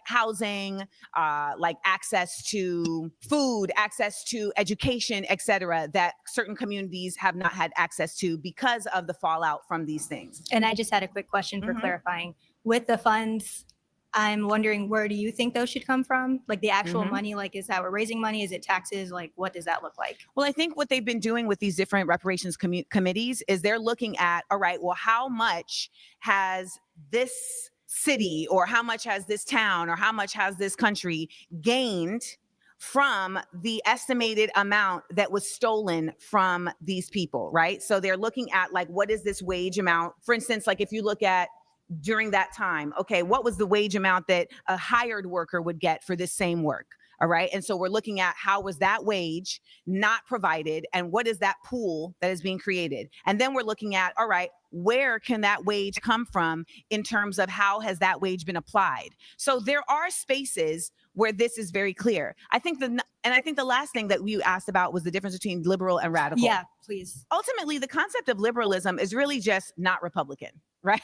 housing, like access to food, access to education, etc., that certain communities have not had access to because of the fallout from these things. And I just had a quick question for clarifying. With the funds, I'm wondering, where do you think those should come from? Like the actual money, like is that we're raising money? Is it taxes? Like what does that look like? Well, I think what they've been doing with these different reparations committees is they're looking at, all right, well, how much has this city or how much has this town or how much has this country gained from the estimated amount that was stolen from these people, right? So they're looking at like, what is this wage amount? For instance, like if you look at during that time, okay, what was the wage amount that a hired worker would get for this same work? All right. And so we're looking at how was that wage not provided and what is that pool that is being created? And then we're looking at, all right, where can that wage come from in terms of how has that wage been applied? So there are spaces where this is very clear. I think the last thing that you asked about was the difference between liberal and radical. Yeah, please. Ultimately, the concept of liberalism is really just not Republican, right?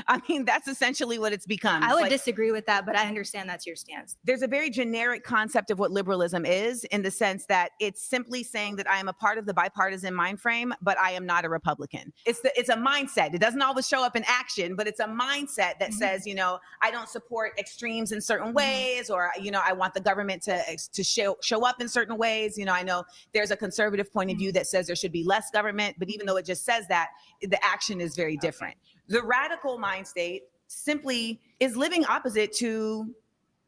I mean, that's essentially what it's become. I would disagree with that, but I understand that's your stance. There's a very generic concept of what liberalism is in the sense that it's simply saying that I am a part of the bipartisan mind frame, but I am not a Republican. It's a mindset. It doesn't always show up in action, but it's a mindset that says, you know, I don't support extremes in certain ways, or, you know, I want the government to show up in certain ways. You know, I know there's a conservative point of view that says there should be less government, but even though it just says that, the action is very different. The radical mind state simply is living opposite to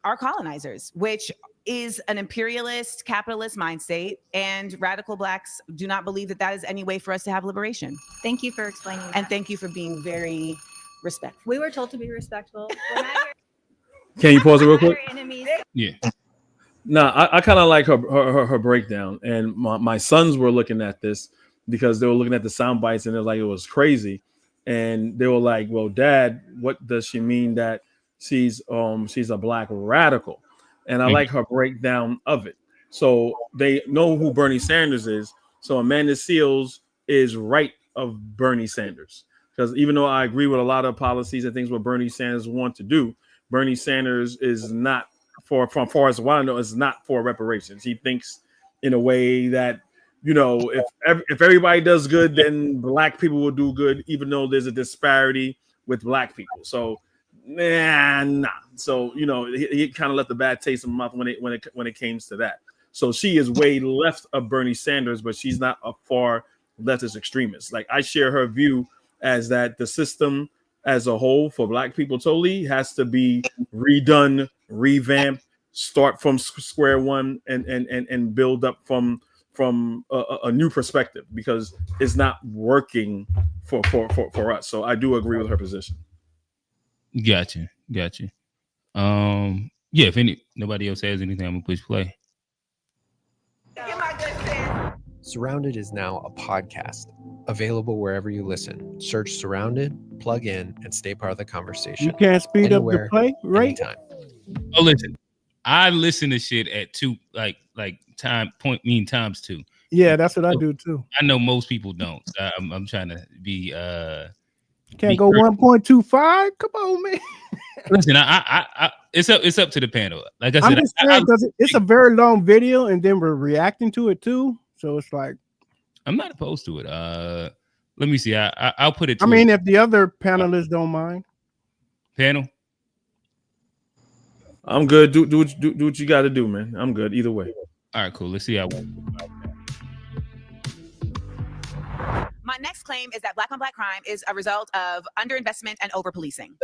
our colonizers, which is an imperialist, capitalist mind state, and radical Blacks do not believe that that is any way for us to have liberation. Thank you for explaining that. And thank you for being very respectful. We were told to be respectful. Can you pause it real quick? Yeah. No, I kind of like her breakdown, and my sons were looking at this because they were looking at the sound bites and they're like, it was crazy. And they were like, well, Dad, what does she mean that she's a Black radical? And I like her breakdown of it. So they know who Bernie Sanders is. So Amanda Seals is right of Bernie Sanders. Because even though I agree with a lot of policies and things what Bernie Sanders want to do, Bernie Sanders is not from far as what I know, is not for reparations. He thinks in a way that, you know, if everybody does good, then Black people will do good, even though there's a disparity with Black people. So, nah. So, you know, he kind of left a bad taste in my mouth when it came to that. So she is way left of Bernie Sanders, but she's not a far leftist extremist. Like I share her view as that the system as a whole for Black people totally has to be redone, revamped, start from square one, and build up from a new perspective, because it's not working for us. So I do agree with her position. Gotcha. Yeah, if nobody else has anything, I'm gonna push play. Surrounded is now a podcast, available wherever you listen. Search Surrounded, plug in, and stay part of the conversation. You can't speed up the play rate. Anytime. Oh, listen, I listen to shit at two, like times two. Yeah, that's what I do too. I know most people don't. So I'm trying to be can't go 1.25. Come on, man. Listen, I it's up to the panel. Like I said, I'm just saying because it's a very long video, and then we're reacting to it too. So it's like I'm not opposed to it. Let me see. I'll put it. I mean, if the other panelists don't mind. Panel. I'm good. Do what you got to do, man. I'm good either way. All right, cool. Let's see how. My next claim is that Black on Black crime is a result of underinvestment and over-policing.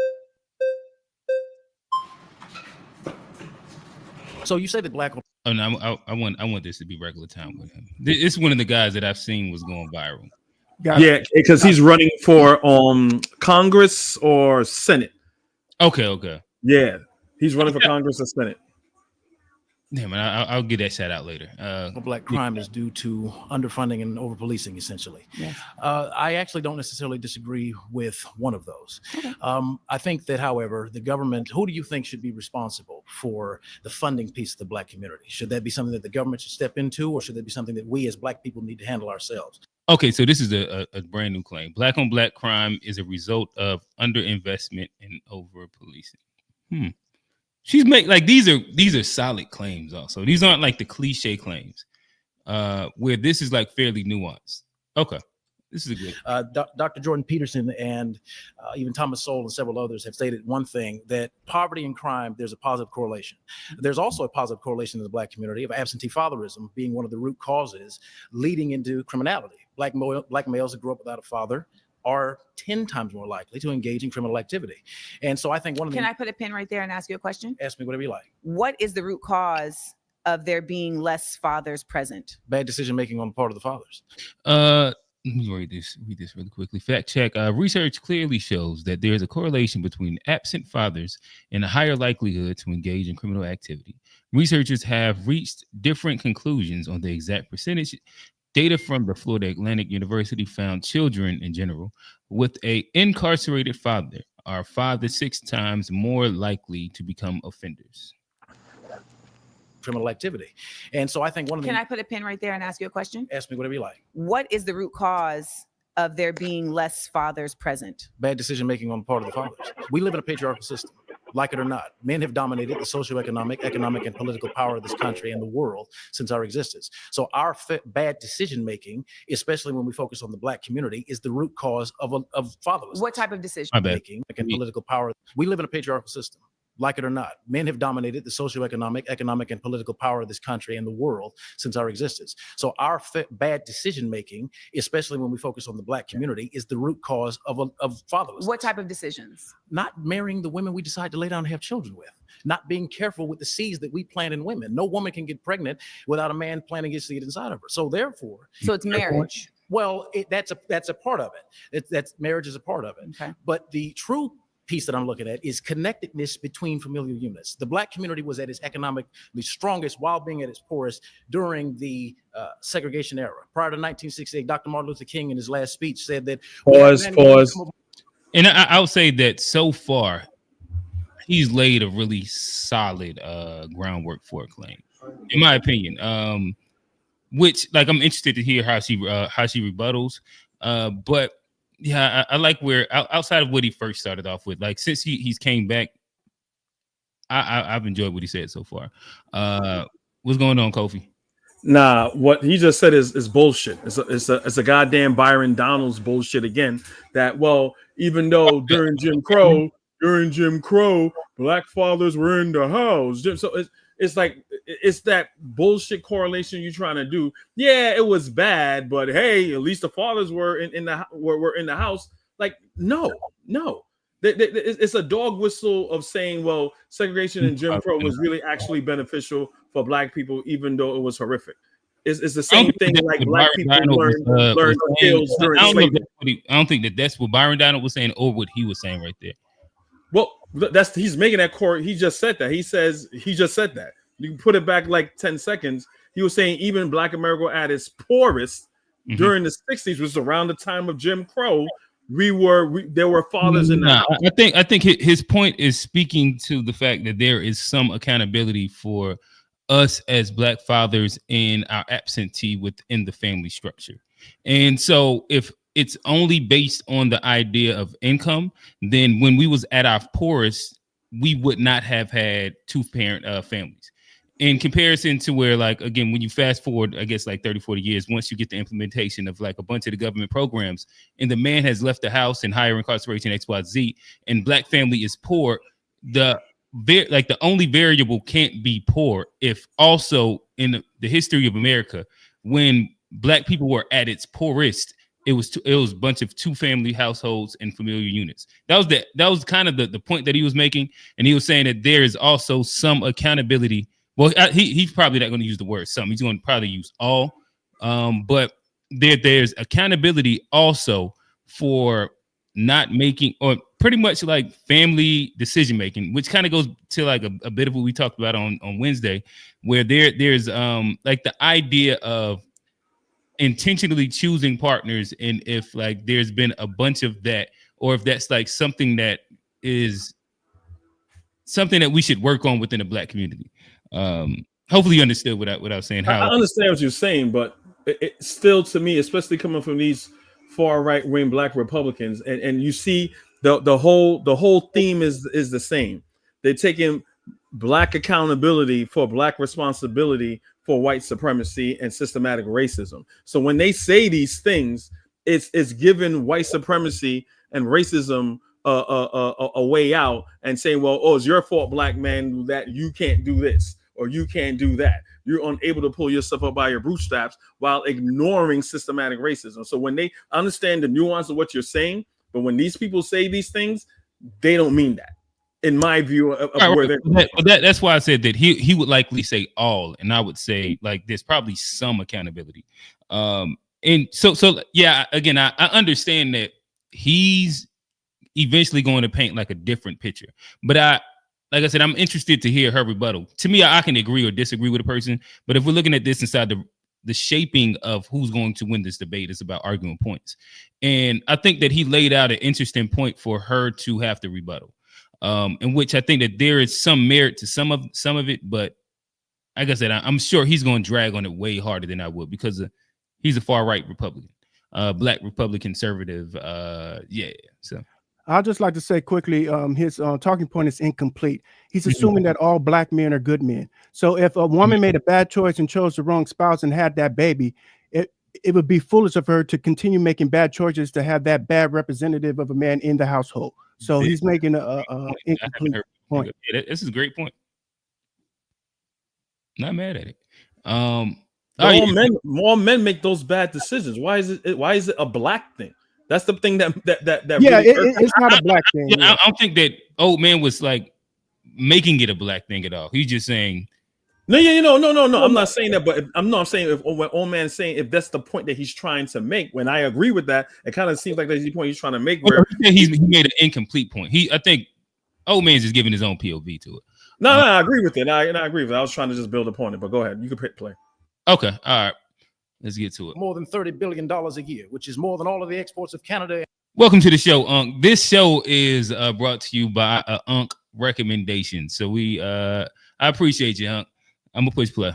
So you say that Black. Oh no, I want this to be regular time with him. It's one of the guys that I've seen was going viral. Yeah, because he's running for Congress or Senate. Okay. Yeah, he's running for Congress or Senate. Yeah, man, I'll get that shout out later. Black crime is due to underfunding and over-policing, essentially. Yes. I actually don't necessarily disagree with one of those. Okay. I think that, however, the government, who do you think should be responsible for the funding piece of the Black community? Should that be something that the government should step into, or should that be something that we as Black people need to handle ourselves? Okay, so this is a brand new claim. Black on Black crime is a result of underinvestment and over-policing. she's like these are solid claims. Also, these aren't like the cliche claims, where this is like fairly nuanced. Okay. This is a good. Dr. Jordan Peterson and even Thomas Sowell and several others have stated one thing, that poverty and crime, there's a positive correlation. There's also a positive correlation in the Black community of absentee fatherism being one of the root causes leading into criminality. Black males who grew up without a father are 10 times more likely to engage in criminal activity. And so I think Can I put a pin right there and ask you a question? Ask me whatever you like. What is the root cause of there being less fathers present? Bad decision making on the part of the fathers. Let me read this really quickly. Fact check. Research clearly shows that there is a correlation between absent fathers and a higher likelihood to engage in criminal activity. Researchers have reached different conclusions on the exact percentage. Data from the Florida Atlantic University found children in general with an incarcerated father are 5 to 6 times more likely to become offenders. Criminal activity. And so I think Can I put a pin right there and ask you a question? Ask me whatever you like. What is the root cause of there being less fathers present? Bad decision making on the part of the fathers. We live in a patriarchal system, like it or not. Men have dominated the socioeconomic, economic, and political power of this country and the world since our existence. So our bad decision making, especially when we focus on the Black community, is the root cause of fatherlessness. What type of decision making and political power? We live in a patriarchal system. Like it or not, men have dominated the socioeconomic, economic, and political power of this country and the world since our existence. So our bad decision making, especially when we focus on the Black community, is the root cause of fatherlessness. What type of decisions? Not marrying the women we decide to lay down and have children with. Not being careful with the seeds that we plant in women. No woman can get pregnant without a man planting his seed inside of her. So therefore, it's marriage. Well, that's a part of it. That's marriage is a part of it. Okay. But the true piece that I'm looking at is connectedness between familial units. The Black community was at its economically strongest while being at its poorest during the segregation era. Prior to 1968, Dr. Martin Luther King in his last speech said that— Pause. And I would say that so far, he's laid a really solid groundwork for a claim, in my opinion. Which, like, I'm interested to hear how she rebuttals. But yeah, I like where outside of what he first started off with, like, since he's came back, I've enjoyed what he said so far. What's going on, Kofi? Nah, what he just said is bullshit. It's a goddamn Byron Donalds bullshit again. That, well, even though during Jim Crow, Black fathers were in the house. So it's like, it's that bullshit correlation you're trying to do. Yeah, it was bad, but hey, at least the fathers were in the house. Like, no. It's a dog whistle of saying, well, segregation and Jim Crow was really actually beneficial for Black people, even though it was horrific. It's the same thing like Black people learned skills during slavery. I don't think that's what Byron Donald was saying or what he was saying right there. Well, he's making that core. He just said that. He just said that. You can put it back like 10 seconds. He was saying even Black America at its poorest during the 60s, was around the time of Jim Crow. There were fathers in the house. I think his point is speaking to the fact that there is some accountability for us as Black fathers in our absentee within the family structure. And so if it's only based on the idea of income, then when we was at our poorest, we would not have had 2-parent families. In comparison to where, like, again, when you fast forward, I guess like 30, 40 years, once you get the implementation of like a bunch of the government programs and the man has left the house and higher incarceration, XYZ, and Black family is poor, the only variable can't be poor if also in the history of America, when Black people were at its poorest, it was a bunch of 2-family households and familial units. That was kind of the point that he was making. And he was saying that there is also some accountability. Well, he's probably not going to use the word some. He's going to probably use all. But there's accountability also for not making, or pretty much like family decision making, which kind of goes to like a bit of what we talked about on Wednesday, where there's like the idea of intentionally choosing partners, and if like there's been a bunch of that, or if that's like something that is something that we should work on within the Black community. Hopefully you understood what I was saying. I understand what you're saying, but it still, to me, especially coming from these far right wing Black Republicans, and you see the whole theme is the same. They're taking black accountability for black responsibility for white supremacy and systematic racism. So when they say these things, it's giving white supremacy and racism a way out and saying, well, oh, it's your fault, black man, that you can't do this or you can't do that. You're unable to pull yourself up by your bootstraps while ignoring systematic racism. So when they understand the nuance of what you're saying, but when these people say these things, they don't mean that. In my view of where they're that's why I said that he would likely say all, and I would say like there's probably some accountability. And so yeah, again, I understand that he's eventually going to paint like a different picture, but like I said, I'm interested to hear her rebuttal. To me, I can agree or disagree with a person, but if we're looking at this inside the shaping of who's going to win this debate, is about arguing points, and I think that he laid out an interesting point for her to have to rebuttal. In which I think that there is some merit to some of it, but like I said, I'm sure he's going to drag on it way harder than I would because he's a far right Republican, black Republican conservative. Yeah. So I'd just like to say quickly, his talking point is incomplete. He's assuming that all black men are good men. So if a woman made a bad choice and chose the wrong spouse and had that baby, it would be foolish of her to continue making bad choices to have that bad representative of a man in the household. So he's making a incomplete point. Yeah, this is a great point. Not mad at it. More men make those bad decisions. Why is it a black thing? That's the thing that yeah, really it's not a black thing. Yeah. I don't think that old man was like making it a black thing at all. He's just saying no. I'm not saying that, but I'm saying if when old man is saying if that's the point that he's trying to make. When I agree with that, it kind of seems like that's the point he's trying to make. Where he made an incomplete point. I think old man's just giving his own POV to it. No, I agree with it. I agree with it. I was trying to just build upon it, but go ahead. You can play. Okay, all right. Let's get to it. More than $30 billion a year, which is more than all of the exports of Canada. Welcome to the show, Unc. This show is brought to you by Unc recommendation. So I appreciate you, Unc. I'm gonna push play.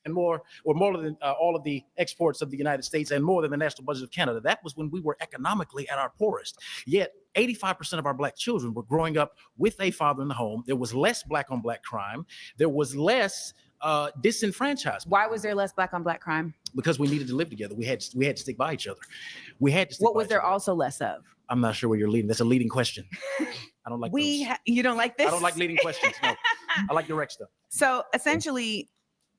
And more than all of the exports of the United States and more than the national budget of Canada. That was when we were economically at our poorest. Yet 85% of our black children were growing up with a father in the home. There was less black on black crime. There was less disenfranchised. Why was there less black on black crime? Because we needed to live together. We had to stick by each other. We had to stick What by was each there other. also less of? I'm not sure where you're leading. That's a leading question. I don't like you don't like this? I don't like leading questions. No, I like direct stuff. So essentially,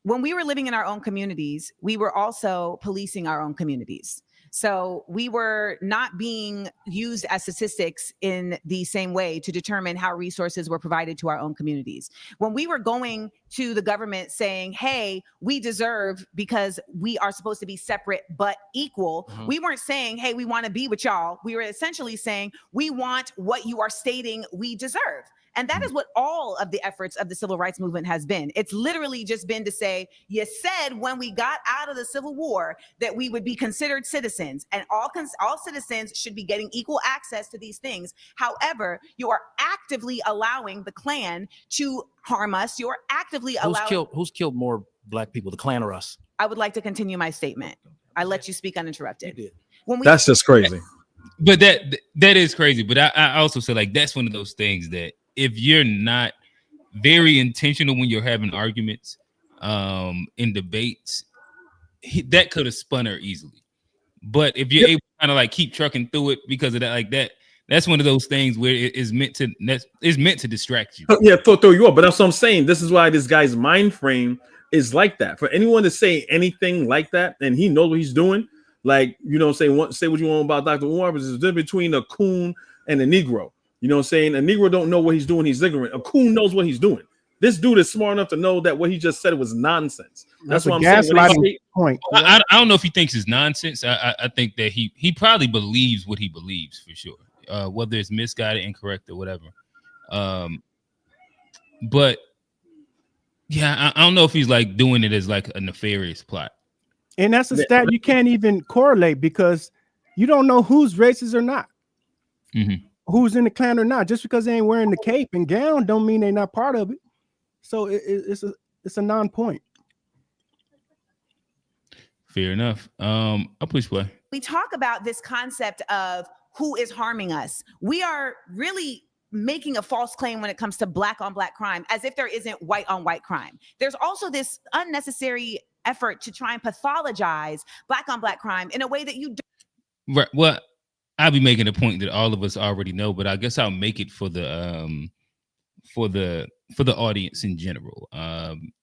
when we were living in our own communities, we were also policing our own communities. So we were not being used as statistics in the same way to determine how resources were provided to our own communities. When we were going to the government saying, hey, we deserve because we are supposed to be separate but equal, we weren't saying, hey, we want to be with y'all. We were essentially saying, we want what you are stating we deserve. And that is what all of the efforts of the civil rights movement has been. It's literally just been to say, you said when we got out of the Civil War that we would be considered citizens and all citizens should be getting equal access to these things. However, you are actively allowing the Klan to harm us. You are actively allowing. Who's killed more black people, the Klan or us? I would like to continue my statement. I let you speak uninterrupted. You did. That's just crazy. But that is crazy. But I also say like that's one of those things that if you're not very intentional when you're having arguments in debates, that could have spun her easily. But if you're able to kind of like keep trucking through it because of that, like that's one of those things where it is meant to distract you. Yeah, throw you up. But that's what I'm saying. This is why this guy's mind frame is like that. For anyone to say anything like that, and he knows what he's doing, like, you know, say what you want about Dr. Umar, but there's a difference between a coon and a Negro. You know what I'm saying? A Negro don't know what he's doing. He's ignorant. A coon knows what he's doing. This dude is smart enough to know that what he just said was nonsense. That's what I'm saying. Point. I don't know if he thinks it's nonsense. I think that he probably believes what he believes for sure, whether it's misguided, incorrect, or whatever. But yeah, I don't know if he's like doing it as like a nefarious plot. And that's a stat you can't even correlate because you don't know who's racist or not. Mm-hmm. Who's in the Klan or not. Just because they ain't wearing the cape and gown don't mean they're not part of it. So it's a non-point. Fair enough. I'll push play. We talk about this concept of who is harming us. We are really making a false claim when it comes to black on black crime, as if there isn't white on white crime. There's also this unnecessary effort to try and pathologize black on black crime in a way that you don't. Right. Well, I'll be making a point that all of us already know, but I guess I'll make it for the audience in general,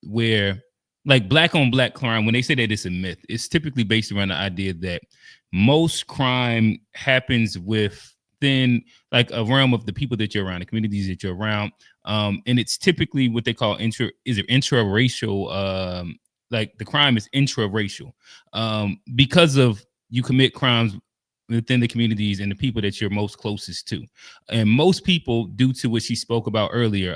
where like black on black crime, when they say that it's a myth, it's typically based around the idea that most crime happens within like a realm of the people that you're around, the communities that you're around, and it's typically what they call intraracial. Like the crime is intraracial, because of you commit crimes within the communities and the people that you're most closest to, and most people, due to what she spoke about earlier,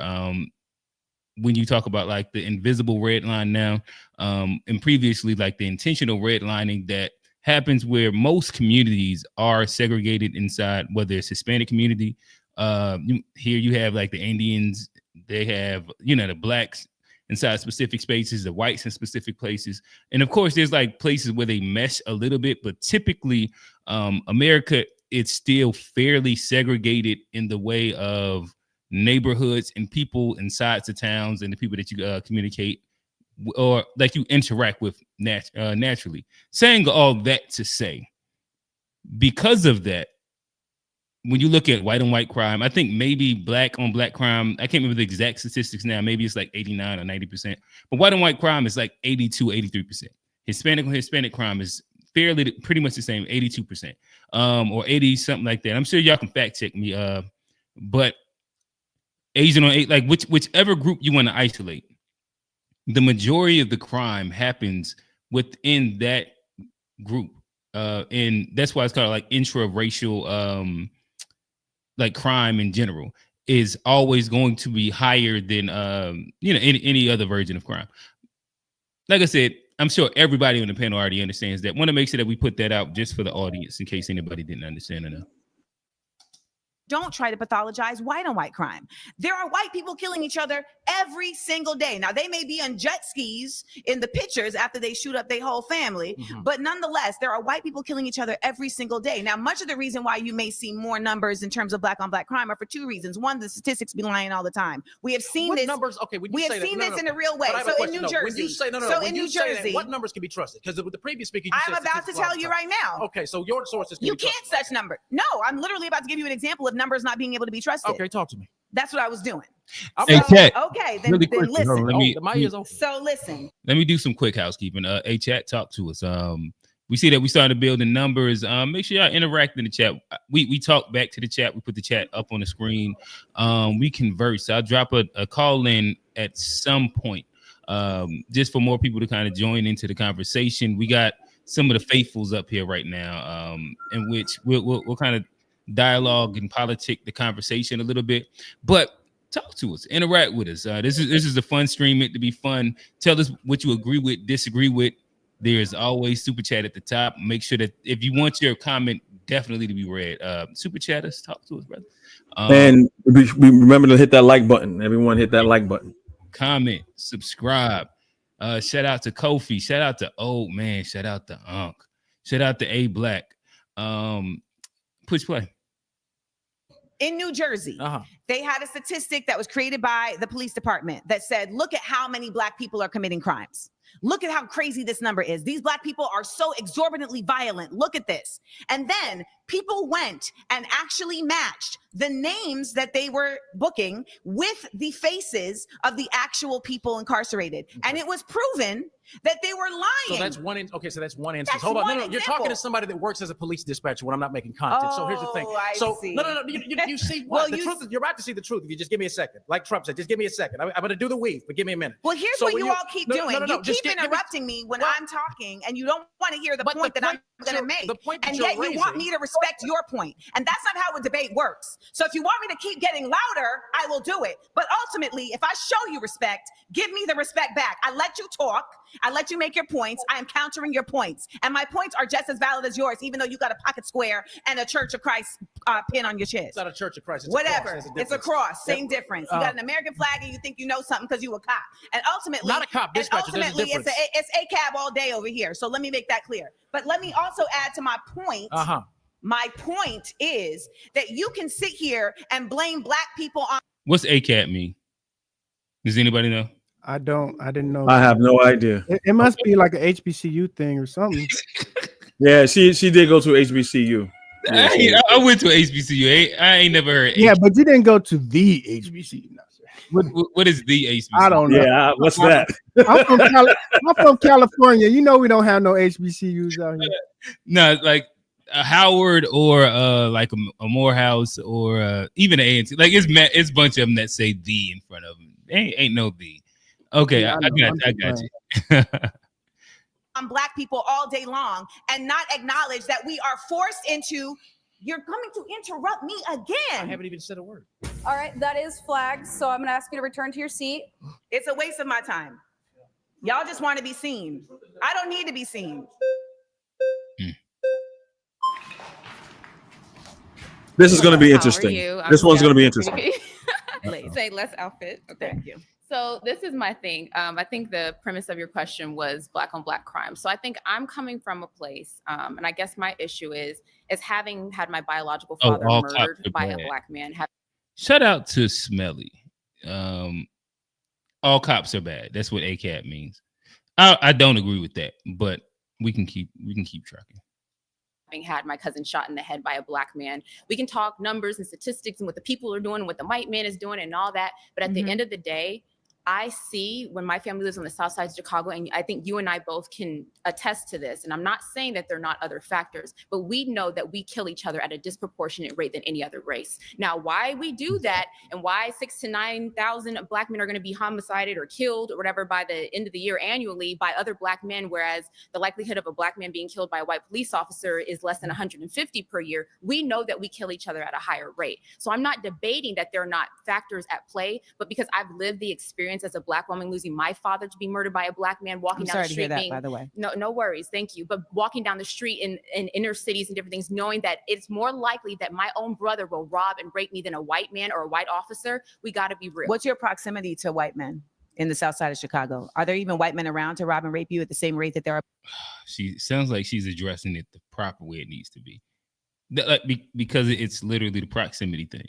when you talk about like the invisible red line now, and previously like the intentional redlining that happens where most communities are segregated inside, whether it's Hispanic community, here you have like the Indians, they have, the blacks inside specific spaces, the whites in specific places. And of course, there's like places where they mesh a little bit, but typically America, it's still fairly segregated in the way of neighborhoods and people inside the towns and the people that you communicate or like you interact with naturally. Saying all that to say, because of that, when you look at white on white crime, I think maybe black on black crime, I can't remember the exact statistics now, maybe it's like 89 or 90%, but white on white crime is like 82, 83%. Hispanic on Hispanic crime is pretty much the same, 82%, or 80, something like that. I'm sure y'all can fact check me, but Asian on eight, like whichever group you want to isolate, the majority of the crime happens within that group. And that's why it's called like intra-racial, like crime in general is always going to be higher than, any other version of crime. Like I said, I'm sure everybody on the panel already understands that. Want to make sure that we put that out just for the audience in case anybody didn't understand enough. Don't try to pathologize white on white crime. There are white people killing each other every single day. Now, they may be on jet skis in the pictures after they shoot up their whole family, but nonetheless, there are white people killing each other every single day. Now, much of the reason why you may see more numbers in terms of black on black crime are for two reasons. One, the statistics be lying all the time. We have seen this. Numbers? Okay, we have seen this in a real way. So in New Jersey, what numbers can be trusted? Because with the previous speaker, I'm about to tell you right now. Okay, so your sources. You can't such number. No, I'm literally about to give you an example of numbers not being able to be trusted. Okay, talk to me. That's what I was doing. Hey, Chat. Okay, then, Really then quick, listen. So listen. Let me do some quick housekeeping. Hey, Chat, talk to us. We see that we started building numbers. Make sure y'all interact in the chat. We talk back to the chat. We put the chat up on the screen. We converse. I'll drop a call in at some point, just for more people to kind of join into the conversation. We got some of the faithfuls up here right now, in which we'll kind of dialogue and politic the conversation a little bit, but talk to us, interact with us. This is a fun stream, meant to be fun. Tell us what you agree with, disagree with. There's always super chat at the top. Make sure that if you want your comment definitely to be read, super chat us, talk to us, brother. And we remember to hit that like button. Everyone hit that like button. Comment, subscribe. Shout out to Kofi, shout out to Old Man, shout out to Unc, shout out to A Black. Push play. In New Jersey, they had a statistic that was created by the police department that said, look at how many black people are committing crimes. Look at how crazy this number is. These black people are so exorbitantly violent. Look at this. And then people went and actually matched the names that they were booking with the faces of the actual people incarcerated. And it was proven that they were lying. So that's one. So that's one instance. That's Hold on. one No, you're example. talking to somebody that works as a police dispatcher when I'm not making content. So here's the thing. I see. No. You see what? Well, The truth is, you're about to see the truth. If you just give me a second. Like Trump said, just give me a second. I'm going to do the weave, but give me a minute. Well, here's So what when you all keep doing. You just keep interrupting me when I'm talking, and you don't want to hear the But point the that I'm point going to you're- make. the point that And you're yet you want raising- me to respect your point. And that's not how a debate works. So if you want me to keep getting louder, I will do it. But ultimately, if I show you respect, give me the respect back. I let you talk. I let you make your points. I am countering your points. And my points are just as valid as yours, even though you got a pocket square and a Church of Christ pin on your chest. It's not a Church of Christ. It's Whatever. A cross. It's a cross. Same difference. You got an American flag and you think you know something because you a cop. And ultimately, Not a cop, dispatcher. There's a ultimately difference. it's a cab all day over here. So let me make that clear. But let me also add to my point My point is that you can sit here and blame black people on. What's ACAT mean? Does anybody know? I didn't know. I have no idea. It must be like a HBCU thing or something. Yeah, she did go to HBCU. Yeah, I went to HBCU. I ain't never heard. Yeah, but you didn't go to the HBCU. No, sir. What is the HBCU? I don't know. Yeah, what's that? I'm from California. You know we don't have no HBCUs out here. No, like a Howard or like a Morehouse or even an A&T. Like it's a bunch of them that say the in front of them. Ain't no the. Okay, Yeah, I got you. On black people all day long and not acknowledge that we are forced into. You're coming to interrupt me I again. haven't even said a word. All right, that is flagged. So I'm going to ask you to return to your seat. It's a waste of my time. Y'all just want to be seen. I don't need to be seen. This is going to be How are interesting. you? This I'm one's going to be Jasmine. interesting. Say less outfit. Okay. Thank you. So this is my thing. I think the premise of your question was black on black crime. So I think I'm coming from a place, and I guess my issue is having had my biological father all cops murdered are by a bad. black man. Shout out to Smelly. All cops are bad. That's what ACAT means. I don't agree with that, but we can keep trucking. Having had my cousin shot in the head by a black man, we can talk numbers and statistics and what the people are doing and what the white man is doing and all that. But at the end of the day, I see when my family lives on the south side of Chicago, and I think you and I both can attest to this, and I'm not saying that there are not other factors, but we know that we kill each other at a disproportionate rate than any other race. Now, why we do that and why 6,000 to 9,000 black men are going to be homicided or killed or whatever by the end of the year annually by other black men, whereas the likelihood of a black man being killed by a white police officer is less than 150 per year, we know that we kill each other at a higher rate. So I'm not debating that there are not factors at play, but because I've lived the experience as a black woman losing my father to be murdered by a black man walking down the street. I'm sorry to hear that, by the way. No worries, thank you. But walking down the street in inner cities and different things, knowing that it's more likely that my own brother will rob and rape me than a white man or a white officer, we got to be real. What's your proximity to white men in the south side of Chicago? Are there even white men around to rob and rape you at the same rate that there are? She sounds like she's addressing it the proper way it needs to be. Because it's literally the proximity thing.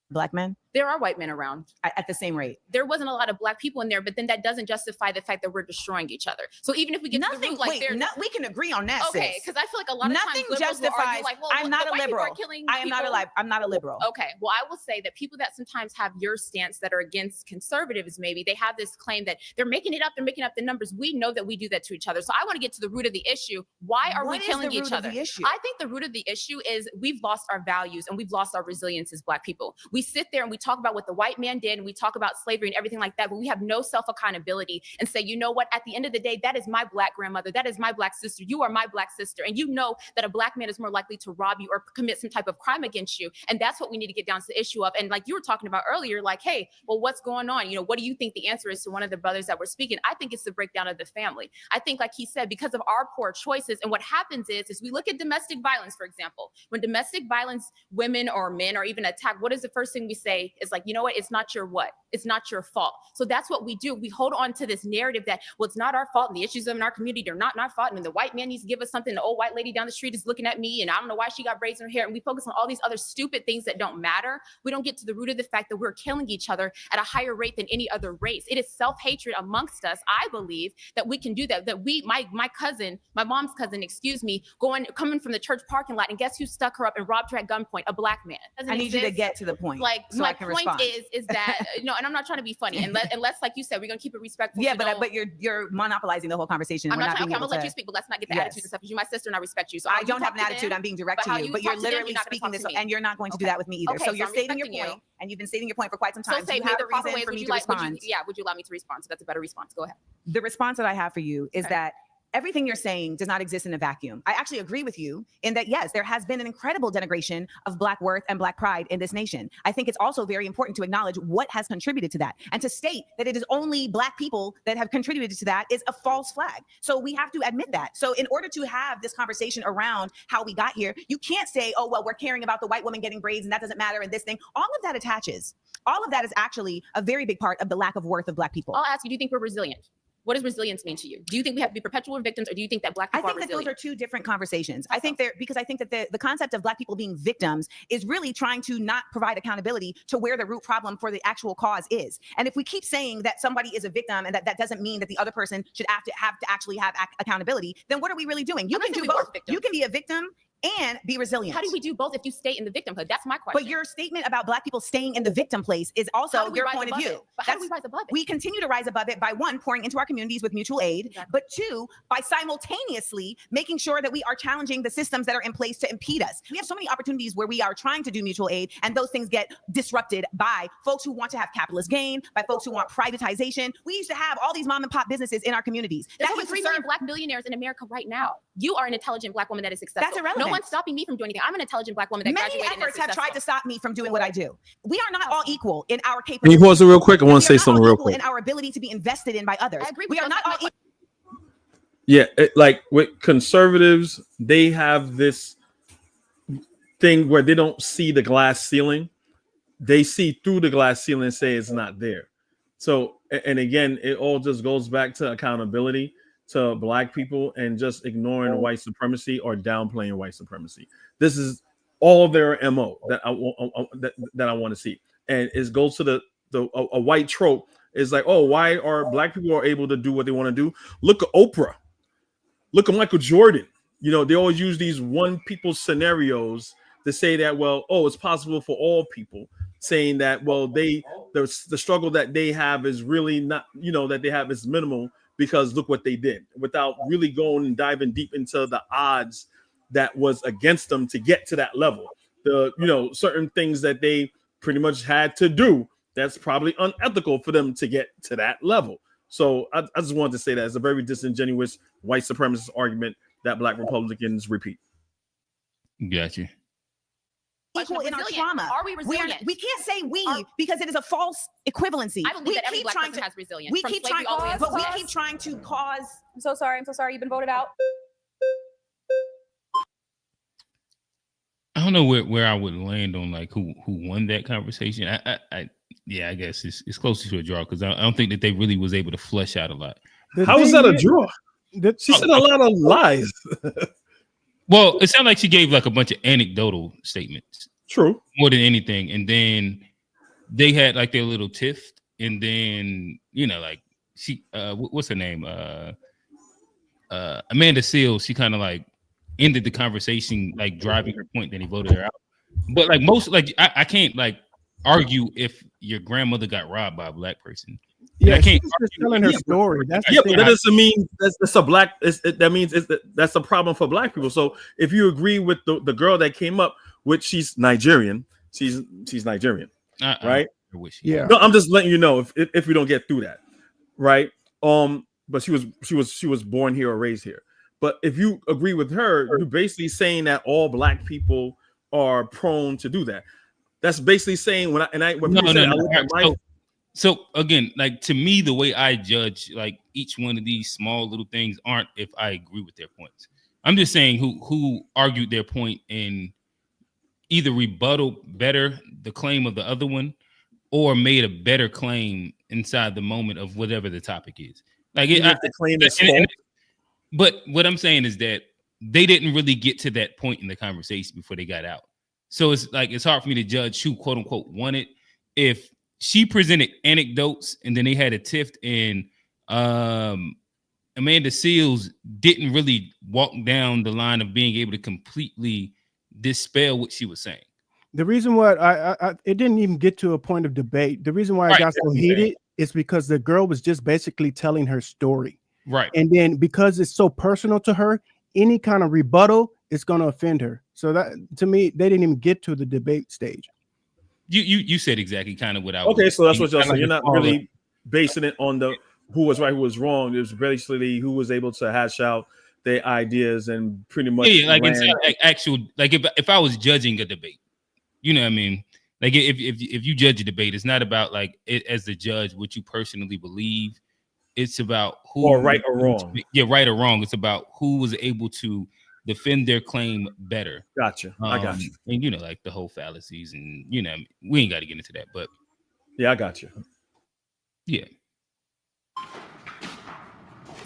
Black men? There are white men around. At the same rate. There wasn't a lot of black people in there, but then that doesn't justify the fact that we're destroying each other. So even if we get to the root, like we can agree on that. Okay, because I feel like a lot of nothing times liberals will justifies. argue like, well, I'm not a white people liberal. are killing I am not people. I'm not a liberal. Okay, well, I will say that people that sometimes have your stance that are against conservatives, maybe they have this claim that they're making it up, they're making up the numbers. We know that we do that to each other. So I want to get to the root of the issue. Why are we killing each other? I think the root of the issue is we've lost our values and we've lost our resilience as black people. We sit there and we talk about what the white man did and we talk about slavery and everything like that, but we have no self-accountability and say, you know what, at the end of the day, that is my black grandmother, that is my black sister, you are my black sister, and you know that a black man is more likely to rob you or commit some type of crime against you, and that's what we need to get down to the issue of. And like you were talking about earlier, like, hey, well, what's going on? You know, what do you think the answer is to one of the brothers that were speaking? I think it's the breakdown of the family. I think, like he said, because of our poor choices, and what happens is we look at domestic violence, for example. When domestic violence, women or men are even attacked, what is the first thing we say? It's like, you know what, it's not your what? It's not your fault. So that's what we do. We hold on to this narrative that, well, it's not our fault and the issues in our community are not our fault. And when the white man needs to give us something, the old white lady down the street is looking at me and I don't know why she got braids in her hair. And we focus on all these other stupid things that don't matter. We don't get to the root of the fact that we're killing each other at a higher rate than any other race. It is self-hatred amongst us. I believe that we can do that. That we, my cousin, my mom's cousin, coming from the church parking lot, and guess who stuck her up and robbed her at gunpoint? A black man. I need you to get to the point. Like, so my I can point respond. is that, no, and I'm not trying to be funny, unless like you said, we're gonna keep it respectful. Yeah, so but you're monopolizing the whole conversation. I'm We're not not trying, being okay, I'm able gonna let to. you speak, but let's not get the Yes. attitude and stuff, because you're my sister and I respect you. So I don't have an attitude. I'm being direct to you, but you're literally speaking this, and you're not going to do that with me either. Okay, so you're I'm stating your respecting point, and you've been stating your point for quite some time. So say you have the a proper reason ways. for Would me you to respond. would you allow me to respond? So that's a better response. Go ahead. The response that I have for you is Okay. that everything you're saying does not exist in a vacuum. I actually agree with you in that, yes, there has been an incredible denigration of Black worth and Black pride in this nation. I think it's also very important to acknowledge what has contributed to that. And to state that it is only Black people that have contributed to that is a false flag. So we have to admit that. So in order to have this conversation around how we got here, you can't say, oh, well, we're caring about the white woman getting braids and that doesn't matter and this thing. All of that attaches. All of that is actually a very big part of the lack of worth of Black people. I'll ask you, do you think we're resilient? What does resilience mean to you? Do you think we have to be perpetual victims, or do you think that Black people I think that those are two different conversations. I think that the concept of Black people being victims is really trying to not provide accountability to where the root problem for the actual cause is. And if we keep saying that somebody is a victim and that doesn't mean that the other person should have to actually have accountability, then what are we really doing? You can do both. You can be a victim and be resilient. How do we do both if you stay in the victimhood? That's my question. But your statement about Black people staying in the victim place is also your point of view. But how do we rise above it? We continue to rise above it by, one, pouring into our communities with mutual aid, but two, by simultaneously making sure that we are challenging the systems that are in place to impede us. We have so many opportunities where we are trying to do mutual aid, and those things get disrupted by folks who want to have capitalist gain, by folks who want privatization. We used to have all these mom and pop businesses in our communities. There's over 3 million Black millionaires in America right now. You are an intelligent Black woman that is successful. That's irrelevant. No one's stopping me from doing anything. I'm an intelligent Black woman that Many graduated efforts and have tried to stop me from doing what I do. We are not all equal in our Can capability. you pause it real quick? I want to say something real quick. In our ability to be invested in by others. I agree with We you. are not all equal. Yeah, like with conservatives, they have this thing where they don't see the glass ceiling. They see through the glass ceiling and say it's not there. So, and again, it all just goes back to accountability to Black people and just ignoring white supremacy or downplaying white supremacy. This is all their MO that I want to see. And it goes to a white trope. It's like, oh, why are Black people are able to do what they want to do? Look at Oprah. Look at Michael Jordan. You know, they always use these one people scenarios to say that, well, oh, it's possible for all people, saying that, well, the struggle that they have is really not, you know, that they have is minimal because look what they did, without really going and diving deep into the odds that was against them to get to that level. The, you know, certain things that they pretty much had to do that's probably unethical for them to get to that level. So I just wanted to say that it's a very disingenuous white supremacist argument that Black Republicans repeat. Gotcha. Equal in our trauma. Are we resilient? We can't say because it is a false equivalency. I believe that every Black person has resilience. We keep trying, but we keep trying to cause. I'm so sorry. You've been voted out. I don't know where I would land on like who won that conversation. I guess it's closer to a draw because I don't think that they really was able to flesh out a lot. How was that a draw? She said a lot of lies. Well, it sounded like she gave like a bunch of anecdotal statements. True. More than anything. And then they had like their little tiff. And then, you know, like she what's her name? Amanda Seales, she kind of like ended the conversation, like driving her point, then he voted her out. But like most, like I can't like argue if your grandmother got robbed by a Black person. Yeah, I can't she's just telling her story. That's but that doesn't mean that's a Black. That means that's a problem for Black people. So if you agree with the girl that came up, which she's Nigerian, she's Nigerian, right? I wish. Yeah. No, I'm just letting you know if we don't get through that, right? But she was born here or raised here. But if you agree with her, you're basically saying that all Black people are prone to do that. That's basically saying So again, like to me, the way I judge like each one of these small little things aren't if I agree with their points. I'm just saying who argued their point and either rebuttal better the claim of the other one or made a better claim inside the moment of whatever the topic is. Like the claim is false. But what I'm saying is that they didn't really get to that point in the conversation before they got out. So it's like it's hard for me to judge who quote unquote won it. If she presented anecdotes and then they had a tiff and Amanda Seales didn't really walk down the line of being able to completely dispel what she was saying. The reason why it didn't even get to a point of debate. The reason why it got so heated is because the girl was just basically telling her story. Right. And then because it's so personal to her, any kind of rebuttal is going to offend her. So that to me, they didn't even get to the debate stage. You said exactly kind of what I was. Okay, so that's what you're saying. You're not really basing it on the who was right, who was wrong. It was basically who was able to hash out their ideas and pretty much like it's like actual like if I was judging a debate, you know what I mean? Like if you judge a debate, it's not about like it as the judge what you personally believe. It's about who or right or wrong. Yeah, right or wrong. It's about who was able to defend their claim better. Gotcha. I got you. And you know, like the whole fallacies, and you know, we ain't got to get into that, but yeah, I got you. Yeah.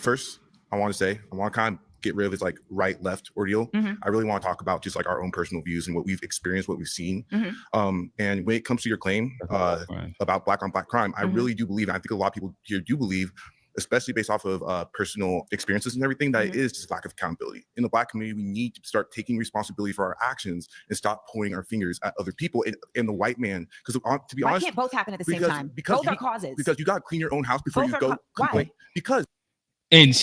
first, I want to kind of get rid of this like right left ordeal. I really want to talk about just like our own personal views and what we've experienced, what we've seen. And when it comes to your claim about black on black crime, I really do believe, and I think a lot of people here do believe, especially based off of personal experiences and everything, that it is just lack of accountability. In the Black community, we need to start taking responsibility for our actions and stop pointing our fingers at other people and the white man. Because to be honest, why can't both happen at the same time? Both are causes. Because you got to clean your own house before Both you are go complain. why? Because. And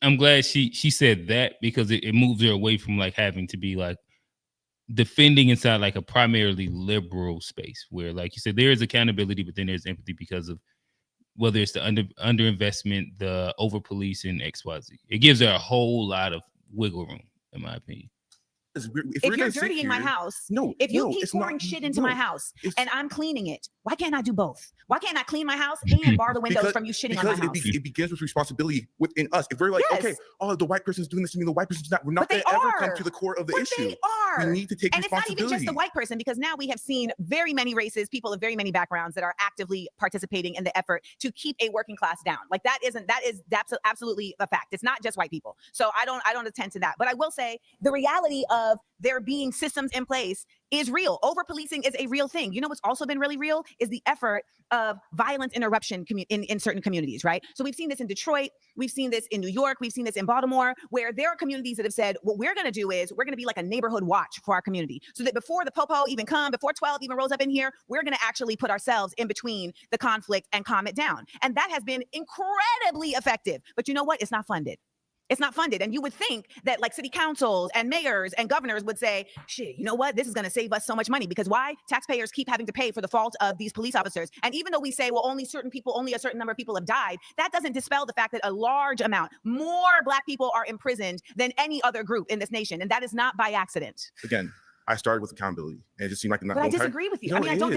I'm glad she said that, because it moves her away from like having to be like defending inside like a primarily liberal space where, like you said, there is accountability, but then there's empathy because of whether it's the underinvestment, the over policing, XYZ. It gives her a whole lot of wiggle room, in my opinion. If you're dirtying my house, if you keep pouring shit into my house and I'm cleaning it, why can't I do both? Why can't I clean my house and bar the windows from you shitting on my house? Because it begins with responsibility within us. If we're like, okay, oh, the white person's doing this to me, the white person's not, we're not going to ever come to the core of the issue. They are. We need to take responsibility. And it's not even just the white person, because now we have seen very many races, people of very many backgrounds that are actively participating in the effort to keep a working class down. Like that's absolutely a fact. It's not just white people. So I don't attend to that. But I will say the reality of there being systems in place is real. Over policing is a real thing. You know what's also been really real is the effort of violence interruption in certain communities, right? So we've seen this in Detroit, we've seen this in New York, we've seen this in Baltimore, where there are communities that have said, what we're going to do is we're going to be like a neighborhood watch for our community, so that before the popo even come, before 12 even rolls up in here, we're going to actually put ourselves in between the conflict and calm it down. And that has been incredibly effective. But you know what? It's not funded. It's not funded. And you would think that like city councils and mayors and governors would say, shit, you know what? This is going to save us so much money, because why? Taxpayers keep having to pay for the fault of these police officers. And even though we say, well, only a certain number of people have died, that doesn't dispel the fact that a large amount, more Black people are imprisoned than any other group in this nation. And that is not by accident. Again, I started with accountability, and it just seemed like But I disagree with you. I don't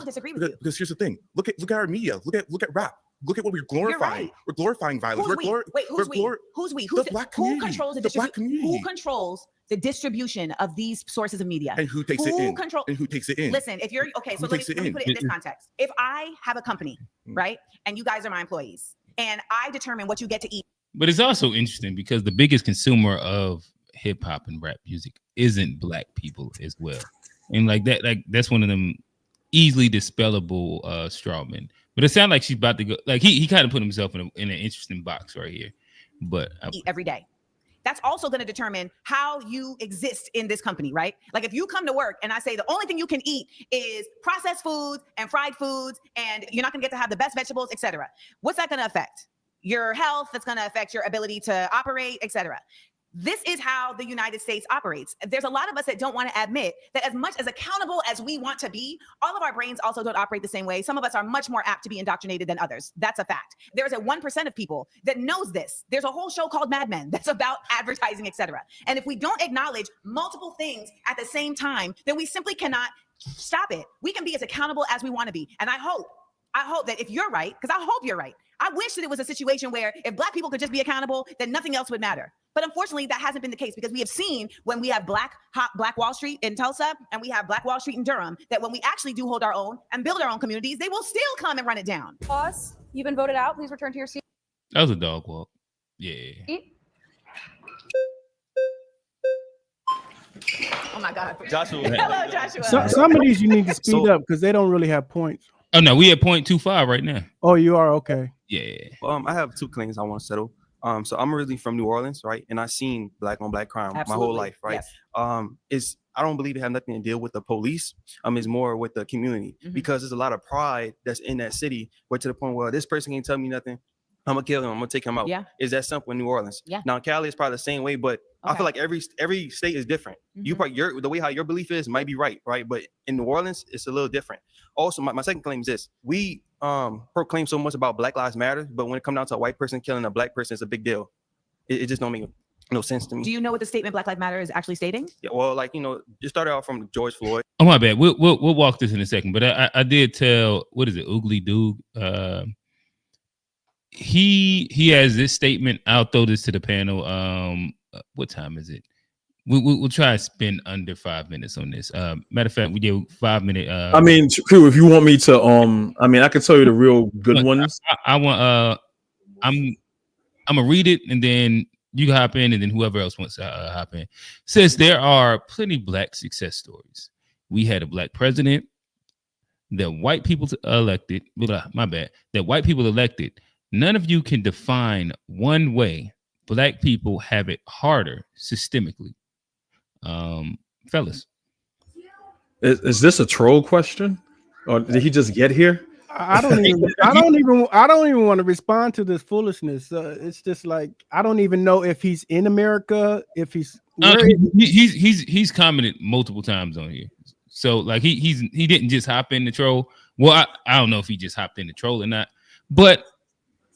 disagree with you. Because here's the thing. Look at our media. Look at rap. Look at what we're glorifying. Right. We're glorifying violence. Who's we? Who's we? The Black community. Who controls the distribution? Who controls the distribution of these sources of media? And who takes it in? Listen, if you're okay, so let me put it in this context. If I have a company, right, and you guys are my employees, and I determine what you get to eat. But it's also interesting because the biggest consumer of hip hop and rap music isn't Black people as well, and that's one of them easily dispellable straw men. But it sounds like she's about to go. Like he kind of put himself in an interesting box right here. But eat every day. That's also going to determine how you exist in this company, right? Like if you come to work and I say the only thing you can eat is processed foods and fried foods, and you're not going to get to have the best vegetables, etc. What's that going to affect? Your health. That's going to affect your ability to operate, etc. This is how the United States operates. There's a lot of us that don't want to admit that as much as accountable as we want to be, all of our brains also don't operate the same way. Some of us are much more apt to be indoctrinated than others. That's a fact. There's a 1% of people that knows this. There's a whole show called Mad Men that's about advertising, etc. And if we don't acknowledge multiple things at the same time, then we simply cannot stop it. We can be as accountable as we want to be. And I hope that if you're right, because I hope you're right, I wish that it was a situation where if Black people could just be accountable, then nothing else would matter. But unfortunately, that hasn't been the case, because we have seen when we have Black Wall Street in Tulsa and we have Black Wall Street in Durham, that when we actually do hold our own and build our own communities, they will still come and run it down. Boss, you've been voted out. Please return to your seat. That was a dog walk. Yeah. Oh my God. Joshua. Hello, Joshua. Some of these you need to speed up because they don't really have points. Oh no, we at 0.25 right now. Oh, you are? Okay. Yeah. I have two claims I want to settle. So I'm originally from New Orleans, right? And I've seen Black on Black crime my whole life, right? Yes. I don't believe it has nothing to deal with the police. It's more with the community, because there's a lot of pride that's in that city, where to the point where this person can't tell me nothing, I'm gonna kill him, I'm gonna take him out. Yeah. Is that simple in New Orleans? Yeah. Now Cali is probably the same way, but I feel like every state is different. You probably the way how your belief is might be right? But in New Orleans, it's a little different. Also, my second claim is this: we proclaim so much about Black Lives Matter, but when it comes down to a white person killing a Black person, it's a big deal. It just don't make no sense to me. Do you know what the statement Black Lives Matter is actually stating? Yeah, well, just started off from George Floyd. Oh my bad. We'll walk this in a second, but I did tell, what is it, Oogly Doog? He has this statement. I'll throw this to the panel. What time is it? We'll try to spend under 5 minutes on this. Matter of fact, we did 5 minute. I mean, Crew, if you want me to, I can tell you the real good ones. I want. I'm gonna read it and then you can hop in, and then whoever else wants to hop in. Says there are plenty Black success stories. We had a Black president that white people elected. My bad. That white people elected. None of you can define one way Black people have it harder systemically. Fellas, is this a troll question, or did he just get here? I don't even want to respond to this foolishness. It's just like I don't even know if he's in America, if he's he's commented multiple times on here. So like he didn't just hop in the troll. Well, I don't know if he just hopped in the troll or not. But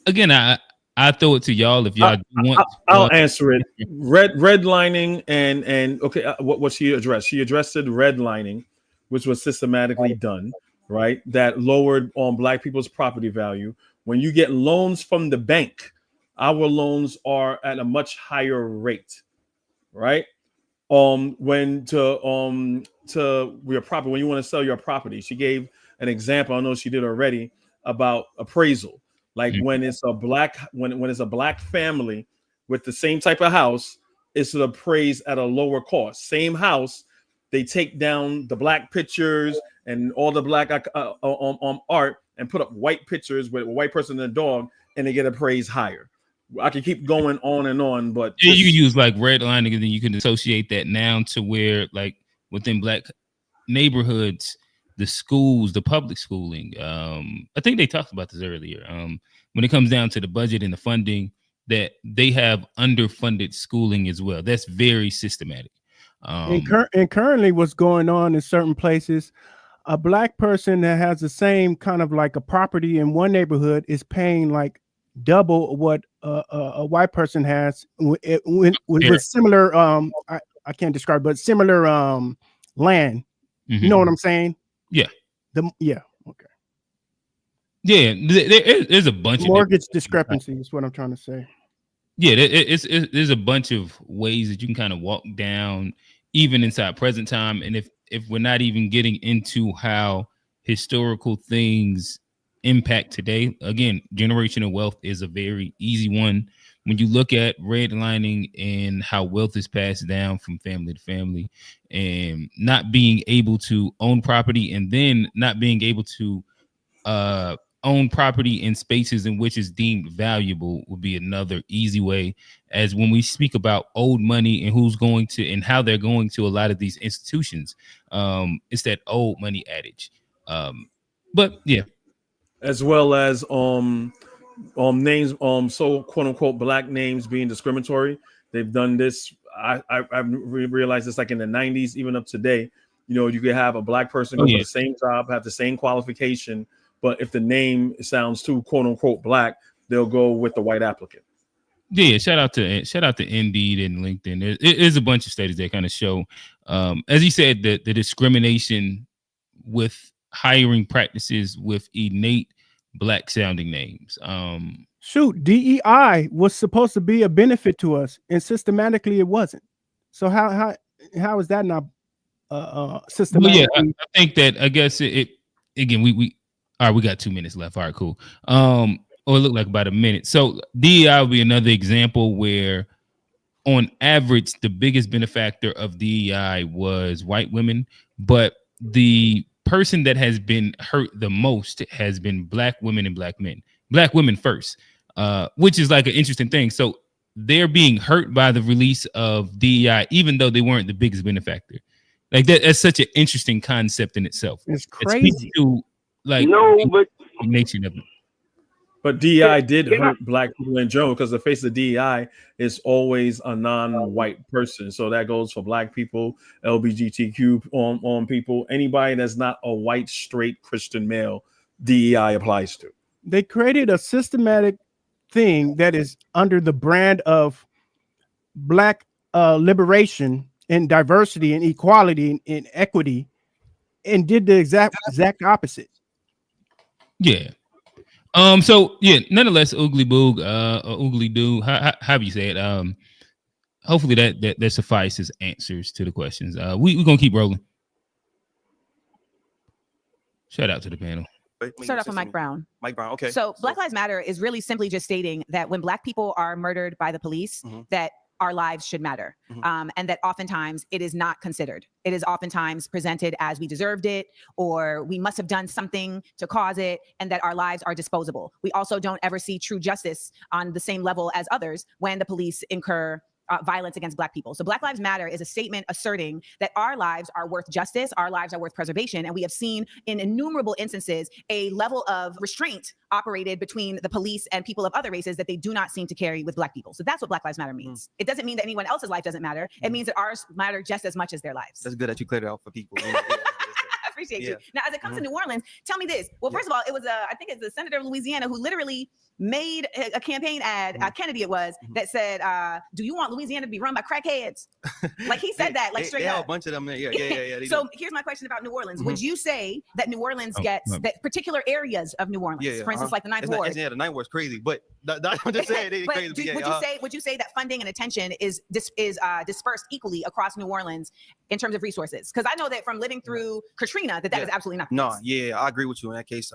again, I throw it to y'all if y'all want. I'll answer it. Redlining and okay, what she addressed? She addressed it redlining, which was systematically done, right? That lowered on Black people's property value. When you get loans from the bank, our loans are at a much higher rate, right? When to your property, when you want to sell your property, she gave an example. I know she did already about appraisal. Like when it's a black family with the same type of house, it's appraised at a lower cost. Same house, they take down the Black pictures and all the Black art and put up white pictures with a white person and a dog, and they get appraised higher. I can keep going on and on, but you can use like redlining, and then you can associate that now to where like within Black neighborhoods, the schools, the public schooling. I think they talked about this earlier. When it comes down to the budget and the funding, that they have underfunded schooling as well. That's very systematic. And currently what's going on in certain places, a Black person that has the same kind of like a property in one neighborhood is paying like double what a white person has with similar I can't describe, but similar land. Mm-hmm. You know what I'm saying? Yeah. Okay. Yeah, there's a bunch of mortgage discrepancy is what I'm trying to say. Yeah, there's a bunch of ways that you can kind of walk down, even inside present time. And if we're not even getting into how historical things impact today, again, generational wealth is a very easy one. When you look at redlining and how wealth is passed down from family to family, and not being able to own property, and then not being able to own property in spaces in which is deemed valuable would be another easy way. As when we speak about old money and who's going to and how they're going to a lot of these institutions, it's that old money adage. But yeah, as well as names, so quote unquote Black names being discriminatory. They've done this. I realized this like in the 90s, even up today. You know, you could have a Black person go for the same job, have the same qualification, but if the name sounds too quote unquote Black, they'll go with the white applicant. Yeah, shout out to Indeed and LinkedIn. There is a bunch of studies that kind of show, as he said, the discrimination with hiring practices with innate Black sounding names. Shoot, DEI was supposed to be a benefit to us, and systematically it wasn't. So how is that not systematic? Well, yeah, I think that, I guess it again, we all right, we got 2 minutes left. All right, cool. Or it looked like about a minute. So DEI will be another example where on average, the biggest benefactor of DEI was white women, but the person that has been hurt the most has been Black women and Black men. Black women first, which is like an interesting thing. So they're being hurt by the release of DEI, even though they weren't the biggest benefactor. Like that's such an interesting concept in itself. It's crazy. Nation of it. But DEI did hurt Black people in general, because the face of DEI is always a non-white person. So that goes for Black people, LGBTQ on people, anybody that's not a white, straight Christian male, DEI applies to. They created a systematic thing that is under the brand of Black liberation and diversity and equality and equity, and did the exact opposite. Yeah. So yeah, nonetheless, oogly boog, oogly doo, how do you say it? Hopefully that suffices answers to the questions. We're gonna keep rolling. Shout out to the panel. Start off with Mike Brown. Mike Brown. Okay. So Black Lives Matter is really simply just stating that when Black people are murdered by the police, that our lives should matter. And that oftentimes it is not considered. It is oftentimes presented as we deserved it, or we must have done something to cause it, and that our lives are disposable. We also don't ever see true justice on the same level as others when the police incur violence against Black people. So Black Lives Matter is a statement asserting that our lives are worth justice, our lives are worth preservation. And we have seen in innumerable instances a level of restraint operated between the police and people of other races that they do not seem to carry with Black people. So that's what Black Lives Matter means. It doesn't mean that anyone else's life doesn't matter. It means that ours matter just as much as their lives. That's good that you cleared it out for people. I appreciate you. Now, as it comes to New Orleans, tell me this. Well, first of all, it was I think it's the senator of Louisiana who literally made a campaign ad, Kennedy it was, that said, do you want Louisiana to be run by crackheads? Like he said that, like straight up. A bunch of them there. Yeah. So here's my question about New Orleans. Would you say that New Orleans gets, that particular areas of New Orleans, for instance, like the Ninth Ward? The Ninth Ward's crazy, but I'm just saying they crazy. Would you say that funding and attention is dispersed equally across New Orleans in terms of resources? Because I know that from living through Katrina, that is absolutely not the case. I agree with you in that case.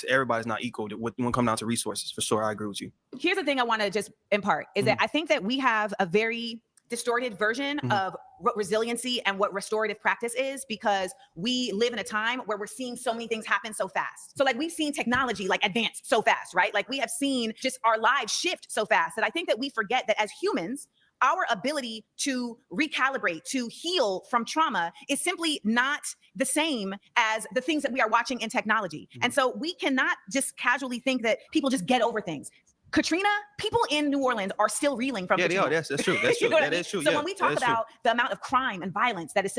Everybody's not equal when it comes down to resources. For sure, I agree with you. Here's the thing I want to just impart is that I think that we have a very distorted version of what resiliency and what restorative practice is, because we live in a time where we're seeing so many things happen so fast. So like we've seen technology like advance so fast, right? Like we have seen just our lives shift so fast that I think that we forget that as humans, our ability to recalibrate, to heal from trauma is simply not the same as the things that we are watching in technology. And so we cannot just casually think that people just get over things. Katrina, people in New Orleans are still reeling from Katrina. They are. That's true. That's true. That is true. So when we talk about the amount of crime and violence that is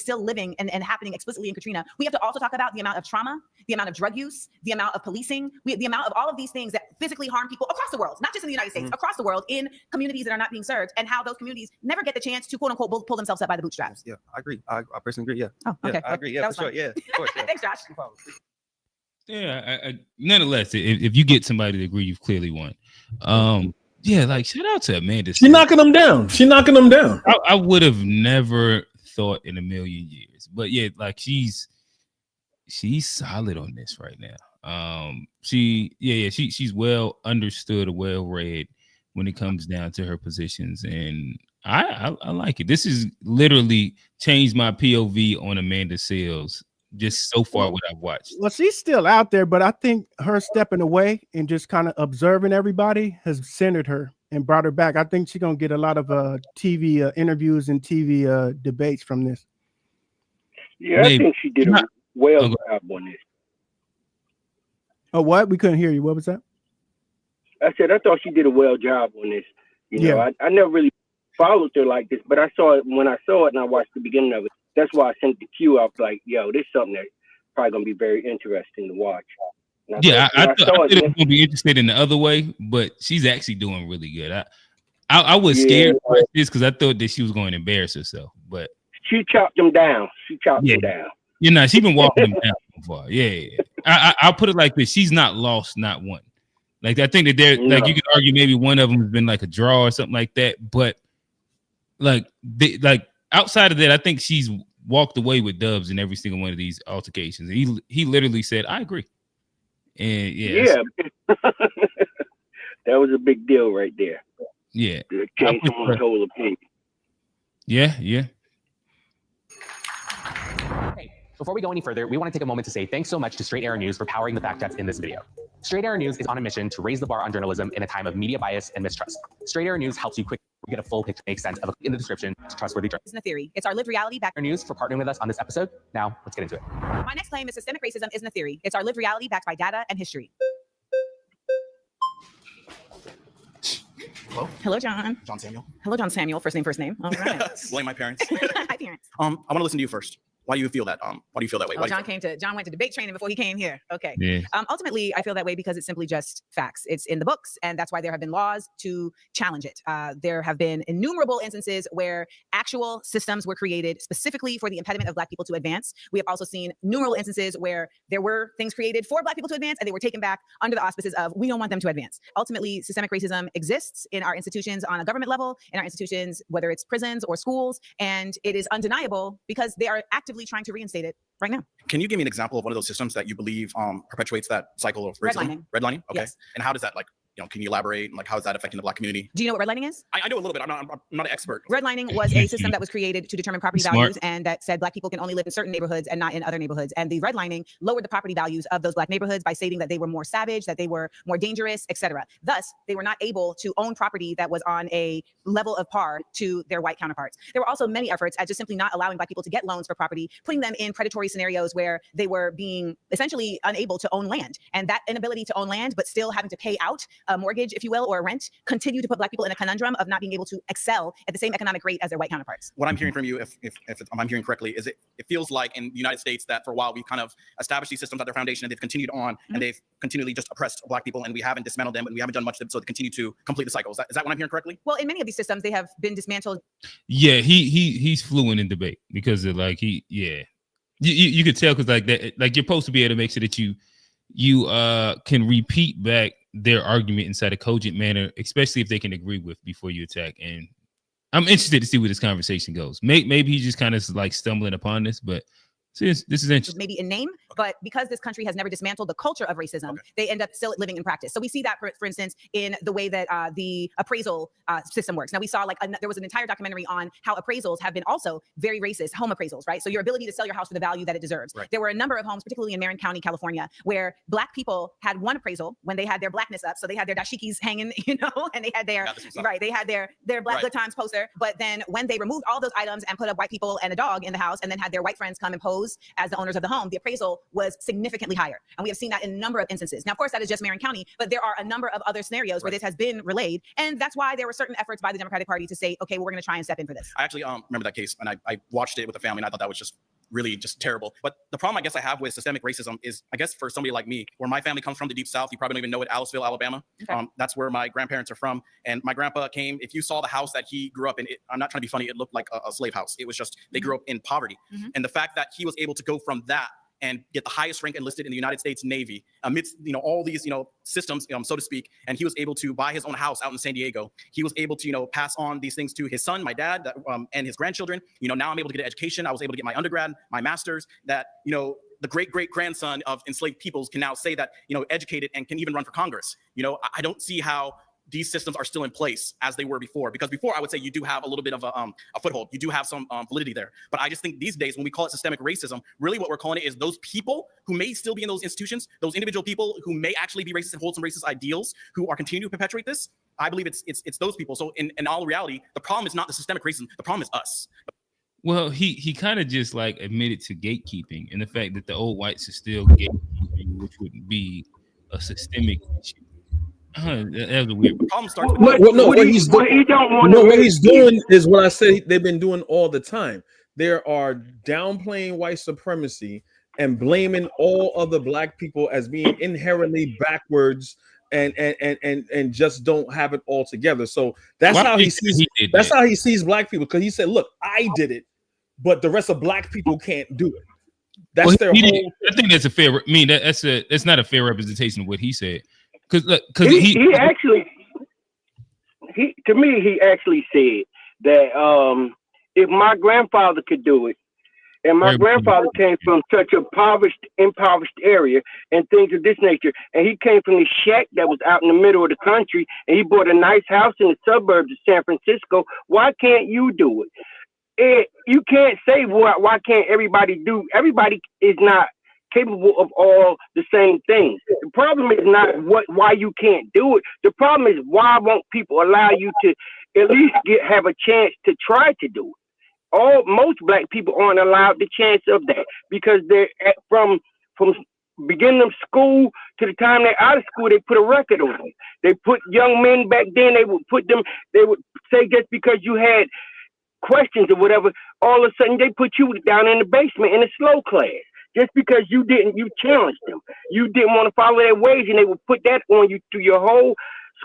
still living and happening explicitly in Katrina, we have to also talk about the amount of trauma, the amount of drug use, the amount of policing, the amount of all of these things that physically harm people across the world, not just in the United States, across the world, in communities that are not being served, and how those communities never get the chance to quote unquote pull themselves up by the bootstraps. Yeah, I agree. I personally agree. Yeah. Oh, okay. I agree. Yeah, for sure. Yeah, of course. Yeah. Thanks, Josh. Yeah, I nonetheless, if you get somebody to agree, you've clearly won. Like shout out to Amanda. She's knocking them down. I would have never thought in a million years, but yeah, like she's solid on this right now. She's well understood, well read when it comes down to her positions, and I like it. This has literally changed my POV on Amanda Seales. Just so far what I've watched. Well, she's still out there, but I think her stepping away and just kind of observing everybody has centered her and brought her back. I think she's gonna get a lot of TV interviews and TV debates from this. Yeah, I think she did a job on this. Oh, what? We couldn't hear you. What was that? I said I thought she did a job on this. You know, I never really followed her like this, but I saw it when I saw it and I watched the beginning of it. That's why I sent the cue out like, yo, this is something that's probably going to be very interesting to watch. I thought it was going to be interested in the other way, but she's actually doing really good. I was scared to watch this because I thought that she was going to embarrass herself, but she chopped them down. She chopped them down. You know, she's been walking them down so far. Yeah. I'll put it like this. She's not lost, not won. Like, I think that like, you could argue maybe one of them has been like a draw or something like that, but like outside of that, I think she's walked away with dubs in every single one of these altercations. He literally said, "I agree," and that was a big deal right there. Yeah, change someone's whole opinion. Yeah. Hey, before we go any further, we want to take a moment to say thanks so much to Straight Arrow News for powering the fact checks in this video. Straight Arrow News is on a mission to raise the bar on journalism in a time of media bias and mistrust. Straight Arrow News helps you quickly get a full picture, make sense of in the description, trustworthy. Isn't a theory. It's our lived reality backed. News for partnering with us on this episode. Now, let's get into it. My next claim is systemic racism isn't a theory. It's our lived reality backed by data and history. Hello, John. John Samuel. Hello, John Samuel. First name. All right. Blame my parents. Hi, parents. I want to listen to you first. Why do you feel that? Why do you feel that way? John went to debate training before he came here. Okay. Yeah. Ultimately, I feel that way because it's simply just facts. It's in the books, and that's why there have been laws to challenge it. There have been innumerable instances where actual systems were created specifically for the impediment of Black people to advance. We have also seen numerous instances where there were things created for Black people to advance, and they were taken back under the auspices of we don't want them to advance. Ultimately, systemic racism exists in our institutions on a government level, in our institutions, whether it's prisons or schools, and it is undeniable because they are actively actively trying to reinstate it right now. Can you give me an example of one of those systems that you believe perpetuates that cycle of racism? Redlining. Okay. Yes. And how does that, like, can you elaborate? Like, how is that affecting the Black community? Do you know what redlining is? I know a little bit. I'm not an expert. Redlining was a system that was created to determine property values, and that said Black people can only live in certain neighborhoods and not in other neighborhoods. And the redlining lowered the property values of those Black neighborhoods by stating that they were more savage, that they were more dangerous, etc. Thus, they were not able to own property that was on a level of par to their white counterparts. There were also many efforts at just simply not allowing Black people to get loans for property, putting them in predatory scenarios where they were being essentially unable to own land. And that inability to own land, but still having to pay out a mortgage, if you will, or a rent, continue to put Black people in a conundrum of not being able to excel at the same economic rate as their white counterparts. What I'm hearing from you, if I'm hearing correctly, is it feels like in the United States that for a while we kind of established these systems at their foundation, and they've continued on, and they've continually just oppressed Black people, and we haven't dismantled them, and we haven't done much to them, so they continue to complete the cycle. Is that what I'm hearing correctly? Well, in many of these systems, they have been dismantled. Yeah, he's fluent in debate because of like you could tell because like that, like you're supposed to be able to make sure that you can repeat back their argument inside a cogent manner, especially if they can agree with before you attack. And I'm interested to see where this conversation goes. Maybe he's just kind of like stumbling upon this, but this is interesting. Maybe in name, but because this country has never dismantled the culture of racism, they end up still living in practice. So we see that, for instance, in the way that the appraisal system works. Now we saw like there was an entire documentary on how appraisals have been also very racist, home appraisals, right? So your ability to sell your house for the value that it deserves. Right. There were a number of homes, particularly in Marin County, California, where Black people had one appraisal when they had their Blackness up. So they had their dashikis hanging, and they had their, they had their Black Good Times poster. But then when they removed all those items and put up white people and a dog in the house and then had their white friends come and pose as the owners of the home, the appraisal was significantly higher. And we have seen that in a number of instances. Now, of course, that is just Marin County, but there are a number of other scenarios where this has been relayed. And that's why there were certain efforts by the Democratic Party to say, okay, well, we're going to try and step in for this. I actually remember that case, and I watched it with the family, and I thought that was just really just terrible. But the problem I guess I have with systemic racism is, I guess for somebody like me, where my family comes from, the Deep South, you probably don't even know it, Aliceville, Alabama. Okay. That's where my grandparents are from. And my grandpa came, if you saw the house that he grew up in, I'm not trying to be funny, it looked like a slave house. It was just, they grew up in poverty. And the fact that he was able to go from that and get the highest rank enlisted in the United States Navy amidst, all these, systems, so to speak. And he was able to buy his own house out in San Diego. He was able to, pass on these things to his son, my dad, and his grandchildren. Now I'm able to get an education. I was able to get my undergrad, my master's, that, the great-great-grandson of enslaved peoples can now say that, educated and can even run for Congress. I don't see how these systems are still in place as they were before, because before I would say you do have a little bit of a foothold, you do have some validity there. But I just think these days when we call it systemic racism, really what we're calling it is those people who may still be in those institutions, those individual people who may actually be racist and hold some racist ideals, who are continuing to perpetuate this. I believe it's those people. So in all reality, the problem is not the systemic racism, the problem is us. Well, he kind of just like admitted to gatekeeping and the fact that the old whites are still gatekeeping, which would be a systemic issue. That was a weird problem. Starts with what he's doing is what I said they've been doing all the time. They are downplaying white supremacy and blaming all other Black people as being inherently backwards and just don't have it all together. So that's how he sees how he sees Black people, because he said, "Look, I did it, but the rest of Black people can't do it." That's their whole. I think that's a fair. I mean, that's not a fair representation of what he said. Because he actually said that if my grandfather could do it, and my grandfather came from such a impoverished area and things of this nature, and he came from the shack that was out in the middle of the country, and he bought a nice house in the suburbs of San Francisco, why can't you do it? You can't say why can't everybody do. Everybody is not capable of all the same things. The problem is not why you can't do it. The problem is why won't people allow you to at least have a chance to try to do it. Most Black people aren't allowed the chance of that, because they're from beginning of school to the time they're out of school, they put a record on them. They put young men back then, they would say just because you had questions or whatever, all of a sudden they put you down in the basement in a slow class. Just because you challenged them. You didn't want to follow their ways, and they would put that on you through your whole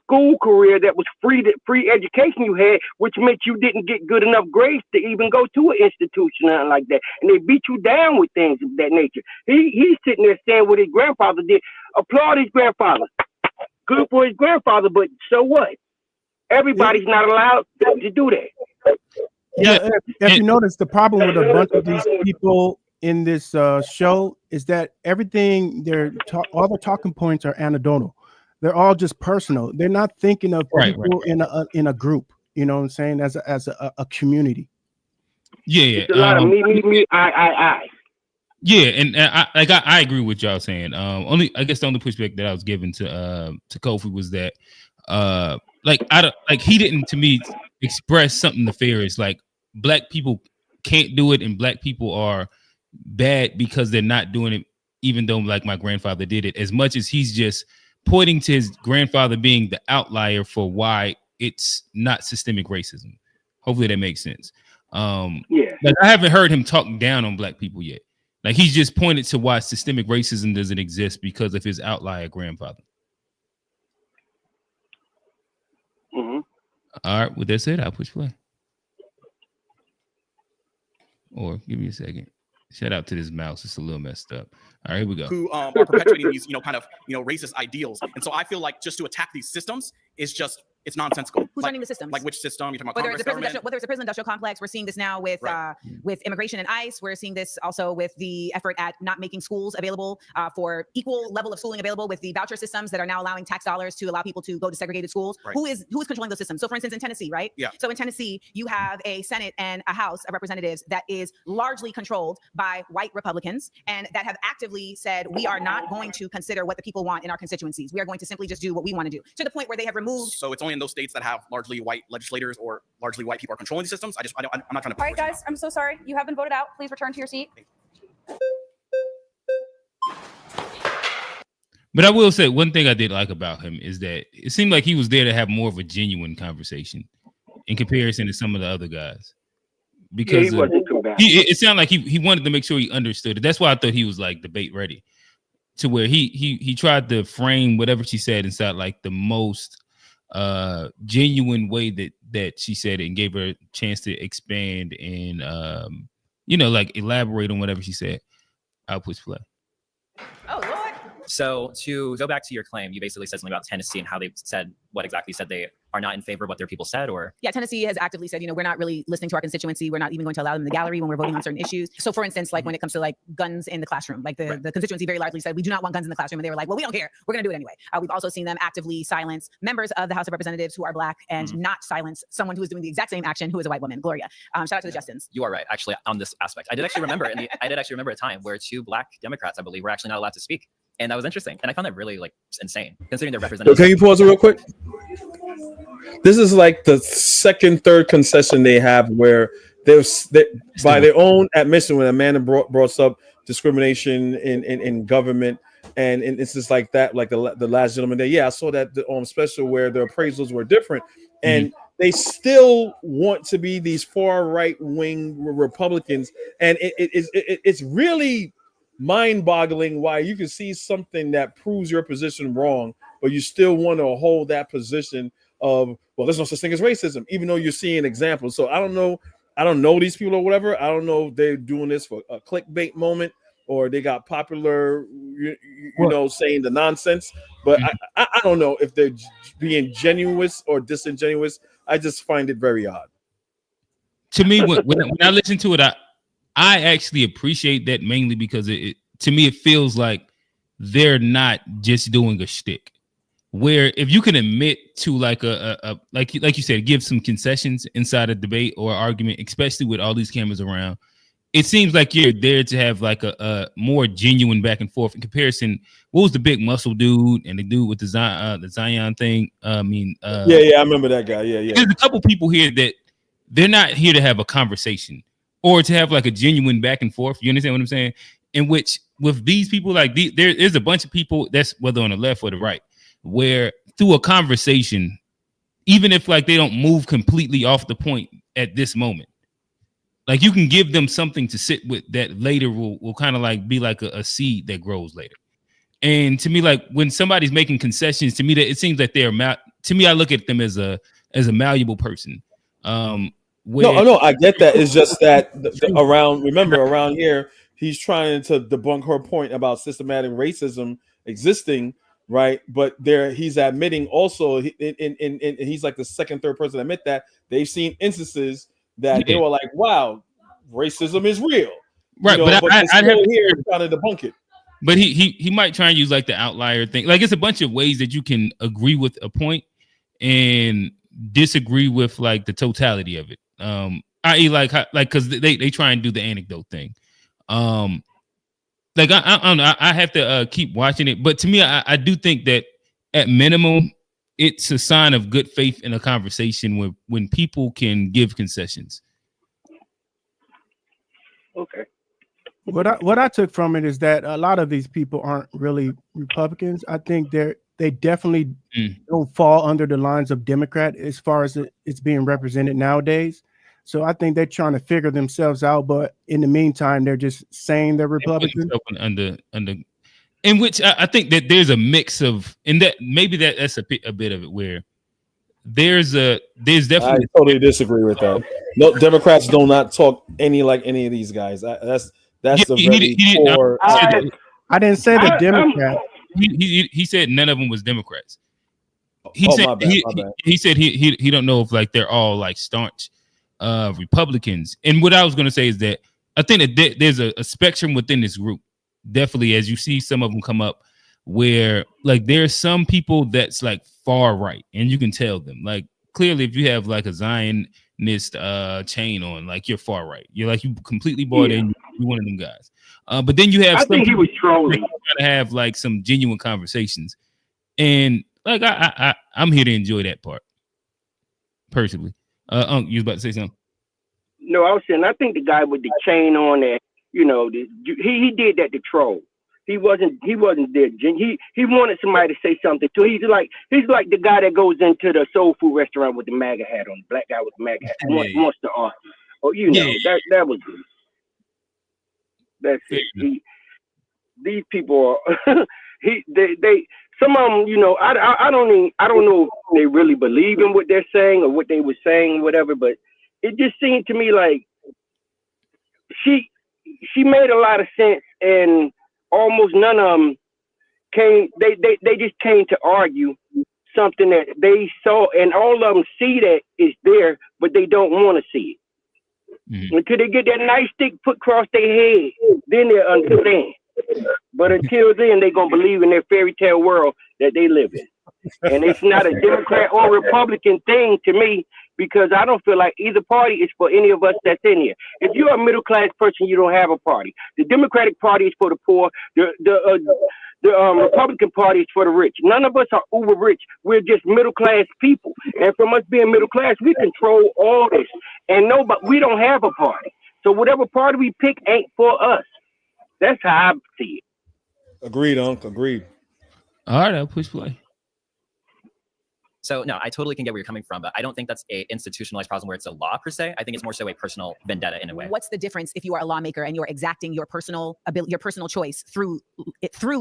school career that was free education you had, which meant you didn't get good enough grades to even go to an institution or like that. And they beat you down with things of that nature. He's sitting there saying what his grandfather did. Applaud his grandfather. Good for his grandfather, but so what? Everybody's not allowed to do that. Yeah, if you notice, the problem with a bunch of these people in this show is that everything all the talking points are anecdotal. They're all just personal. They're not thinking of people in a group. You know what I'm saying? As a community. Yeah, It's a lot of me, I. Yeah, and I agree with y'all saying. I guess the only pushback that I was giving to Kofi was that he didn't, to me, express something nefarious. Like, black people can't do it, and black people are bad because they're not doing it, even though like my grandfather did it. As much as he's just pointing to his grandfather being the outlier for why it's not systemic racism. Hopefully that makes sense. Like, I haven't heard him talk down on black people yet. Like, he's just pointed to why systemic racism doesn't exist because of his outlier grandfather. Mm-hmm. All right, with that said, I'll push play. Or give me a second. Shout out to this mouse. It's a little messed up. All right, here we go. Who are perpetuating these, kind of, racist ideals. And so I feel like just to attack these systems is just, it's nonsensical. Who's running the systems? Like which system? You're talking about whether Congress, it's a prison industrial complex. We're seeing this now with immigration and ICE. We're seeing this also with the effort at not making schools available for equal level of schooling available with the voucher systems that are now allowing tax dollars to allow people to go to segregated schools. Right. Who is controlling those systems? So, for instance, in Tennessee, right? Yeah. So in Tennessee, you have a Senate and a House of Representatives that is largely controlled by white Republicans, and that have actively said, we are not going to consider what the people want in our constituencies. We are going to simply just do what we want to do, to the point where they have removed. So it's only in those states that have largely white legislators or largely white people are controlling the systems. I'm not trying to. All right, guys, I'm so sorry. You have been voted out. Please return to your seat. But I will say one thing I did like about him is that it seemed like he was there to have more of a genuine conversation in comparison to some of the other guys. Because it sounded like he wanted to make sure he understood it. That's why I thought he was like debate ready, to where he tried to frame whatever she said inside like the most genuine way that she said it, and gave her a chance to expand and like elaborate on whatever she said. I'll push play. Oh, Lord. So to go back to your claim, you basically said something about Tennessee and how they said what exactly said they are not in favor of what their people said, or? Yeah, Tennessee has actively said, we're not really listening to our constituency. We're not even going to allow them in the gallery when we're voting on certain issues. So for instance, like when it comes to like guns in the classroom, like the constituency very largely said, we do not want guns in the classroom. And they were like, well, we don't care. We're going to do it anyway. We've also seen them actively silence members of the House of Representatives who are black and not silence someone who is doing the exact same action, who is a white woman, Gloria. Shout out to the Justins. You are right, actually, on this aspect. I did actually remember a time where two black Democrats, I believe, were actually not allowed to speak. And that was interesting. And I found that really insane, considering their representatives. Can you pause it real quick? This is like the third concession they have where they by their own admission, when Amanda brought up discrimination in government, and it's just like that, like the last gentleman there. Yeah, I saw that special where the appraisals were different, and they still want to be these far right wing Republicans, and it's really mind-boggling why you can see something that proves your position wrong, but you still want to hold that position of, well, there's no such thing as racism, even though you're seeing examples. So I don't know these people or whatever. I don't know if they're doing this for a clickbait moment or they got popular, saying the nonsense. But I don't know if they're being genuine or disingenuous. I just find it very odd. To me, when I listen to it, I actually appreciate that, mainly because to me it feels like they're not just doing a shtick. Where if you can admit to like like you said, give some concessions inside a debate or argument, especially with all these cameras around, it seems like you're there to have like a more genuine back and forth in comparison. What was the big muscle dude and the dude with the Zion thing? I remember that guy. Yeah. There's a couple people here that they're not here to have a conversation or to have like a genuine back and forth. You understand what I'm saying? In which with these people, like there is a bunch of people that's whether on the left or the right, where through a conversation, even if like they don't move completely off the point at this moment, like you can give them something to sit with that later will kind of like be like a seed that grows later. And to me, like when somebody's making concessions, to me that it seems like to me, I look at them as a malleable person. No, I get that. It's just that around here, he's trying to debunk her point about systematic racism existing, right? But he's admitting also, he's like the third person to admit that they've seen instances that they were like, wow, racism is real. Right, you know, but I'd have to hear trying to debunk it. But he might try and use like the outlier thing. Like it's a bunch of ways that you can agree with a point and disagree with like the totality of it. I.e. like because they try and do the anecdote thing. Like I don't know. I have to keep watching it. But to me, I do think that at minimum, it's a sign of good faith in a conversation when people can give concessions. Okay. What I took from it is that a lot of these people aren't really Republicans. I think they definitely don't fall under the lines of Democrat as far as it's being represented nowadays. So I think they're trying to figure themselves out, but in the meantime, they're just saying they're Republican. Under in which I think that there's a mix of, and that maybe that's a bit of it where there's definitely. I totally disagree with that. No, Democrats do not talk any of these guys. That's the very core. I didn't say the Democrat. He said none of them was Democrats. He said my bad. He said he don't know if like they're all like staunch Republicans. And what I was going to say is that I think that there's a spectrum within this group. Definitely, as you see some of them come up, where like there's some people that's like far right, and you can tell them like clearly if you have like a Zionist chain on, like you're far right. You're like you completely bought in. You're one of them guys. But then you have. I think he was trolling. Trying to have like some genuine conversations, and like I'm here to enjoy that part personally. You was about to say something? No, I was saying I think the guy with the chain on there, you know, he did that to troll. He wasn't there. He wanted somebody to say something to. He's like the guy that goes into the soul food restaurant with the MAGA hat on, the black guy with the MAGA hat. Wants to argue. Oh, you know, that was it. That's it. These people are they some of them, you know, I don't know if they really believe in what they're saying or what they were saying, whatever, but it just seemed to me like she made a lot of sense, and almost none of them came. They just came to argue something that they saw, and all of them see that it's there, but they don't want to see it until they get that nice stick put across their head. Then they understand. But until then, they're gonna believe in their fairy tale world that they live in, and it's not a Democrat or Republican thing to me, because I don't feel like either party is for any of us that's in here. If you're a middle class person, you don't have a party. The Democratic Party is for the poor. The Republican Party is for the rich. None of us are uber rich. We're just middle class people, and from us being middle class, we control all this. And we don't have a party. So whatever party we pick ain't for us. That's how I see it. Agreed, Unc. Agreed. All right, I'll push play. So no, I totally can get where you're coming from, but I don't think that's a institutionalized problem where it's a law per se. I think it's more so a personal vendetta in a way. What's the difference if you are a lawmaker and you're exacting your personal ability, your personal choice through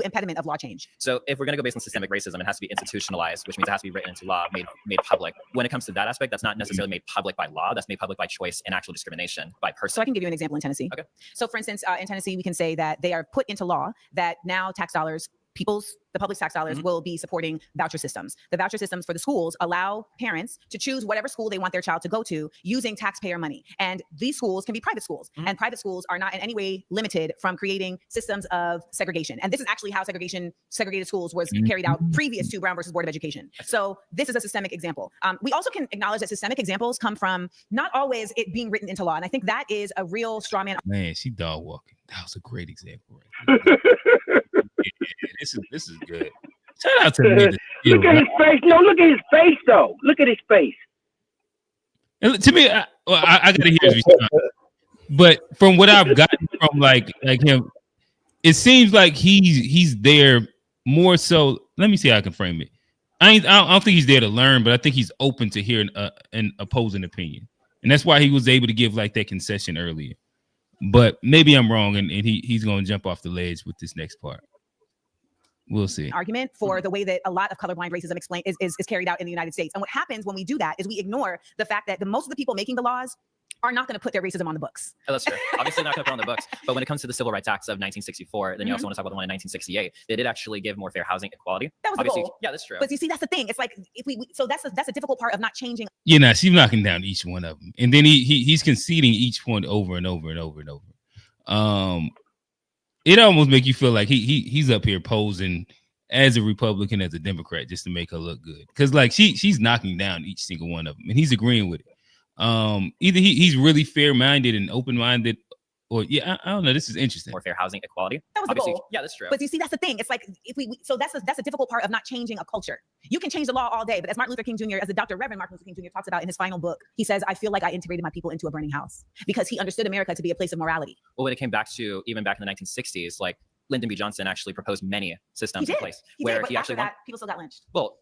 impediment of law change? So if we're going to go based on systemic racism, it has to be institutionalized, which means it has to be written into law, made public. When it comes to that aspect, that's not necessarily made public by law. That's made public by choice and actual discrimination by person. So I can give you an example in Tennessee. Okay. So for instance, in Tennessee, we can say that they are put into law that now tax dollars, the public tax dollars will be supporting voucher systems. The voucher systems for the schools allow parents to choose whatever school they want their child to go to using taxpayer money. And these schools can be private schools, and private schools are not in any way limited from creating systems of segregation. And this is actually how segregated schools was carried out previous to Brown versus Board of Education. So this is a systemic example. We also can acknowledge that systemic examples come from not always it being written into law. And I think that is a real straw man. Man, she dog walking. That was a great example right there. This is good. Shout out to me. Look at his face. No, look at his face though. Look at his face. And to me, I gotta hear his response. But from what I've gotten from like him, it seems like he's there more so. Let me see how I can frame it. I don't think he's there to learn, but I think he's open to hearing an opposing opinion, and that's why he was able to give like that concession earlier. But maybe I'm wrong, and he's going to jump off the ledge with this next part. We'll see. Argument for the way that a lot of colorblind racism is carried out in the United States. And what happens when we do that is we ignore the fact that most of the people making the laws are not going to put their racism on the books. Oh, that's true. Obviously not going to put on the books. But when it comes to the Civil Rights Acts of 1964, then you also want to talk about the one in 1968. They did actually give more fair housing equality. That was obviously the goal. Yeah, that's true. But you see, that's the thing. It's like if so that's a difficult part of not changing. Yeah, nah, she's knocking down each one of them, and then he's conceding each point over and over and over and over. it almost make you feel like he's up here posing as a Republican, as a Democrat, just to make her look good. Because like she's knocking down each single one of them, and he's agreeing with it. Either he's really fair-minded and open-minded, or I don't know. This is interesting. More fair housing equality. That was the Obviously, goal. yeah, that's true. But you see, that's the thing. It's like so that's a difficult part of not changing a culture. You can change the law all day, but as Martin Luther King Jr., as the Dr. Reverend Martin Luther King Jr. talks about in his final book, he says, "I feel like I integrated my people into a burning house," because he understood America to be a place of morality. Well, when it came back to even back in the 1960s, like Lyndon B. Johnson actually proposed many systems in place But he actually after that, people still got lynched. Well,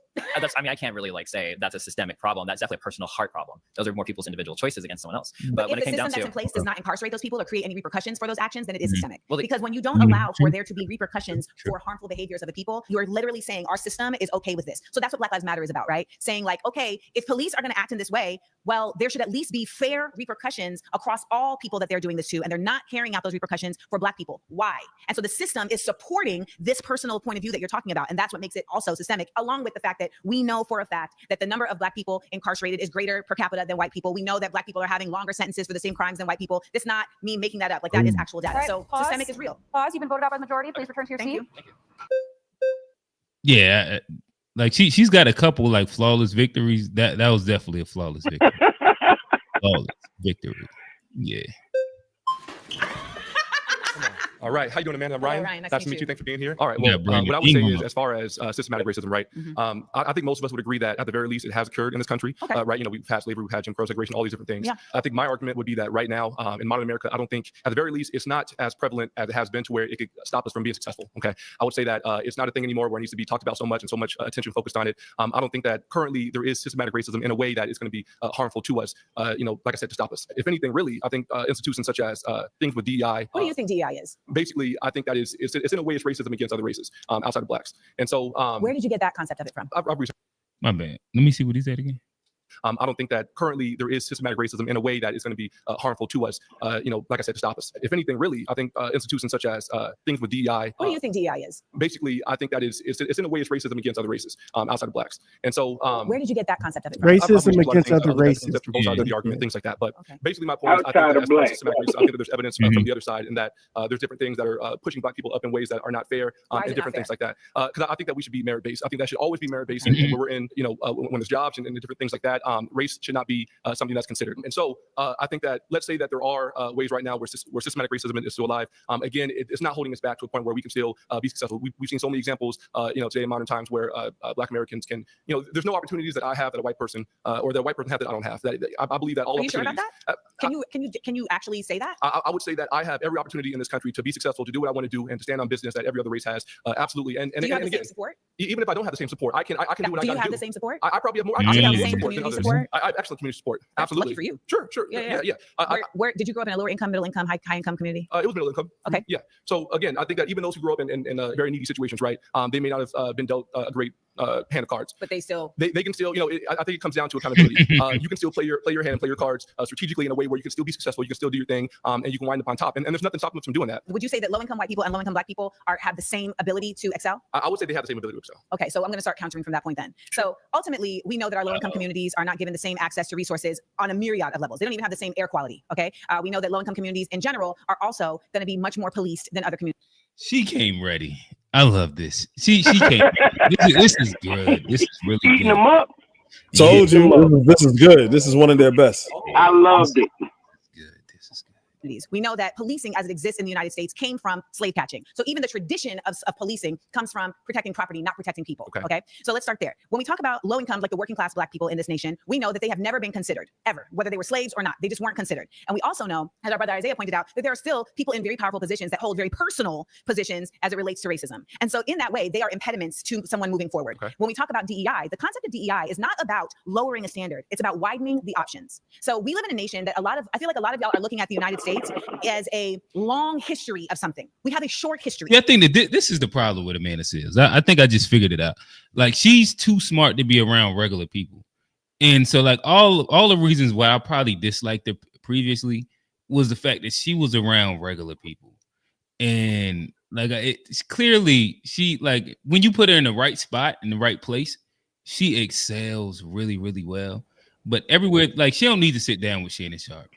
I can't really like say that's a systemic problem. That's definitely a personal heart problem. Those are more people's individual choices against someone else. But when if it the came down system to that's in place does not incarcerate those people or create any repercussions for those actions, then it is systemic. Well, because when you don't allow for there to be repercussions for harmful behaviors of the people, you are literally saying our system is okay with this. So that's what Black Lives Matter is about, right? Saying like, okay, if police are going to act in this way, well, there should at least be fair repercussions across all people that they're doing this to, and they're not carrying out those repercussions for Black people. Why? And so the system is supporting this personal point of view that you're talking about, and that's what makes it also systemic, along with the fact that we know for a fact that the number of Black people incarcerated is greater per capita than white people. We know that Black people are having longer sentences for the same crimes than white people. It's not me making that up. Like that is actual data. All right, So pause. systemic is real. Pause. You've been voted out by the majority. Please return to your seat. Yeah, like she's got a couple like flawless victories. That was definitely a flawless victory. Flawless victory. Yeah. All right, how you doing, Amanda? I'm Ryan. Ryan. Nice to meet you. Thanks for being here. All right, well, what I would say is, as far as systematic racism, right? I think most of us would agree that at the very least it has occurred in this country, right? You know, we've had slavery, we've had Jim Crow segregation, all these different things. Yeah. I think my argument would be that right now in modern America, I don't think, at the very least, it's not as prevalent as it has been to where it could stop us from being successful. Okay, I would say that it's not a thing anymore where it needs to be talked about so much and so much attention focused on it. I don't think that currently there is systematic racism in a way that is going to be harmful to us. You know, like I said, to stop us. If anything, really, I think institutions such as things with DEI. What do you think DEI is? Basically, I think that it's in a way it's racism against other races outside of Blacks. And so where did you get that concept of it from? My bad. Let me see what he said again. I don't think that currently there is systematic racism in a way that is going to be harmful to us, you know, like I said, to stop us. If anything, really, I think institutions such as things with DEI. What do you think DEI is? Basically, I think that it's in a way it's racism against other races outside of Blacks. And so where did you get that concept of it from? Racism against other races. From both sides of the argument, things like that. But basically, my point is, I think that as far as systematic racism, I think that there's evidence from the other side, and that there's different things that are pushing Black people up in ways that are not fair, and different things like that. Because I think that we should be merit-based. I think that should always be merit-based, and when we're in, you know, when there's jobs and different things like that, race should not be something that's considered. And so I think that, let's say that there are ways right now where systematic racism is still alive. Again, it's not holding us back to a point where we can still be successful. We've seen so many examples, you know, today in modern times where Black Americans can, you know, there's no opportunities that I have that a white person or that a white person have that I don't have. I believe that all Are you sure opportunities. about that? Can you actually say that? I would say that I have every opportunity in this country to be successful, to do what I want to do, and to stand on business that every other race has. Absolutely. And do you have the again, same support? Even if I don't have the same support, I can do what I got to do. Do you have the same support? I probably have more. Do you have the more same support than community others. support? I have excellent community support. Absolutely. Lucky for you. Sure. Yeah. Where did you grow up in a lower income, middle income, high income community? It was middle income. Okay. Yeah. So again, I think that even those who grew up in very needy situations, right? They may not have been dealt a great hand of cards, but they can still, you know, I think it comes down to accountability. You can still play your hand and play your cards strategically in a way where you can still be successful, you can still do your thing, and you can wind up on top. And there's nothing stopping us from doing that. Would you say that low income white people and low income Black people have the same ability to excel? I would say they have the same ability to excel. Okay, so I'm going to start countering from that point then. So ultimately, we know that our low income communities are not given the same access to resources on a myriad of levels. They don't even have the same air quality. Okay, we know that low income communities in general are also going to be much more policed than other communities. She came ready. I love this. She came ready. This is good. This is really good. Eating them up. Told you this is good. This is one of their best. I loved it. We know that policing as it exists in the United States came from slave catching. So even the tradition of policing comes from protecting property, not protecting people. Okay. So let's start there. When we talk about low income, like the working class Black people in this nation, we know that they have never been considered ever, whether they were slaves or not. They just weren't considered. And we also know, as our brother Isaiah pointed out, that there are still people in very powerful positions that hold very personal positions as it relates to racism. And so in that way, they are impediments to someone moving forward. When we talk about DEI, the concept of DEI is not about lowering a standard. It's about widening the options. So we live in a nation that I feel like a lot of y'all are looking at the United States as a long history of something. We have a short history. Yeah, I think that this is the problem with Amanda Seales. I think I just figured it out. Like, she's too smart to be around regular people. And so like all the reasons why I probably disliked her previously was the fact that she was around regular people. And like it's clearly she, like, when you put her in the right spot, in the right place, she excels really, really well. But everywhere, like, she don't need to sit down with Shannon Sharp.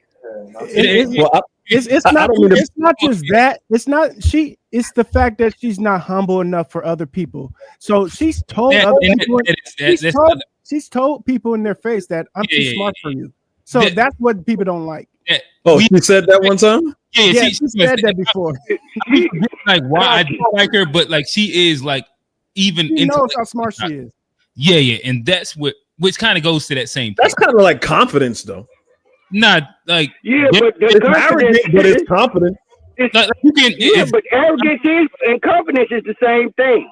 It's not. It's not just that. It's not she. It's the fact that she's not humble enough for other people. So she's told other people. She's told people in their face that I'm too smart for you. So that's what people don't like. Oh, she said that one time. Yeah, she said that before. Like why I don't like her, but like she is like even. She knows how smart she is. Yeah, and that's which kind of goes to that same. That's kind of like confidence, though. Not like but it's arrogant, but it's confident. But arrogance and confidence is the same thing.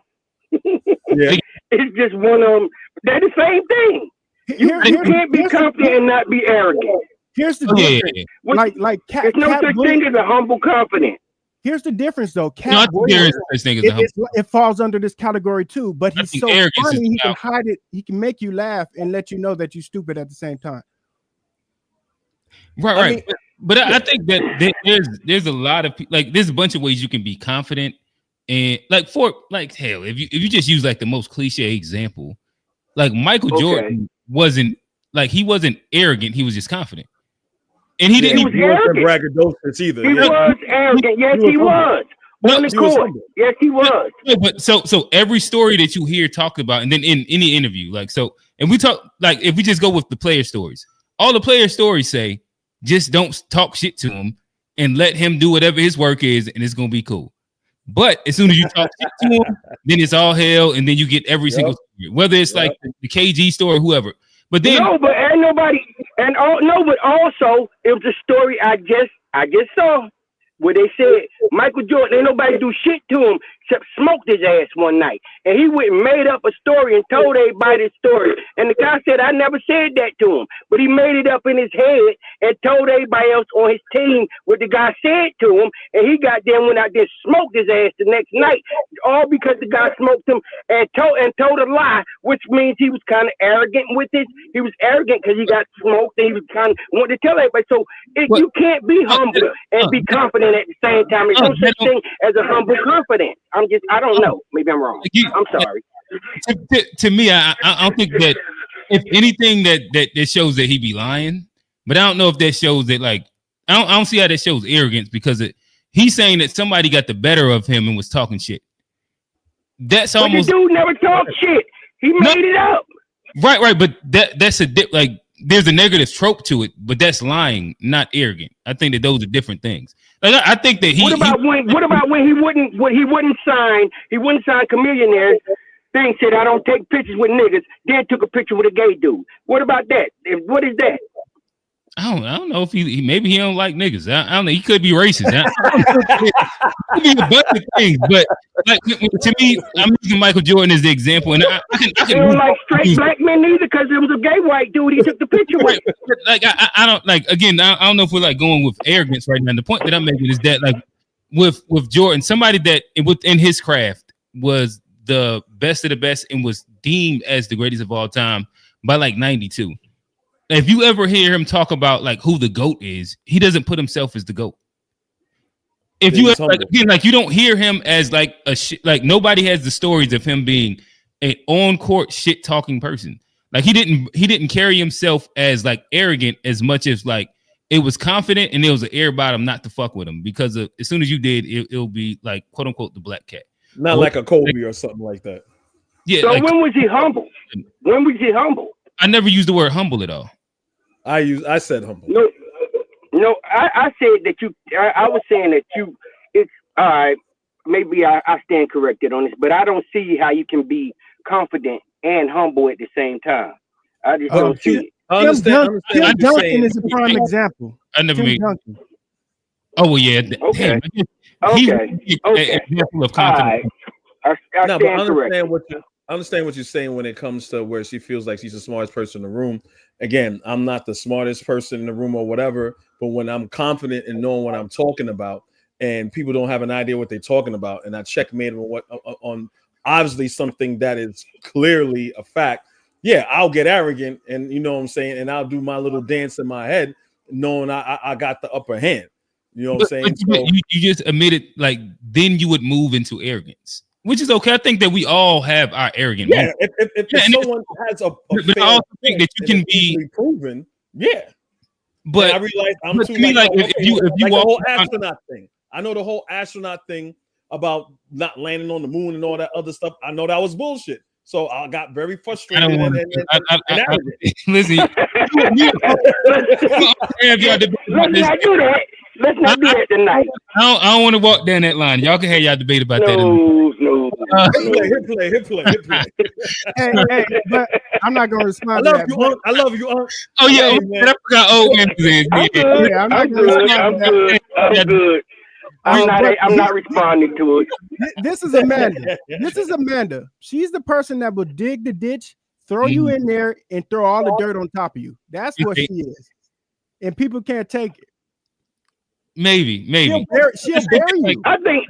It's just one of them. They're the same thing. You can't be confident and not be arrogant. Here's the difference. There's no such thing as a humble confidence. Here's the difference, though. It falls under this category too. But he's so funny, he can hide it. He can make you laugh and let you know that you're stupid at the same time. Right. I mean, but I think that there's a lot of like there's a bunch of ways you can be confident and like hell if you just use like the most cliche example, like Michael Jordan wasn't arrogant, he was just confident. And he didn't even braggadocious either. He was arrogant. Yes, he was. On the court. Yes, he was. But so every story that you hear talked about, and then in any interview, like so, and we talk like if we just go with the player stories, all the player stories say just don't talk shit to him and let him do whatever his work is, and it's gonna be cool. But as soon as you talk shit to him, then it's all hell, and then you get every single story, whether it's like the KG story or whoever. But then but ain't nobody but also it was a story I just saw where they said Michael Jordan, ain't nobody do shit to him except smoked his ass one night. And he went and made up a story and told everybody the story. And the guy said, I never said that to him. But he made it up in his head and told everybody else on his team what the guy said to him. And he got there and went out there and smoked his ass the next night. All because the guy smoked him and told a lie, which means he was kind of arrogant with it. He was arrogant because he got smoked and he was kind of wanted to tell everybody. So you can't be humble and be confident at the same time. There's no such thing as a humble confidence. I don't know. Maybe I'm wrong. I'm sorry. To me, I don't think that if anything that shows that he be lying, but I don't know if that shows that like I don't see how that shows arrogance because he's saying that somebody got the better of him and was talking shit. That's almost. But the dude never talked shit. He made it up. Right. But that's like there's a negative trope to it, but that's lying, not arrogant. I think that those are different things. Like I think that What about when he wouldn't sign Chameleonaire? Thing said I don't take pictures with niggas. Then took a picture with a gay dude. What about that? What is that? I don't know if he maybe he don't like niggas. I don't know. He could be racist. It could be a bunch of things, but like to me, I'm using Michael Jordan as the example, and I can don't like straight black men either because it was a gay white dude he took the picture with. Like I don't like again. I don't know if we're like going with arrogance right now. And the point that I'm making is that like with Jordan, somebody that within his craft was the best of the best and was deemed as the greatest of all time by like 92. If you ever hear him talk about like who the GOAT is, he doesn't put himself as the GOAT. If you ever, like again, like you don't hear him as like a shit, like nobody has the stories of him being an on-court shit talking person. Like he didn't carry himself as like arrogant as much as like it was confident and there was an air bottom not to fuck with him because as soon as you did, it'll be like quote unquote the black cat. Not like a Kobe or something like that. Yeah. So like, when was he humble? When was he humble? I never used the word humble at all. I said humble. No, I said that you. I was saying that you. It's all right. Maybe I stand corrected on this, but I don't see how you can be confident and humble at the same time. I just don't see it. Tim Duncan is a prime example. I never made. Duncan. Oh well, yeah. Okay. Example of confidence. I stand corrected. I understand what you're saying when it comes to where she feels like she's the smartest person in the room. Again, I'm not the smartest person in the room or whatever, but when I'm confident in knowing what I'm talking about and people don't have an idea what they're talking about, and I checkmate them on obviously something that is clearly a fact, yeah, I'll get arrogant and you know what I'm saying, and I'll do my little dance in my head knowing I got the upper hand. You know what I'm saying? So, you just admitted like then you would move into arrogance. Which is okay. I think that we all have our arrogant. Yeah, if someone has a but I also think that you can be proven. Yeah, But I realized I'm but too to me, like if you like the walk whole around- astronaut thing. I know the whole astronaut thing about not landing on the moon and all that other stuff. I know that was bullshit. So I got very frustrated. I don't want and arrogant. listen. Let's not do that. Let's not do that tonight. I don't want to walk down that line. Y'all can have y'all debate about that. Hit play. Hey, but I'm not gonna respond to that. I love you, Unc. Oh yeah, I forgot old man. I'm good. I'm not responding to it. This is Amanda. This is Amanda. She's the person that will dig the ditch, throw you in there, and throw all the dirt on top of you. That's what she is. And people can't take it. Maybe. She'll bury you. I think,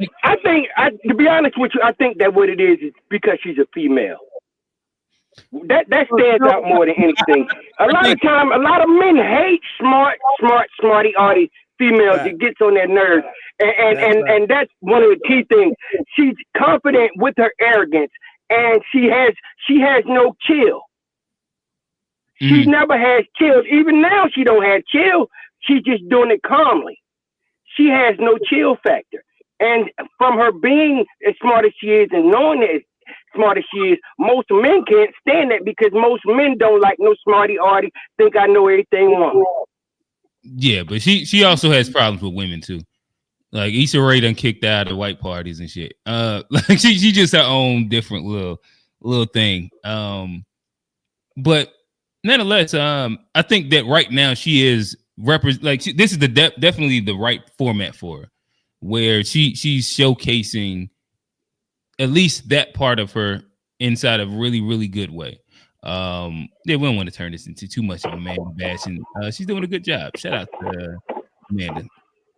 to be honest with you, I think that what it is because she's a female. That stands out more than anything. A lot of men hate smarty arty females. It gets on their nerves, and that's one of the key things. She's confident with her arrogance, and she has no chill. She never has chills. Even now, she don't have chill. She's just doing it calmly. She has no chill factor. And from her being as smart as she is and knowing as smart as she is, most men can't stand that because most men don't like no smarty-arty, think I know everything woman. Yeah, but she also has problems with women too. Like Issa Rae done kicked out of white parties and shit. Like she just her own different little thing. But nonetheless, I think that right now she is this is definitely the right format for her, where she's showcasing at least that part of her inside a really, really good way. Yeah, we don't want to turn this into too much of a man bashing. She's doing a good job. Shout out to Amanda.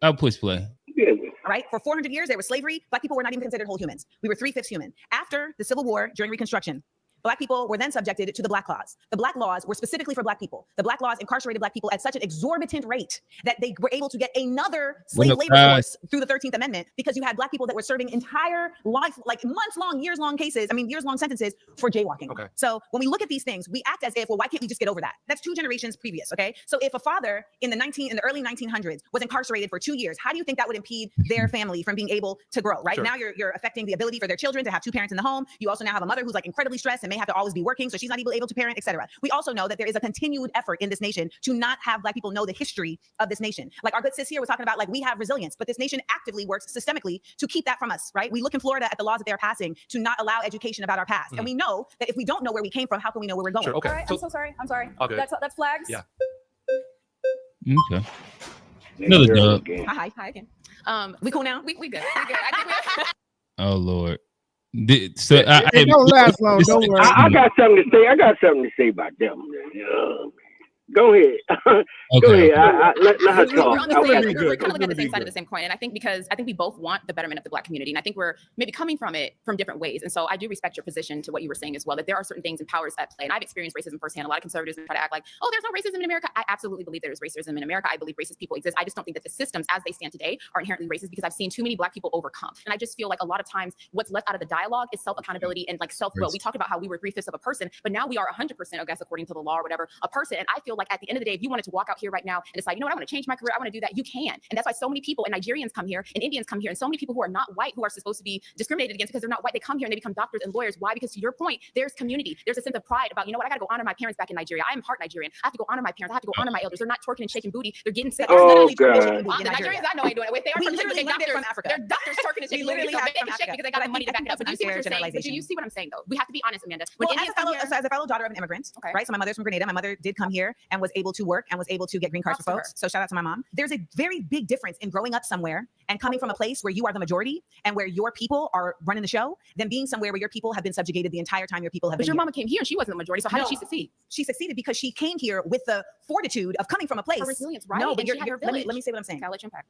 I'll push play. All right. For 400 years, there was slavery. Black people were not even considered whole humans. We were 3/5 human. After the Civil War, during Reconstruction, Black people were then subjected to the Black laws. The Black laws were specifically for Black people. The Black laws incarcerated Black people at such an exorbitant rate that they were able to get another slave labor force through the 13th Amendment because you had Black people that were serving entire life, like months-long, years-long years-long sentences for jaywalking. Okay. So when we look at these things, we act as if, well, why can't we just get over that? That's 2 generations previous, okay? So if a father in the early 1900s was incarcerated for 2 years, how do you think that would impede their family from being able to grow, right? Sure. Now you're affecting the ability for their children to have 2 parents in the home. You also now have a mother who's like incredibly stressed and may have to always be working, so she's not even able to parent, etc. We also know that there is a continued effort in this nation to not have Black people know the history of this nation. Like our good sis here was talking about, like, we have resilience, but this nation actively works systemically to keep that from us, right? We look in Florida at the laws that they're passing to not allow education about our past. And we know that if we don't know where we came from, how can we know where we're going? Sure, okay. All right, I'm so sorry. Okay. That's flags. Yeah. Okay. Another dub. Hi again. We cool now? We good. I think Oh Lord. It don't last long. Don't worry. I got something to say. About them. Go ahead. Go ahead. Let her talk. We're kind of looking at the same side of the same coin. And I think we both want the betterment of the Black community. And I think we're maybe coming from it from different ways. And so I do respect your position to what you were saying as well, that there are certain things and powers at play. And I've experienced racism firsthand. A lot of conservatives try to act like, oh, there's no racism in America. I absolutely believe there is racism in America. I believe racist people exist. I just don't think that the systems as they stand today are inherently racist because I've seen too many Black people overcome. And I just feel like a lot of times what's left out of the dialogue is self-accountability and like self-will. We talked about how we were 3/5 of a person, but now we are 100%, I guess, according to the law or whatever, a person. And I feel like at the end of the day, if you wanted to walk out here right now and decide, you know what, I want to change my career, I want to do that, you can. And that's why so many people and Nigerians come here and Indians come here and so many people who are not white, who are supposed to be discriminated against because they're not white, they come here and they become doctors and lawyers. Why? Because to your point, there's community. There's a sense of pride about, you know what, I got to go honor my parents back in Nigeria. I am part Nigerian. I have to go honor my parents. I have to go honor my elders. They're not twerking and shaking booty. They're getting sick. Oh, God. The Nigerians I know ain't doing it. They are literally from Africa. They're doctors twerking and shaking booty. They can shake because they got the money to back it up. But do you see what I'm saying though? We have to be honest, Amanda. As a fellow daughter of an immigrant, right? So my mother's from Grenada. My mother did come here and was able to work and was able to get green cards for folks. So shout out to my mom. There's a very big difference in growing up somewhere and coming from a place where you are the majority and where your people are running the show than being somewhere where your people have been subjugated the entire time your people have been here. But your mama came here and she wasn't the majority. So how did she succeed? She succeeded because she came here with the fortitude of coming from a place. Her resilience, right? No, but let me say what I'm saying.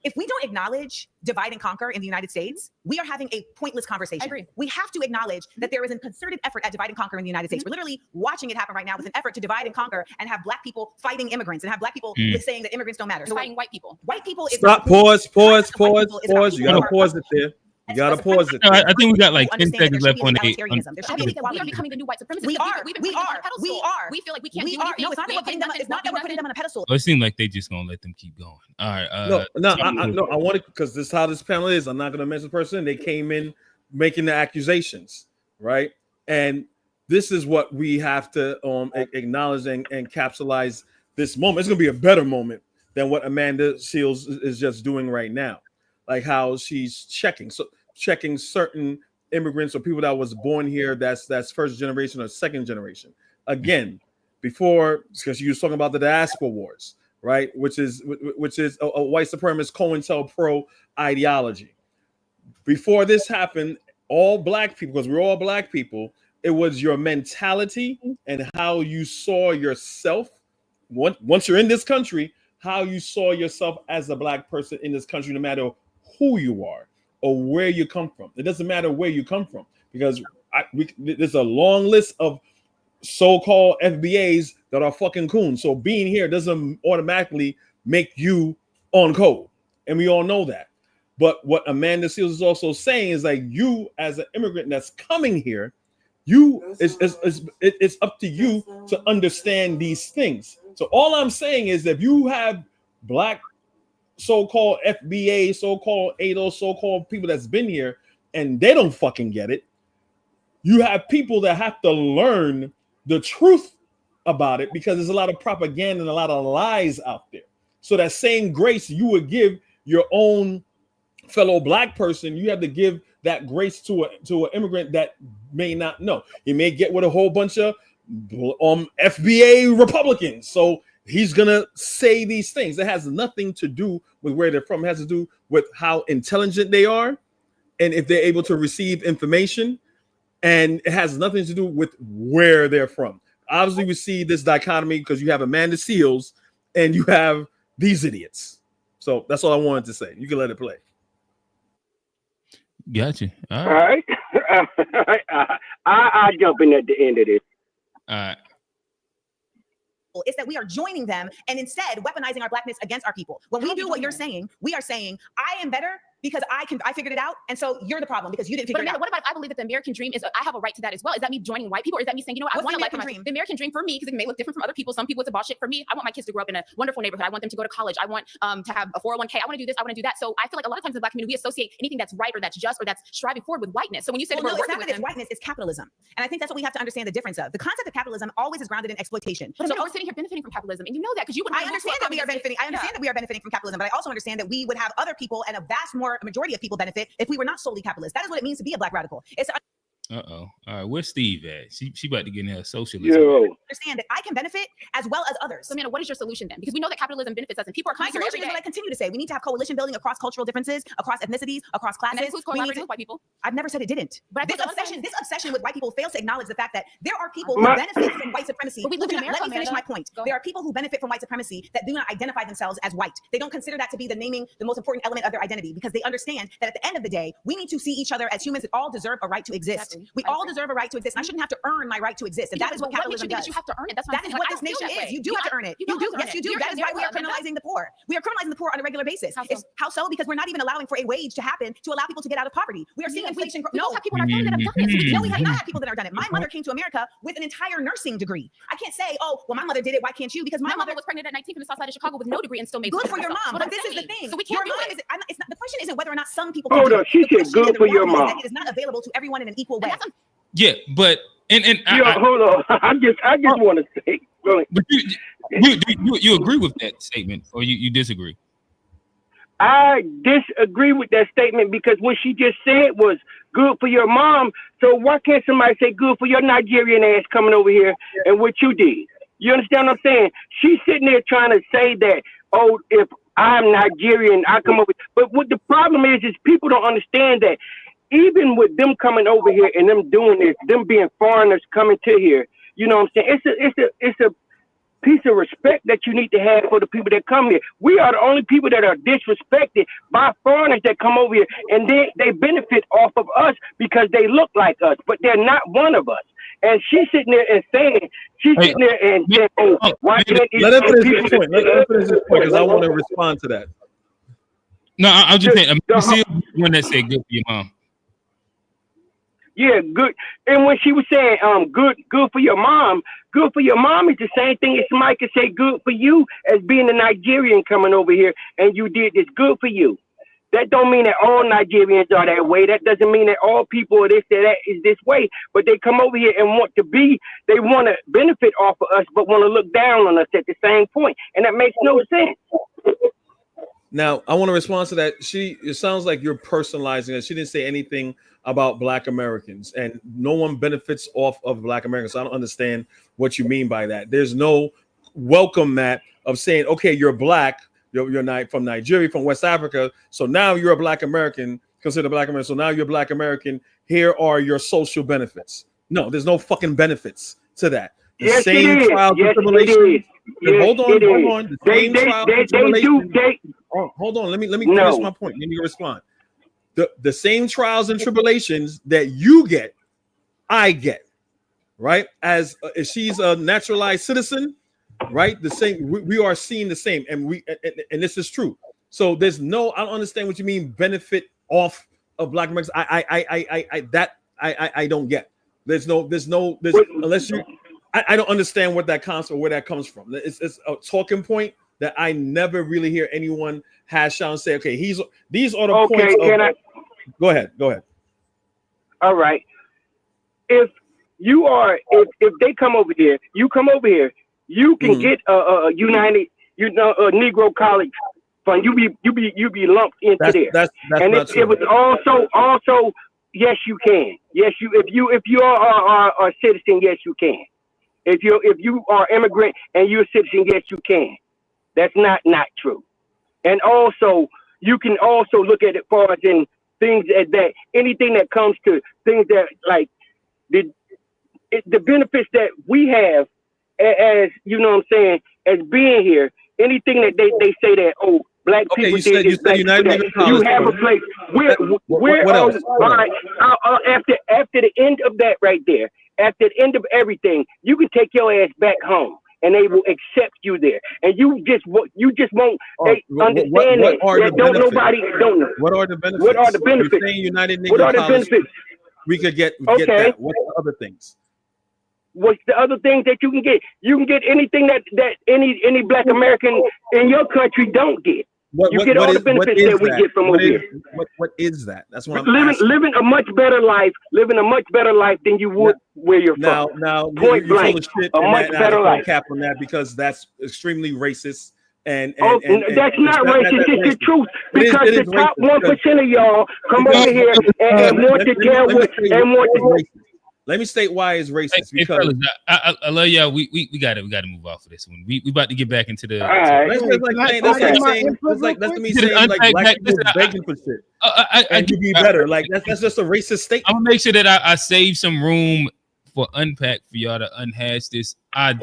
If we don't acknowledge divide and conquer in the United States, we are having a pointless conversation. I agree. We have to acknowledge that there is a concerted effort at divide and conquer in the United States. We're literally watching it happen right now with an effort to divide and conquer and have Black people fighting immigrants and have Black people saying that immigrants don't matter. So fighting white people. White people is stop. Pause. You gotta pause it there. You gotta pause it. I think we got like 10 understand that seconds there left should on be the egalitarianism. There should be We equality. are becoming the new white supremacists. We because are. we've been We putting them on a are. pedestal. We are. We feel like we can't We do are. anything. No, it's not that we're putting them. It's not that we're putting them on a pedestal. Well, it seems like they just gonna let them keep going. All right. I want to, because this is how this panel is. I'm not gonna mention the person. They came in making the accusations, right? And this is what we have to acknowledge and capsulize this moment. It's gonna be a better moment than what Amanda Seals is just doing right now, like how she's checking certain immigrants or people that was born here that's first generation or second generation. Again, before, because you was talking about the diaspora wars, right? Which is a white supremacist COINTELPRO ideology. Before this happened, all black people, because we're all black people, it was your mentality and how you saw yourself. Once you're in this country, how you saw yourself as a black person in this country, no matter who you are or where you come from. It doesn't matter where you come from, because there's a long list of so-called FBAs that are fucking coons. So being here doesn't automatically make you on code, and we all know that. But what Amanda Seals is also saying is, like, you as an immigrant that's coming here, it's up to you to understand these things. So all I'm saying is, if you have black so-called FBA, so-called ADOS, so-called people that's been here and they don't fucking get it, you have people that have to learn the truth about it, because there's a lot of propaganda and a lot of lies out there. So that same grace you would give your own fellow black person, you have to give that grace to an immigrant that may not know. He may get with a whole bunch of FBA Republicans, so he's gonna say these things. It has nothing to do with where they're from. It has to do with how intelligent they are and if they're able to receive information. And it has nothing to do with where they're from. Obviously, we see this dichotomy because you have Amanda Seals and you have these idiots. So that's all I wanted to say. You can let it play. Gotcha. All right. I jump in at the end of this. All right. It's that we are joining them and instead weaponizing our blackness against our people. When we do what you're saying, we are saying, I am better because I figured it out, and so you're the problem because you didn't figure it out. What about if I believe that the American dream is, I have a right to that as well? Is that me joining white people, or is that me saying, you know what, I want to live the American dream for me, because it may look different from other people. Some people it's about shit. For me, I want my kids to grow up in a wonderful neighborhood. I want them to go to college. I want to have a 401k. I want to do this. I want to do that. So I feel like a lot of times in the black community, we associate anything that's right or that's just or that's striving forward with whiteness. So when you say it's not that it's whiteness, it's capitalism, and I think that's what we have to understand the difference of. The concept of capitalism always is grounded in exploitation. But so we're sitting here benefiting from capitalism, and you know that because you would. I understand that we are benefiting. I understand that we are benefiting from capitalism, but I also understand that we would have other people and a majority of people benefit if we were not solely capitalist. That is what it means to be a black radical. It's All right, where's Steve at? She about to get in her socialism. Understand that I can benefit as well as others. So, Amanda, what is your solution then? Because we know that capitalism benefits us, and people are coming here every day. Is what I continue to say. We need to have coalition building across cultural differences, across ethnicities, across classes. And that includes collaborating with white people. I've never said it didn't. But this obsession with white people fails to acknowledge the fact that there are people who benefit from white supremacy. But we live in America, let me finish my point. There are people who benefit from white supremacy that do not identify themselves as white. They don't consider that to be the most important element of their identity, because they understand that at the end of the day, we need to see each other as humans that all deserve a right to exist. Exactly. We all deserve a right to exist. I shouldn't have to earn my right to exist. And that is what capitalism does. You have to earn it. That is what this nation is. You do have to earn it. You do. Yes, you do. That is why we are criminalizing the poor. We are criminalizing the poor on a regular basis. How so? Because we're not even allowing for a wage to happen to allow people to get out of poverty. We are seeing inflation. We have people in our family that have done it. No, we have not had people that have done it. My mother came to America with an entire nursing degree. I can't say, oh, well, my mother did it. Why can't you? Because my mother was pregnant at 19 from the south side of Chicago with no degree and still made good for your mom. But this is the thing. So we can't do it. The question isn't whether or not some people. Hold on. She said good for your mom. It is not available to everyone in an equal way. Yeah, but hold on. I just want to say. But you agree with that statement, or you disagree? I disagree with that statement, because what she just said was good for your mom. So why can't somebody say good for your Nigerian ass coming over here and what you did? You understand what I'm saying? She's sitting there trying to say that, oh, if I'm Nigerian, I come over. But what the problem is people don't understand that even with them coming over here and them doing this, them being foreigners coming to here, you know what I'm saying? It's a piece of respect that you need to have for the people that come here. We are the only people that are disrespected by foreigners that come over here, and they benefit off of us because they look like us, but they're not one of us. And she's sitting there and saying, oh, why can't let her finish this point. Let her finish this point, because I want to respond to that. No, I'm just saying. Still one that said good for your mom. Yeah, good. And when she was saying good for your mom is the same thing as somebody could say good for you as being a Nigerian coming over here and you did this. Good for you. That don't mean that all Nigerians are that way. That doesn't mean that all people are this or that is this way. But they come over here and they want to benefit off of us, but want to look down on us at the same point. And that makes no sense. Now, I want to respond to that. It sounds like you're personalizing it. She didn't say anything about Black Americans, and no one benefits off of Black Americans. So I don't understand what you mean by that. There's no welcome mat of saying, okay, you're Black, you're not from Nigeria, from West Africa, so now you're a Black American, consider Black American. So now you're Black American. Here are your social benefits. No, there's no fucking benefits to that. The yes, same trials and tribulations. Hold on. The same trials and tribulations. Hold on. Let me finish my point. Let me respond. The same trials and tribulations that you get, I get, right? As if she's a naturalized citizen, right? The same. We are seeing the same, and this is true. So I don't understand what you mean benefit off of Black Americans. I don't get. There's unless you. I don't understand what that concept, where that comes from. It's a talking point that I never really hear anyone hash out and say, okay, these are the points. Go ahead. All right. If they come over here, you can get a United, Negro College fund. You be lumped into there. That's and it was also yes, you can. Yes, if you are a citizen, yes, you can. If you are immigrant and you're a citizen, yes, you can. That's not true. And also, you can also look at it far as in things that anything that comes to things that like the benefits that we have as you know what I'm saying, as being here. Anything that they say that Black people did is Black people. You have a place. What else? All right. After the end of that right there. After the end of everything, you can take your ass back home, and they will accept you there. And you just won't understand that. Nobody don't know. What are the benefits? What are the benefits? You're saying United Negro College, benefits? We could get that. What's the other things? What's the other things that you can get? You can get anything that any Black American in your country don't get. You get all the benefits that we get from over here. What is that? That's what I'm living a much better life. Living a much better life than you would where you're from. Now, point blank, a much better life. Cap on that because that's extremely racist. And that's not racist. It's the truth because the top 1% of y'all come over here and want to deal with and want to. Let me state why it's racist. Because I love y'all. We gotta move off of this one. We about to get back into the. That's me saying like Black people begging for shit. I could be better. Like that's just a racist statement. I'm gonna make sure that I save some room for unpack for y'all to unhash this. I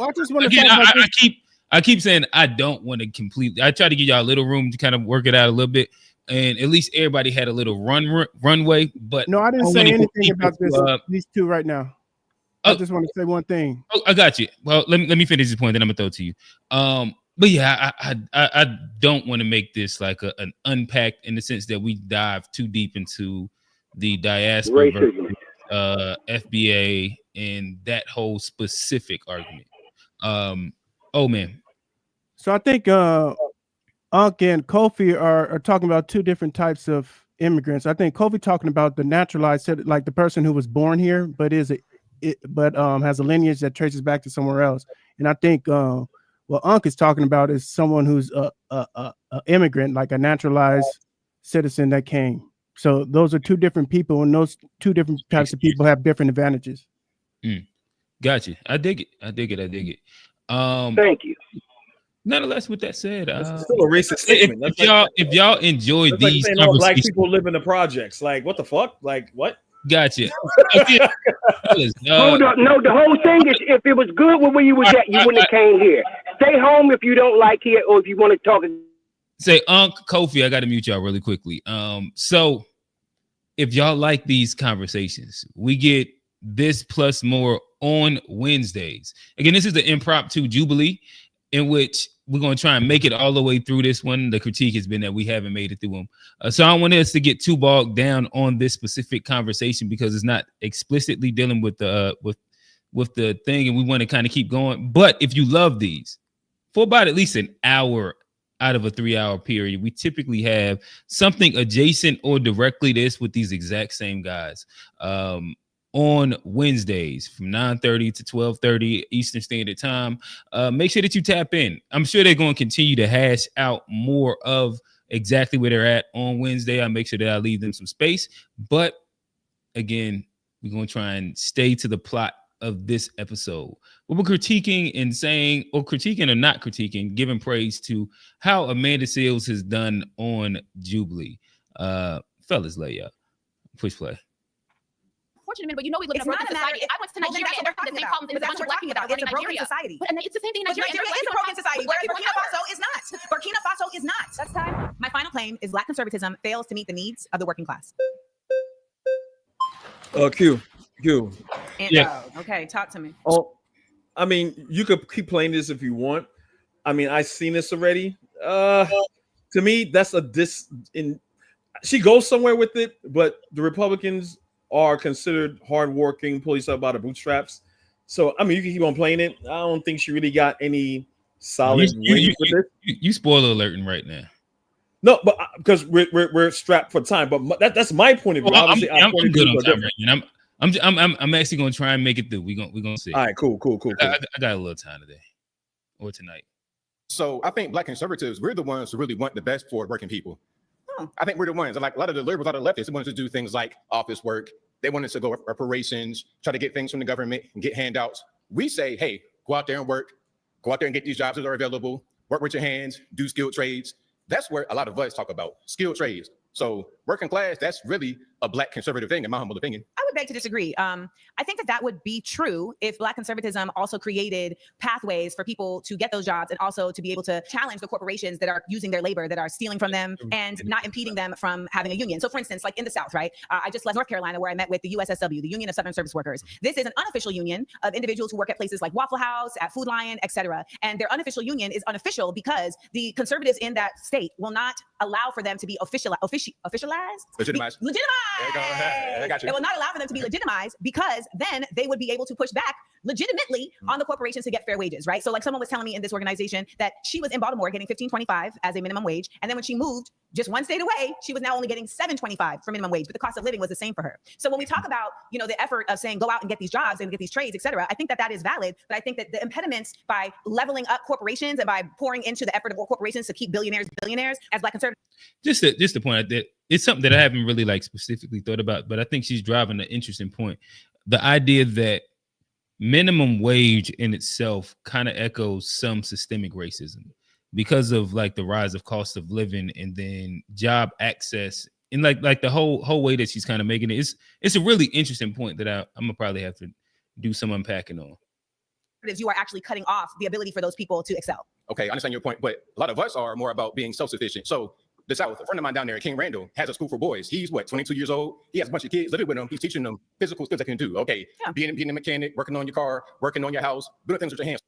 keep saying I don't want to completely. I try to give y'all a little room to kind of work it out a little bit. And at least everybody had a little runway, but no, I didn't say anything about these two right now. I just want to say one thing. Oh, I got you. Well, let me finish this point, then I'm gonna throw it to you. But yeah, I don't want to make this like an unpack in the sense that we dive too deep into the diaspora, FBA, and that whole specific argument. Man. So I think Unc and Kofi are talking about two different types of immigrants. I think Kofi talking about the naturalized, like the person who was born here, but has a lineage that traces back to somewhere else. And I think what Unc is talking about is someone who's a immigrant, like a naturalized citizen that came. So those are two different people, and those two different types of people have different advantages. Gotcha. I dig it. Thank you. Nonetheless, with that said, it's still a racist statement. If y'all enjoy these like saying, Black people live in the projects, like what the fuck? Like what? Gotcha. Hold up. No, the whole thing is if it was good where you was at, you wouldn't have came here. Stay home if you don't like here, or if you want to talk. Say, Kofi, I got to mute y'all really quickly. So if y'all like these conversations, we get this plus more on Wednesdays. Again, this is the impromptu Jubilee. in which we're going to try and make it all the way through this one. The critique has been that we haven't made it through them. So I don't want us to get too bogged down on this specific conversation because it's not explicitly dealing with the thing, and we want to kind of keep going. But if you love these, for about at least an hour out of a 3-hour period, we typically have something adjacent or directly this with these exact same guys. On Wednesdays from 9:30 to 12:30 Eastern Standard Time. Make sure that you tap in. I'm sure they're going to continue to hash out more of exactly where they're at on Wednesday. I'll make sure that I leave them some space. But again, we're going to try and stay to the plot of this episode. We're critiquing and saying, or critiquing or not critiquing, giving praise to how Amanda Seales has done on Jubilee. Fellas, lay up. Push play. But we live in a broken society. If I went to Nigeria and they're having the same problems as a bunch of black people that are It's a broken society. But it's the same thing in Nigeria. Nigeria is a broken society, whereas Burkina Faso is not. Burkina Faso is not. That's time. My final claim is Black conservatism fails to meet the needs of the working class. Q. Yeah. Okay, talk to me. Oh, I mean, you could keep playing this if you want. I mean, I've seen this already. To me, that's a she goes somewhere with it, but the Republicans are considered hardworking, pull yourself out of bootstraps. So, I mean, you can keep on playing it. I don't think she really got any solid weight with it. You spoiler alerting right now. No, but because we're strapped for time. But that's my point of view. Well, I'm good on time right now. I'm actually gonna try and make it through. We're gonna see. All right, cool. I got a little time today or tonight. So I think Black conservatives, we're the ones who really want the best for working people. I think we're the ones, like a lot of the liberals, a lot of the leftists, they wanted to do things like office work. They wanted to go reparations, try to get things from the government and get handouts. We say, hey, go out there and work. Go out there and get these jobs that are available. Work with your hands, do skilled trades. That's where a lot of us talk about skilled trades. So working class, that's really a Black conservative thing, in my humble opinion. I would beg to disagree. I think that would be true if Black conservatism also created pathways for people to get those jobs and also to be able to challenge the corporations that are using their labor, that are stealing from them and not impeding them from having a union. So for instance, like in the South, right? I just left North Carolina where I met with the USSW, the Union of Southern Service Workers. This is an unofficial union of individuals who work at places like Waffle House, at Food Lion, etc. And their unofficial union is unofficial because the conservatives in that state will not allow for them to be officialized. Legitimized. I got you. It will not allow for them to be legitimized because then they would be able to push back legitimately on the corporations to get fair wages, right? So like someone was telling me in this organization that she was in Baltimore getting $15.25 as a minimum wage. And then when she moved just one state away, she was now only getting $7.25 for minimum wage, but the cost of living was the same for her. So when we talk about, the effort of saying, go out and get these jobs and get these trades, et cetera, I think that is valid. But I think that the impediments by leveling up corporations and by pouring into the effort of corporations to keep billionaires, as Black conservatives. Just to point out that it's something that I haven't really specifically thought about, but I think she's driving an interesting point. The idea that minimum wage in itself kind of echoes some systemic racism because of the rise of cost of living and then job access and like the whole way that she's kind of making it. It's a really interesting point that I'm gonna probably have to do some unpacking on. You are actually cutting off the ability for those people to excel. Okay, I understand your point, but a lot of us are more about being self-sufficient. So the South, a friend of mine down there, King Randall, has a school for boys. He's 22 years old. He has a bunch of kids living with him. He's teaching them physical skills they can do. Okay, being a mechanic, working on your car, working on your house, doing things with your hands.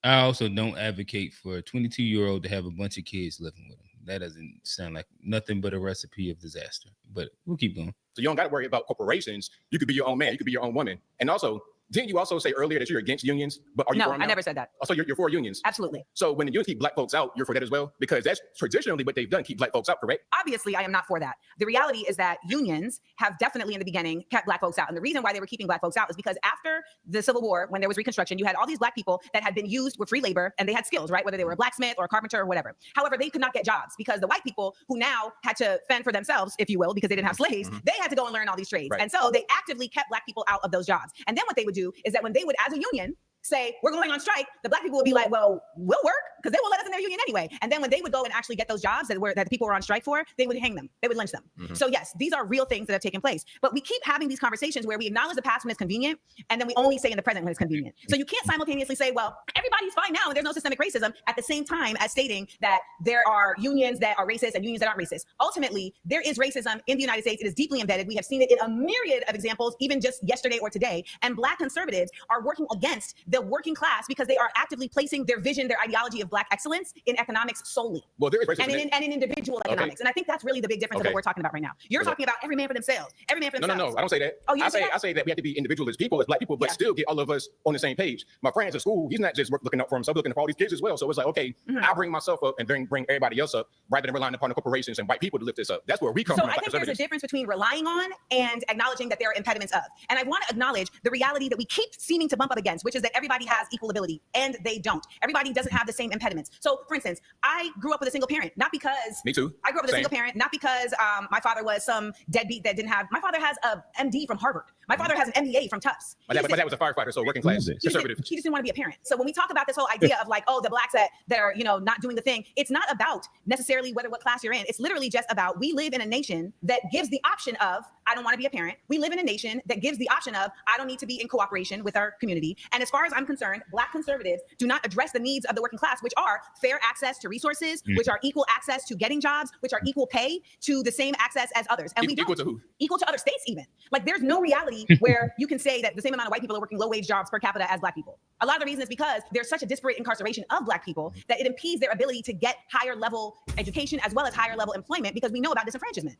I also don't advocate for a 22-year-old to have a bunch of kids living with him. That doesn't sound like nothing but a recipe of disaster. But we'll keep going. So you don't got to worry about corporations. You could be your own man. You could be your own woman. And also, didn't you also say earlier that you're against unions? But are you no, for them now? I never said that. Also, you're for unions. Absolutely. So when the unions keep Black folks out, you're for that as well? Because that's traditionally what they've done, keep Black folks out, correct? Obviously, I am not for that. The reality is that unions have definitely in the beginning kept Black folks out. And the reason why they were keeping Black folks out is because after the Civil War, when there was Reconstruction, you had all these Black people that had been used with free labor and they had skills, right? Whether they were a blacksmith or a carpenter or whatever. However, they could not get jobs because the white people who now had to fend for themselves, if you will, because they didn't have slaves, they had to go and learn all these trades. Right. And so they actively kept Black people out of those jobs. And then what they would do is that when they would, as a union, say, we're going on strike, the Black people would be like, well, we'll work because they will let us in their union anyway. And then when they would go and actually get those jobs that the people were on strike for, they would hang them. They would lynch them. So yes, these are real things that have taken place. But we keep having these conversations where we acknowledge the past when it's convenient, and then we only say in the present when it's convenient. So you can't simultaneously say, well, everybody's fine now and there's no systemic racism at the same time as stating that there are unions that are racist and unions that aren't racist. Ultimately, there is racism in the United States. It is deeply embedded. We have seen it in a myriad of examples, even just yesterday or today. And Black conservatives are working against the working class because they are actively placing their vision, their ideology of Black excellence in economics solely. Well, there is racism and in individual economics. And I think that's really the big difference of what we're talking about right now. You're talking about every man for themselves. Every man for themselves. No, I don't say that. Oh, you I say that we have to be individual as people, as Black people, but still get all of us on the same page. My friends at school, he's not just looking out for himself, looking for all these kids as well. So it's like, okay, I'll bring myself up and then bring everybody else up rather than relying upon the corporations and white people to lift this up. That's where we come from. So I think there's a difference between relying on and acknowledging that there are impediments of. And I want to acknowledge the reality that we keep seeming to bump up against, which is that everybody has equal ability, and they don't. Everybody doesn't have the same impediments. So, for instance, I grew up with a single parent, not because me too. I grew up with a single parent, not because my father was some deadbeat that didn't have. My father has a MD from Harvard. My father has an MBA from Tufts. But that was a firefighter, so working class, conservative. He just didn't want to be a parent. So when we talk about this whole idea of like, oh, the Blacks that are, not doing the thing, it's not about necessarily what class you're in. It's literally just about, we live in a nation that gives the option of, I don't want to be a parent. We live in a nation that gives the option of, I don't need to be in cooperation with our community. And as far as I'm concerned, Black conservatives do not address the needs of the working class, which are fair access to resources, which are equal access to getting jobs, which are equal pay to the same access as others. And we don't. Equal to who? Equal to other states even. Like there's no reality where you can say that the same amount of white people are working low wage jobs per capita as Black people. A lot of the reason is because there's such a disparate incarceration of Black people that it impedes their ability to get higher level education as well as higher level employment because we know about disenfranchisement.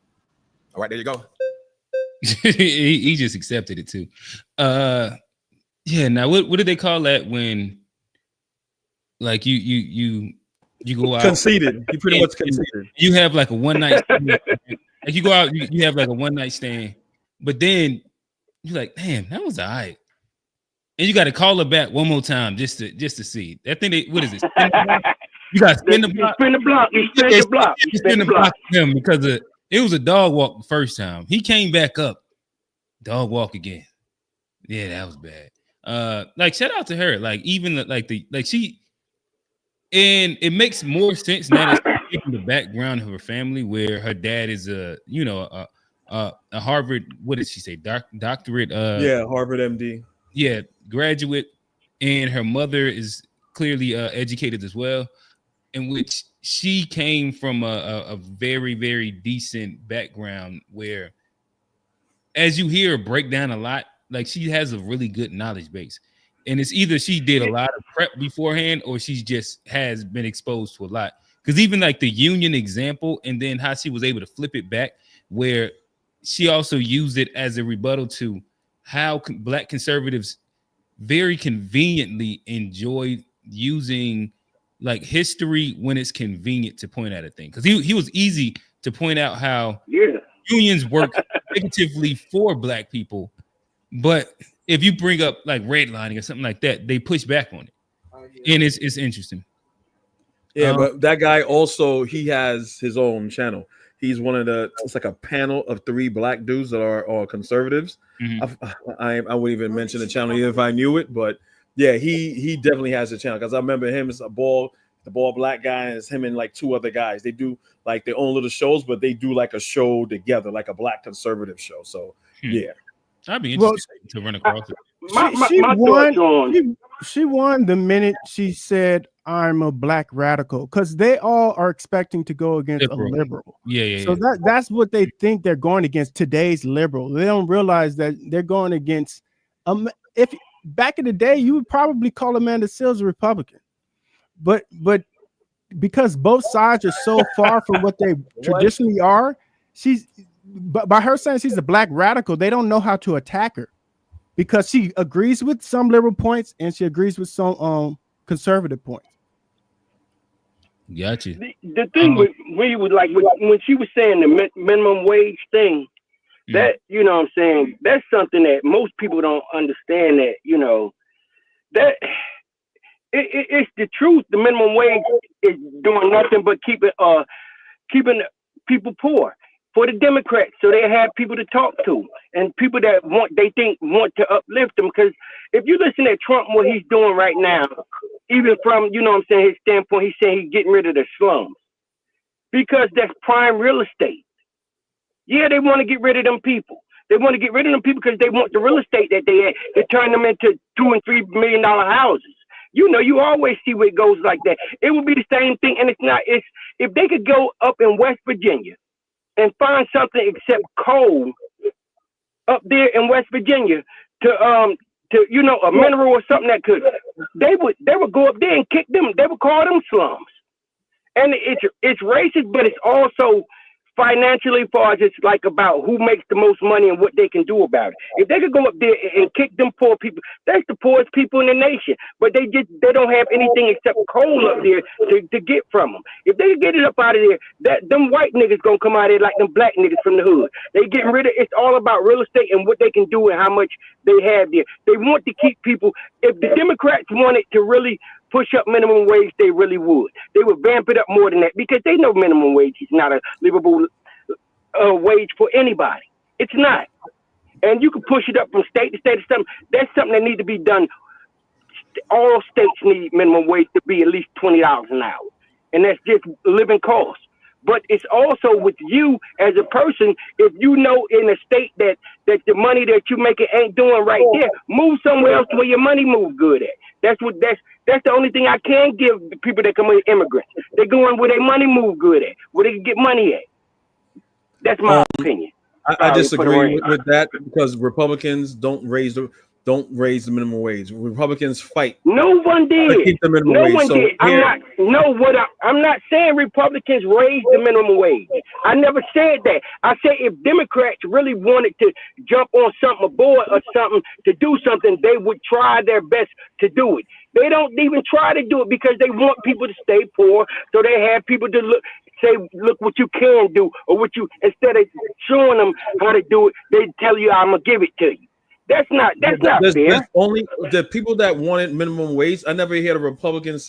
All right, there you go. he just accepted it too. Yeah. Now, what did they call that when, like you go out conceded? You pretty much conceded. You have like a one night. Like you go out, you have like a one night stand, but then you're like, damn, that was all right. And you got to call her back one more time just to see. That thing, what is it? You got to spin the block. Spin the block. You spin the block. You spin the block for him because it was a dog walk the first time. He came back up, dog walk again. Yeah, that was bad. Like shout out to her. Like even she, and it makes more sense now that she's in the background of her family, where her dad is a Harvard. What did she say? Doctorate. Harvard MD. Yeah, graduate, and her mother is clearly educated as well, in which she came from a very, very decent background where, as you hear her break down a lot, like she has a really good knowledge base. And it's either she did a lot of prep beforehand or she just has been exposed to a lot. Because even like the union example and then how she was able to flip it back, where she also used it as a rebuttal to how Black conservatives very conveniently enjoy using like history when it's convenient to point out a thing. Because he was easy to point out how unions work negatively for Black people. But if you bring up like redlining or something like that, they push back on it. And it's interesting. Yeah, but that guy also, he has his own channel. He's one of it's like a panel of 3 Black dudes that are conservatives. I wouldn't even mention the channel even if I knew it, but yeah, he definitely has a channel because I remember him as the bald Black guy, and it's him and like 2 other guys. They do like their own little shows, but they do like a show together, like a Black conservative show. So yeah. I'd be interested to run across it. She won the minute she said, I'm a Black radical, because they all are expecting to go against a liberal. Yeah. So that's what they think they're going against, today's liberal. They don't realize that they're going against if back in the day, you would probably call Amanda Seales a Republican. But because both sides are so far from what they traditionally are, but by her saying she's a Black radical, they don't know how to attack her because she agrees with some liberal points and she agrees with some conservative points. Gotcha. The thing with me was like when she was saying the minimum wage thing, that you know what I'm saying, that's something that most people don't understand, that that it's the truth. The minimum wage is doing nothing but keeping people poor for the Democrats, so they have people to talk to and people that want to uplift them. Because if you listen to Trump, what he's doing right now, even from his standpoint, he's saying he's getting rid of the slums because that's prime real estate. Yeah, they want to get rid of them people. They want to get rid of them people because they want the real estate that they had to turn them into $2 and $3 million houses. You always see where it goes like that. It would be the same thing, and it's if they could go up in West Virginia and find something except coal up there in West Virginia to to a mineral or something that could, they would go up there and kick them. They would call them slums. And it's racist, but it's also financially, far as it's like about who makes the most money and what they can do about it. If they could go up there and kick them poor people, that's the poorest people in the nation. But they don't have anything except coal up there to get from them. If they could get it up out of there, them white niggas gonna come out of there like them black niggas from the hood. They getting rid of. It's all about real estate and what they can do and how much they have there. They want to keep people. If the Democrats wanted to really push up minimum wage, they really would. They would vamp it up more than that because they know minimum wage is not a livable wage for anybody. It's not. And you can push it up from state to state to something. That's something that needs to be done. All states need minimum wage to be at least $20 an hour. And that's just living costs. But it's also with you as a person, if you know in a state that the money that you making ain't doing right there, move somewhere else where your money move good at. That's the only thing I can give the people that come in, immigrants. They're going where their money move good at, where they can get money at. That's my opinion. I disagree with that because Republicans don't raise the minimum wage. Republicans fight. No one did. To keep the minimum no wage. one did. I'm not saying Republicans raised the minimum wage. I never said that. I said if Democrats really wanted to jump on something, a board or something to do something, they would try their best to do it. They don't even try to do it because they want people to stay poor. So they have people to look what you can do, or what you, instead of showing them how to do it, they tell you, I'm gonna give it to you. That's not fair. There's only the people that wanted minimum wage. I never heard a Republican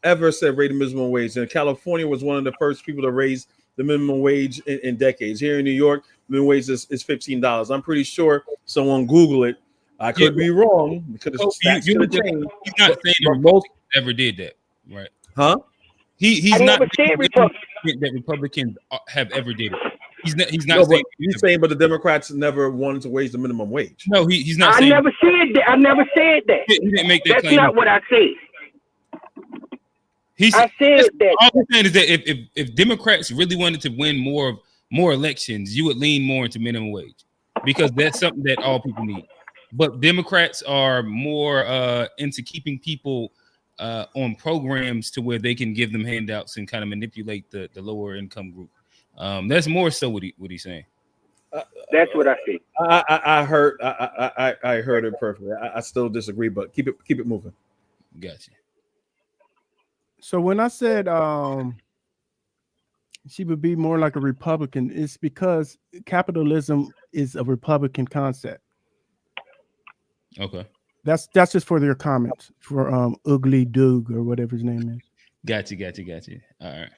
ever said raise the minimum wage. And California was one of the first people to raise the minimum wage in decades. Here in New York, minimum wage is $15. I'm pretty sure someone Google it. I could be wrong because he's not saying that most ever did that, right? Huh? He's not saying that Republicans have ever did it. He's not saying. He's saying, but the Democrats never wanted to raise the minimum wage. No, he's not. I never said that. I never said that. He didn't make that That's claim. not what I said. I said that. All I'm saying is that if Democrats really wanted to win more elections, you would lean more into minimum wage because that's something that all people need. But Democrats are more into keeping people on programs to where they can give them handouts and kind of manipulate the lower income group. That's more so what he's saying. That's what I see. I heard it perfectly. I still disagree, but keep it moving. Gotcha. So when I said she would be more like a Republican, it's because capitalism is a Republican concept. Okay. That's just for their comments for Ugly Doug or whatever his name is. Gotcha. All right.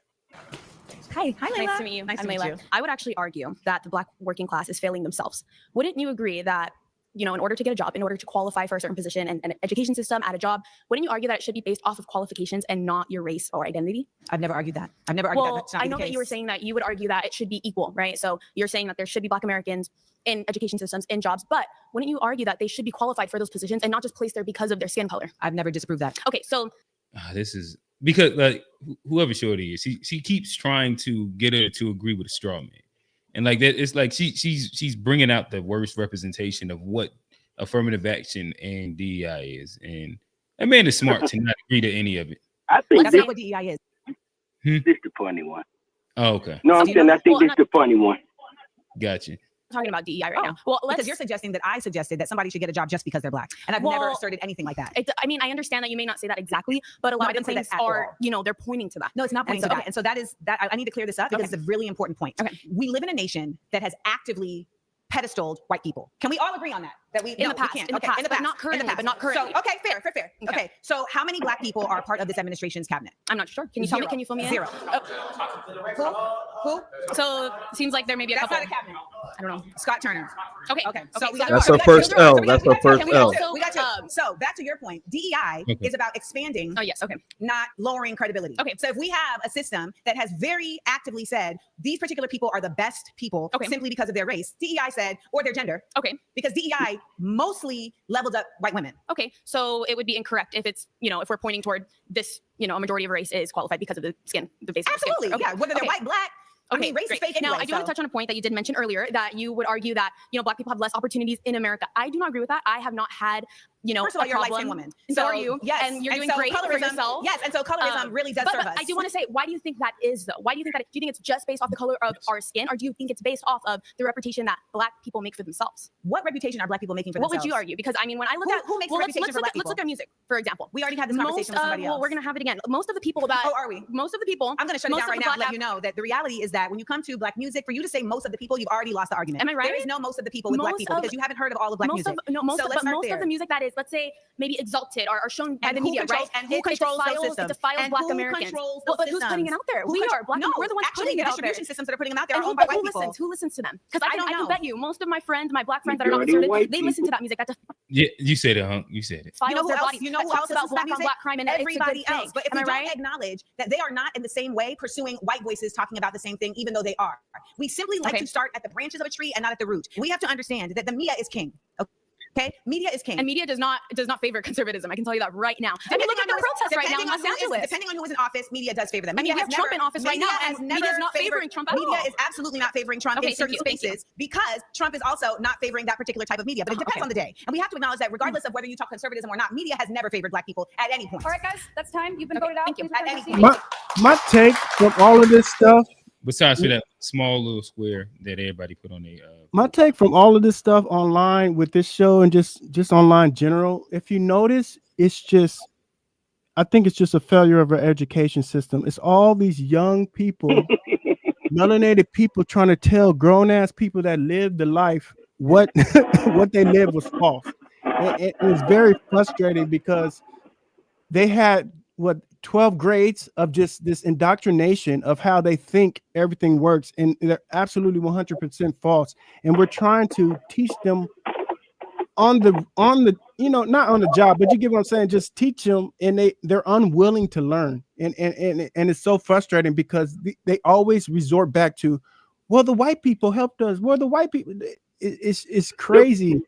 Hi, Layla. Nice to meet you. Nice I'm to meet Layla. you. I would actually argue that the Black working class is failing themselves. Wouldn't you agree that, in order to get a job, in order to qualify for a certain position and an education system at a job, wouldn't you argue that it should be based off of qualifications and not your race or identity? I've never argued that. I've never argued that. That's not I the know that you were case. saying that you would argue that it should be equal, right? So you're saying that there should be Black Americans in education systems, in jobs, but wouldn't you argue that they should be qualified for those positions and not just placed there because of their skin color? I've never disproved that. Okay, so This is because like whoever Shorty is, she keeps trying to get her to agree with a straw man, and like that, it's like she's bringing out the worst representation of what affirmative action and DEI is, and that man is smart to not agree to any of it. I think That's not what DEI is. this is the funny one. Oh, okay. No, I'm saying I think this is the funny one. Gotcha. talking about DEI right now. Well, Because you're suggesting that I suggested that somebody should get a job just because they're Black, and I've never asserted anything like that. I mean, I understand that you may not say that exactly, but a lot of the things are, they're pointing to that. No, it's not pointing to that. And so that is that. I need to clear this up because it's a really important point. Okay. We live in a nation that has actively pedestaled white people. Can we all agree on that? That we In the past, we can't. in the past, in the but past, not currently, in the past. but not currently. So okay, fair. Okay, so how many Black people are part of this administration's cabinet? I'm not sure. Can you tell me? Can you fill me in? Zero. Who? So seems like there may be a That's couple. not a cabinet. I don't know. Scott Turner. Okay. So we got That's our first L. That's our first L. We got you. So back to your point. DEI is about expanding. Oh yes. Okay. Not lowering credibility. Okay. So if we have a system that has very actively said these particular people are the best people simply because of their race, DEI said, or their gender. Okay. Because DEI mostly leveled up white women. Okay. So it would be incorrect if it's, if we're pointing toward this, a majority of race is qualified because of the skin, the basic Absolutely. skin. Yeah. Whether they're white, Black. I mean, race is fake anyway. Now, I do want to touch on a point that you did mention earlier that you would argue that, Black people have less opportunities in America. I do not agree with that. I have not had First of all, you're a light-skinned woman. And so are you. Yes. And you're doing so great for yourself. Yes, and so colorism really does serve us. I do want to say, why do you think that is, though? Why do you think that? Do you think it's just based off the color of our skin, or do you think it's based off of the reputation that Black people make for themselves? What reputation are Black people making for What themselves? would you argue? Because I mean, when I look at who makes a reputation for Black people? Let's look at music, for example. We already had this conversation with somebody else. Well, we're gonna have it again. Most of the people that are we? Most of the people. I'm gonna shut it down right now and let you know that the reality is that when you come to Black music, for you to say most of the people, you've already lost the argument. Am I right? There is no most of the people with Black people because you haven't heard of all of Black music. Most of the music that is, let's say, maybe exalted or shown by the media, right? And who controls those systems? It defiles Black Americans. But who's putting it out there? We are. Black people. We're the ones putting it out there. Distribution systems that are putting them out there are owned by white people. Who listens to them? Because I don't know. can bet you most of my friends, my Black friends that are not conservative, they listen to that music. Yeah, you said it, huh? You said it. You know who else? You know who else about Black on Black crime and everybody else. But if we don't acknowledge that they are not in the same way pursuing white voices talking about the same thing, even though they are, we simply like to start at the branches of a tree and not at the root. We have to understand that the media is king. Okay, media is king, and media does not favor conservatism. I can tell you that right now. I mean, look at the protests right now in Los Angeles. Depending on who is in office, media does favor them. I mean, we have Trump in office right now, and media is not favoring Trump at all. Media is absolutely not favoring Trump in certain spaces because Trump is also not favoring that particular type of media. But it depends on the day, and we have to acknowledge that regardless of whether you talk conservatism or not, media has never favored Black people at any point. All right, guys, that's time. You've been voted out. Thank you. At any point. My take from all of this stuff. Besides for that small little square that everybody put on their my take from all of this stuff online with this show and just online general, if you notice, I think it's just a failure of our education system. It's all these young people, melanated people trying to tell grown-ass people that live the life what they live was false. It was very frustrating because they had 12 grades of just this indoctrination of how they think everything works, and they're absolutely 100% false. And we're trying to teach them on the not on the job, but you get what I'm saying, just teach them, and they're unwilling to learn. And it's so frustrating because they always resort back to, well, the white people helped us. Well, the white people, it's crazy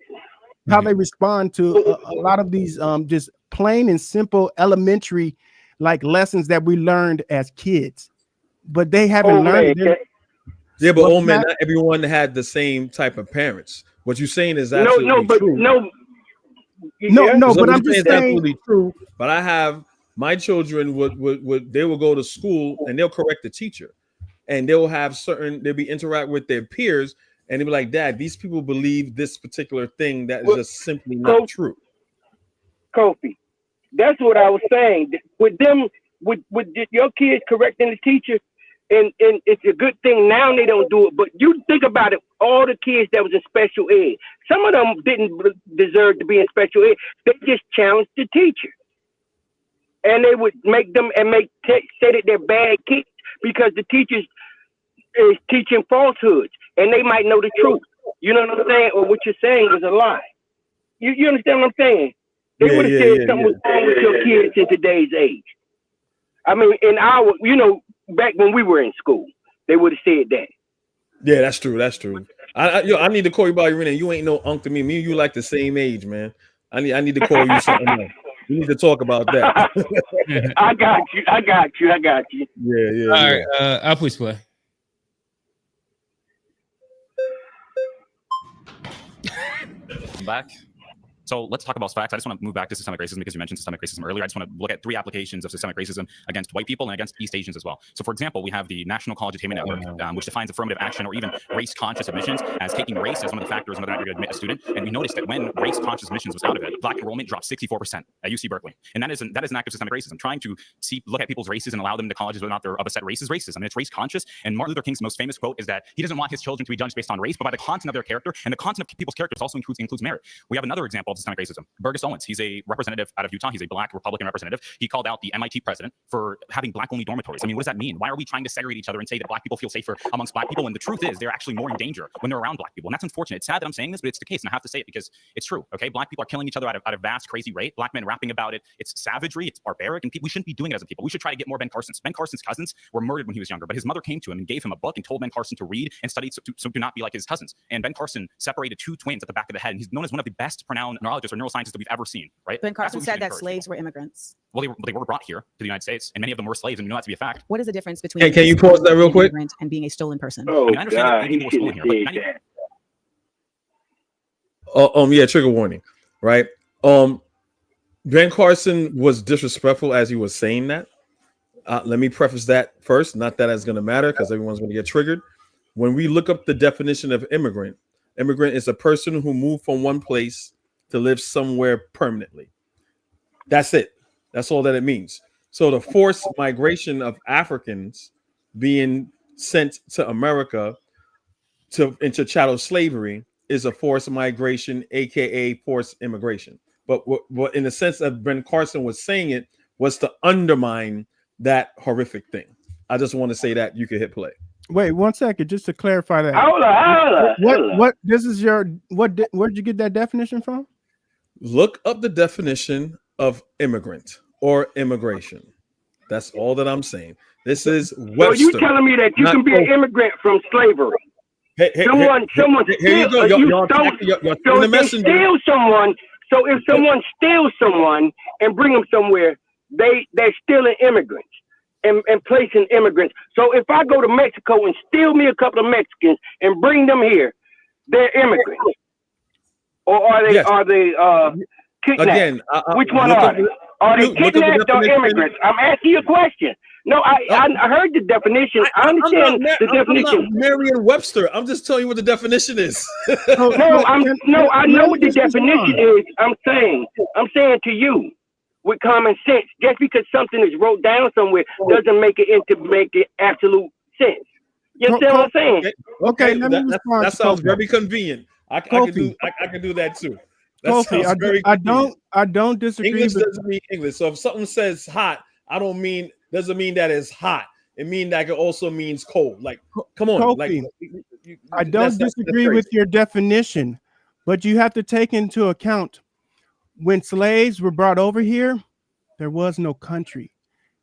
how they respond to a lot of these just plain and simple elementary like lessons that we learned as kids, but they haven't learned it. Yeah, but man, not everyone had the same type of parents. What you're saying is absolutely true. But I'm just saying absolutely true. But I have my children would they will go to school and they'll correct the teacher, and they'll be interact with their peers, and they'll be like, Dad, these people believe this particular thing that is just simply not true. Kofi, that's what I was saying. With them, with your kids correcting the teacher, and it's a good thing now they don't do it. But you think about it, all the kids that was in special ed, some of them didn't deserve to be in special ed. They just challenged the teacher, and they would make them say that they're bad kids because the teachers is teaching falsehoods, and they might know the truth. You know what I'm saying? Or what you're saying is a lie. You understand what I'm saying? They would have said something was wrong with your kids in today's age. I mean, in our, back when we were in school, they would have said that. Yeah, that's true. That's true. I need to call you by your name. You ain't no unk to me. Me and you like the same age, man. I need to call you something else. We need to talk about that. I got you. Yeah. All right, I'll please play. Back. So let's talk about facts. I just want to move back to systemic racism because you mentioned systemic racism earlier. I just want to look at 3 applications of systemic racism against white people and against East Asians as well. So for example, we have the National College Attainment Network, which defines affirmative action or even race-conscious admissions as taking race as one of the factors whether or not you're going to admit a student. And we noticed that when race-conscious admissions was out of it, Black enrollment dropped 64% at UC Berkeley. And that is an act of systemic racism, trying to look at people's races and allow them to colleges whether or not they're of a set race is racism. And it's race-conscious. And Martin Luther King's most famous quote is that he doesn't want his children to be judged based on race, but by the content of their character. And the content of people's characters also includes merit. We have another example of systemic racism. Owens. He's a representative out of Utah. He's a Black Republican representative. He called out the MIT president for having Black-only dormitories. I mean, what does that mean? Why are we trying to segregate each other and say that Black people feel safer amongst Black people when the truth is they're actually more in danger when they're around Black people? And that's unfortunate. It's sad that I'm saying this, but it's the case, and I have to say it because it's true. Okay, Black people are killing each other at a vast, crazy rate. Black men rapping about it. It's savagery. It's barbaric, and we shouldn't be doing it as a people. We should try to get more Ben Carson's. Ben Carson's cousins were murdered when he was younger, but his mother came to him and gave him a book and told Ben Carson to read and study so do not be like his cousins. And Ben Carson separated 2 twins at the back of the head, and he's known as one of the best pronounced neurologists or neuroscientists that we've ever seen. Right? Ben Carson said that slaves were immigrants. Well, they were brought here to the United States, and many of them were slaves, and you know that to be a fact. What is the difference between can you pause that real quick? And being a stolen person? Oh, I understand that many people were stolen here, but yeah, trigger warning, right? Ben Carson was disrespectful as he was saying that. Let me preface that first. Not that it's going to matter because everyone's going to get triggered. When we look up the definition of immigrant is a person who moved from one place to live somewhere permanently. That's it. That's all that it means. So the forced migration of Africans being sent to America into chattel slavery is a forced migration, aka forced immigration. But what in the sense that Ben Carson was saying it was to undermine that horrific thing. I just want to say that you could hit play. Wait 1 second, just to clarify that. Hold on. What? This is your what? Where'd you get that definition from? Look up the definition of immigrant or immigration. That's all that I'm saying. This is Webster. So you telling me that you can be an immigrant from slavery? Someone here you go. You're the messenger. Steal someone. So if someone steals someone and bring them somewhere, they're stealing immigrants and placing immigrants. So if I go to Mexico and steal me a couple of Mexicans and bring them here, they're immigrants. Or are they kidnapped? Again, which one are they? Are they kidnapped or immigrants? I'm asking you a question. No, I heard the definition. I understand the definition. I'm not Merriam-Webster. I'm just telling you what the definition is. I know what the definition is. I'm saying to you, with common sense, just because something is wrote down somewhere doesn't make it absolute sense. You understand what I'm saying? Okay, let me respond. That sounds very convenient. I can do that too. I don't disagree. English doesn't mean English. So if something says hot, doesn't mean that it's hot. It means that it also means cold. Like, come on. Kofi, I don't disagree with your definition, but you have to take into account when slaves were brought over here, there was no country.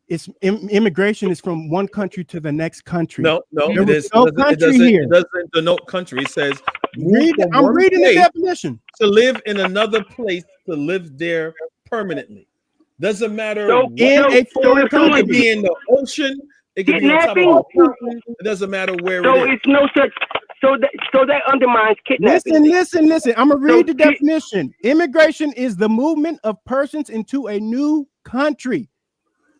It's immigration is from one country to the next country. No, there was no country here. It doesn't denote country. It says I'm reading the definition. To live in another place, to live there permanently. Doesn't matter. In a foreign country, it could be in the ocean. It could be on top of a mountain. It doesn't matter where it is. It's no such. So that undermines kidnapping. Listen. I'm gonna read the definition. Immigration is the movement of persons into a new country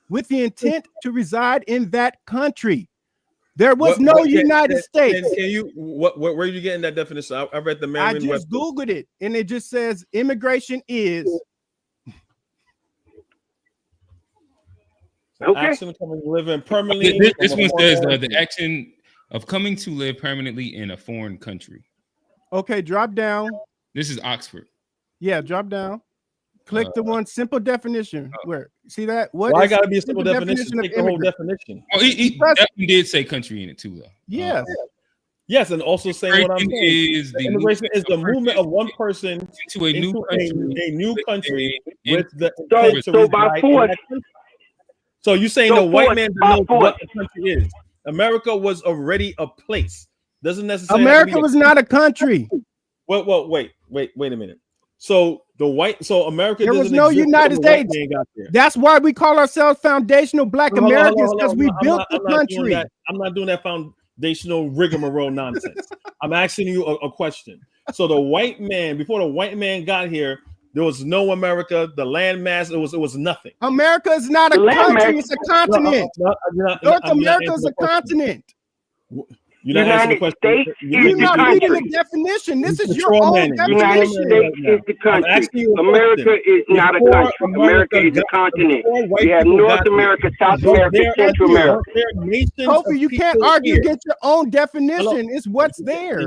with the intent to reside in that country. There was no United States. Can you where are you getting that definition? I read the Merriam-Webster. I just Googled it, and it just says immigration is action of coming to live in permanently. This one says the action of coming to live permanently in a foreign country. Okay, drop down. This is Oxford. Yeah, drop down. Click the one simple definition. Where see that? Why I gotta be a simple definition? Take the whole definition. Oh, he definitely did say country in it too, though. Yes. Yes, and also saying what I'm saying. Immigration is the movement of one person into a new country, with the so by force. So you're saying the white man knows what the country is. America was already a place. Doesn't necessarily. America was not a country. Well, wait a minute. So America. There was no United States. That's why we call ourselves foundational Black Americans, because we built the country. I'm not doing that foundational rigmarole nonsense. I'm asking you a question. So the white man, before the white man got here, there was no America. The landmass, it was nothing. America is not a country; it's a continent. North America is a continent. You're not answering the question. You're not reading the definition. This is your own definition. United States is the country. America is not a country. America is a continent. We have North America, South America, Central America. Kofi, you can't argue against your own definition. It's what's there.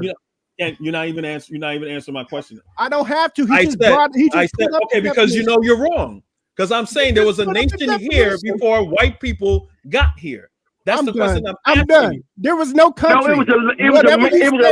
You're not even answering my question. I don't have to. I said okay, because you know you're wrong. Because I'm saying there was a nation here before white people got here. That's the question I'm done. You. There was no country. No, it was a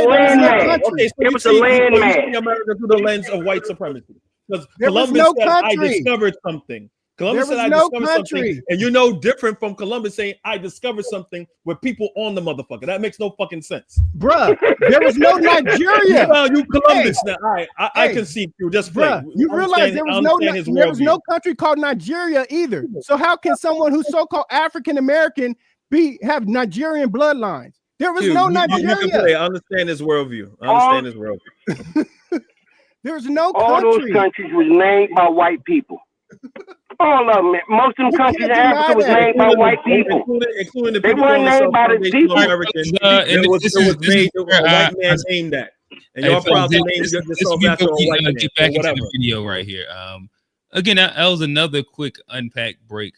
landmass. Okay, so it was a landmass. You see America through the lens of white supremacy. Because there Columbus was no said, country. I discovered something. Columbus said, I no discovered country. something. And you're no different from Columbus saying, I discovered something with people on the motherfucker. That makes no fucking sense. Bruh, there was no Nigeria. You Columbus now. All right, I concede you. Just play. You realize there was no country called Nigeria either. So how can someone who's so-called African American have Nigerian bloodlines? There was no Nigeria. I understand his worldview. There was no country. All those countries was named by white people. All of them. Most of them countries in Africa was named by white people. Including the They people weren't calling named by the themselves people. American. And It was made. A white man named that, and y'all proud to name yourself after a white man. Get back or whatever. into the video right here. Again, that was another quick unpack break.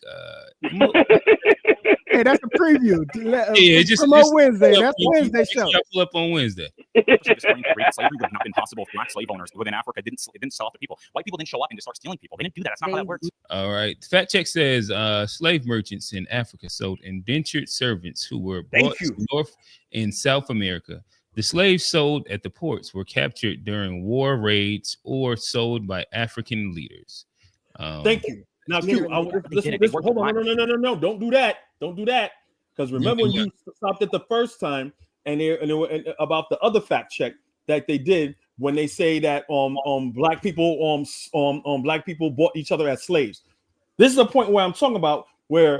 Hey, that's a preview. Yeah, just Wednesday. pull up That's Wednesday show. Pull up on Wednesday. Slavery would have not been possible if black slave owners within Africa didn't sell off the people. White people didn't show up and just start stealing people. They didn't do that. That's not how that works. All right. Fact check says slave merchants in Africa sold indentured servants who were brought to North and South America. The slaves sold at the ports were captured during war raids or sold by African leaders. Thank you. Now, Q, listen, hold on. No. Don't do that. Don't do that. Because remember when you stopped it the first time and about the other fact check that they did when they say that black people black people bought each other as slaves. This is a point where I'm talking about where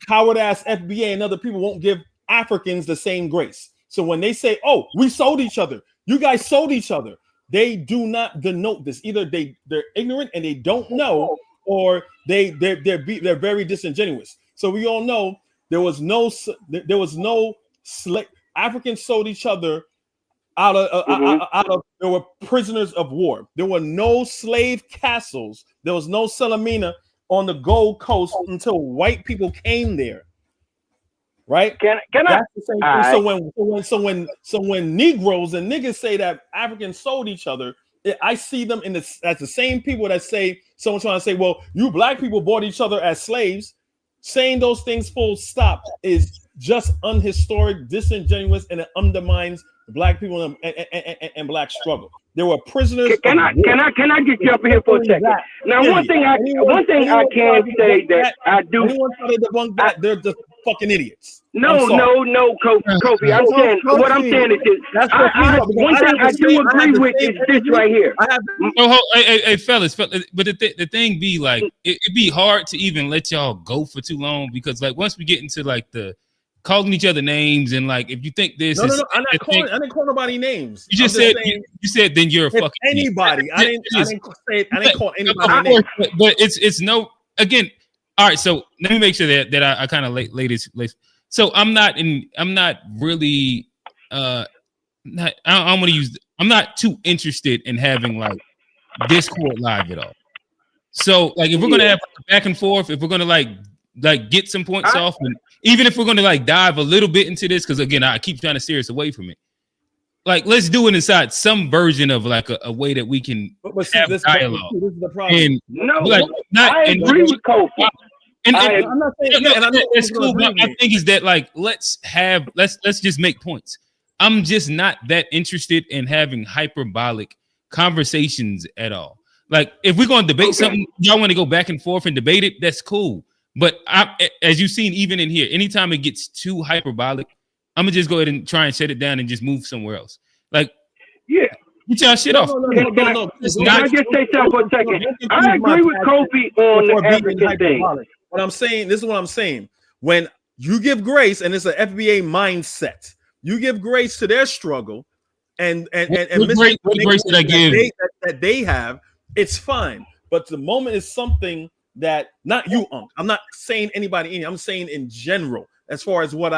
coward ass FBA and other people won't give Africans the same grace. So when they say, "Oh, we sold each other," you guys sold each other. They do not denote this. Either they're ignorant and they don't know, or they're very disingenuous. So we all know there was no slave. Africans sold each other out of. There were prisoners of war. There were no slave castles. There was no Salamina on the Gold Coast until white people came there. Right? Can I? So when Negroes and niggas say that Africans sold each other, I see them as the same people that say someone trying to say, well, you black people bought each other as slaves. Saying those things full stop is just unhistoric, disingenuous, and it undermines black people and black struggle. There were prisoners. Can I just jump in here for a second? Now, one thing I can say that I do. Anyone try to debunk that, they're just fucking idiots. No, Kofi. I'm saying what I'm saying is this. One thing I do agree with is this right here. Hey, fellas, but the thing be like, it'd be hard to even let y'all go for too long because like once we get into like the calling each other names and like if you think this I didn't call nobody names. You just said you said then you're a fucking anybody. I didn't call anybody names. But it's no again. All right, so let me make sure that I kind of lay this. So I'm not really I'm not too interested in having like Discord live at all. So like if we're gonna have back and forth, if we're gonna like get some points off, and even if we're gonna like dive a little bit into this, because again I keep trying to steer us away from it. Like let's do it inside some version of like a way that we can have dialogue. This is the problem. And like I agree with Kofi. And I'm not saying that's cool. But my thing is that like let's just make points. I'm just not that interested in having hyperbolic conversations at all. Like if we're gonna debate something, y'all want to go back and forth and debate it, that's cool. But as you've seen, even in here, anytime it gets too hyperbolic, I'm gonna just go ahead and try and shut it down and just move somewhere else. Like get y'all shit off. Can I just say something for a second? I agree with Kofi on the African thing. What I'm saying, this is what I'm saying. When you give grace, and it's an FBA mindset, you give grace to their struggle, and what grace did I give that they have, it's fine. But the moment is something that not you, I'm not saying anybody in. I'm saying in general, as far as what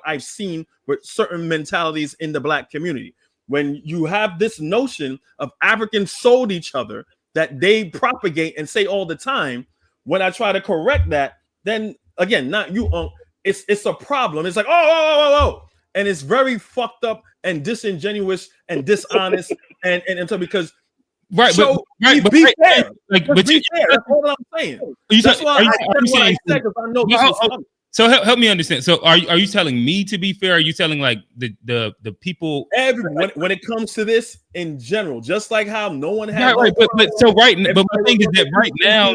I've seen with certain mentalities in the black community. When you have this notion of Africans sold each other that they propagate and say all the time. When I try to correct that, then again, not you, it's a problem. It's like, oh, and it's very fucked up and disingenuous and dishonest, and so because be fair. Like, but be fair. That's what I'm saying. That's why I said because I know this is coming. So help me understand. So are you telling me to be fair? Are you telling like the people? Everyone, when it comes to this in general, just like how no one has. Right, but my thing is that right now.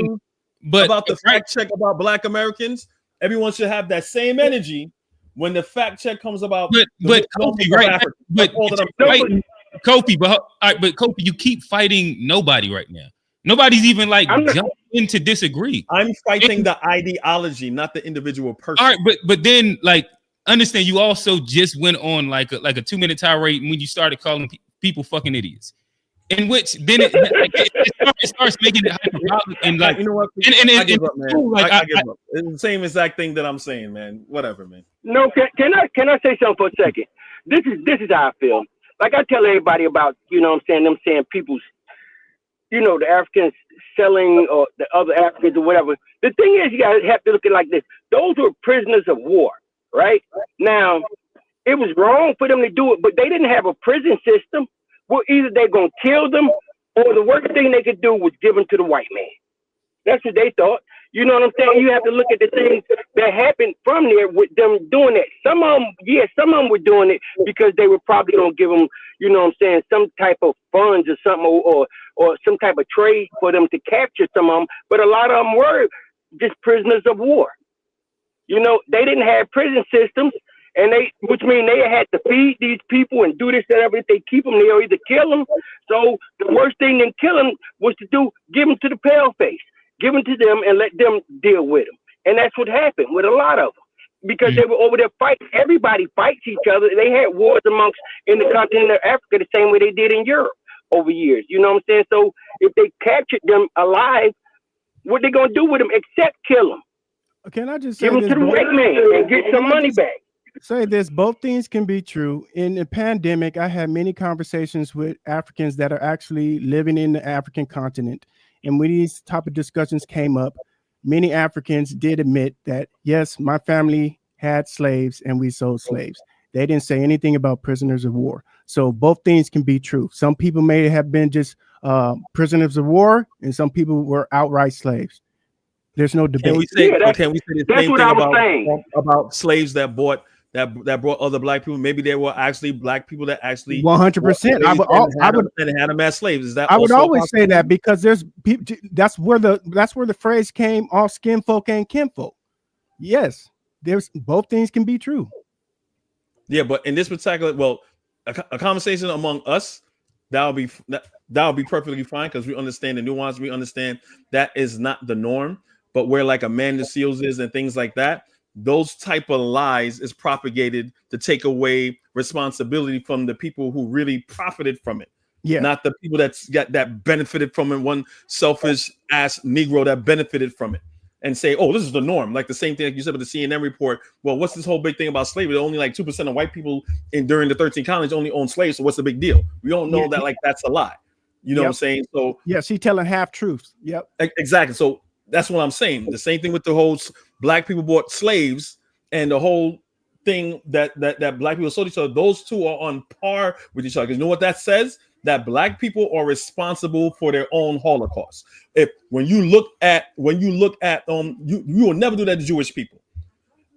But about the fact check about black Americans, everyone should have that same energy when the fact check comes about. But Kofi, right? But Kofi, you keep fighting nobody right now. Nobody's even like jumping in to disagree. I'm fighting the ideology, not the individual person. All right, but then like understand you also just went on like a 2-minute tirade when you started calling people fucking idiots. in which then it starts making it hyperbolic and like, you know what? I give up, man. I give up. It's the same exact thing that I'm saying, man. Whatever, man. No, can I say something for a second? This is how I feel. Like I tell everybody about, you know what I'm saying, them saying people's, you know, the Africans selling or the other Africans or whatever. The thing is, you guys have to look at it like this. Those were prisoners of war, right? Now, it was wrong for them to do it, but they didn't have a prison system. Well, either they're going to kill them or the worst thing they could do was give them to the white man. That's what they thought. You know what I'm saying? You have to look at the things that happened from there with them doing that. Some of them were doing it because they were probably going to give them, you know what I'm saying, some type of funds or something or some type of trade for them to capture some of them. But a lot of them were just prisoners of war. You know, they didn't have prison systems, which means they had to feed these people and do this and everything. If they keep them, they'll either kill them. So the worst thing than kill them was to give them to the pale face. Give them to them and let them deal with them. And that's what happened with a lot of them. Because they were over there fighting. Everybody fights each other. They had wars amongst in the continent of Africa the same way they did in Europe over years. You know what I'm saying? So if they captured them alive, what they going to do with them except kill them? Can I just say give them to the white man and get some money back? Say this, both things can be true. In the pandemic, I had many conversations with Africans that are actually living in the African continent. And when these type of discussions came up, many Africans did admit that, yes, my family had slaves and we sold slaves. They didn't say anything about prisoners of war. So both things can be true. Some people may have been just prisoners of war and some people were outright slaves. There's no debate. Can we say the same thing about slaves that brought other black people? Maybe there were actually black people that actually 100%. I would had them as slaves. Is that I would always say that because there's people. That's where the phrase came. All skin folk and kinfolk. Yes, there's both things can be true. Yeah, but in this particular, a conversation among us that'll be perfectly fine because we understand the nuance. We understand that is not the norm. But where like Amanda Seals is and things like that, those type of lies is propagated to take away responsibility from the people who really profited from it. Yeah, not the people that benefited from it. One selfish ass Negro that benefited from it, and say, "Oh, this is the norm." Like the same thing like you said with the CNN report. Well, what's this whole big thing about slavery? Only like 2% of white people during the 13 colonies only owned slaves. So what's the big deal? We don't know that like that's a lie. You know what I'm saying? So yes, he's telling half truths. Yep, exactly. So that's what I'm saying. The same thing with the whole black people bought slaves and the whole thing that black people sold each other. Those two are on par with each other. Because you know what that says? That black people are responsible for their own Holocaust. When you look at you will never do that to Jewish people.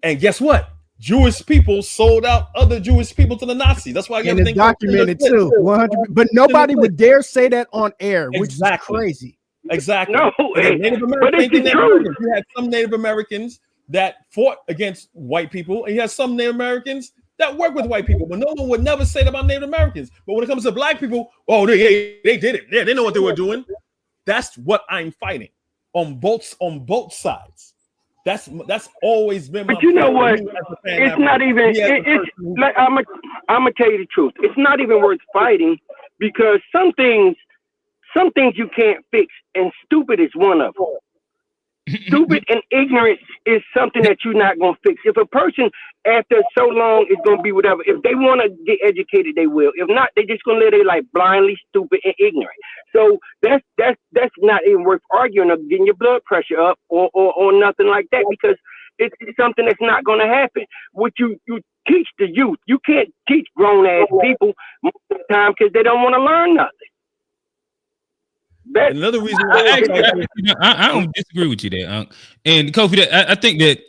And guess what? Jewish people sold out other Jewish people to the Nazis. That's why it's documented too. 100. But nobody would dare say that on air, which is crazy. Exactly. No, Native Americans, you had some Native Americans that fought against white people, and you had some Native Americans that work with white people, but no one would never say that about Native Americans. But when it comes to black people, oh, they did it. Yeah, they know what they were doing. That's what I'm fighting on both sides. That's always been my. But you know what? It's not even. It's like I'm gonna tell you the truth. It's not even worth fighting because some things you can't fix, and stupid is one of them. Stupid and ignorance is something that you're not going to fix. If a person after so long is going to be whatever, if they want to get educated, they will. If not, they're just going to live their life blindly stupid and ignorant. So that's not even worth arguing or getting your blood pressure up or nothing like that because it's something that's not going to happen. What you teach the youth, you can't teach grown ass people most of the time because they don't want to learn nothing. Another reason why I don't disagree with you there, Unc. And Kofi, I think that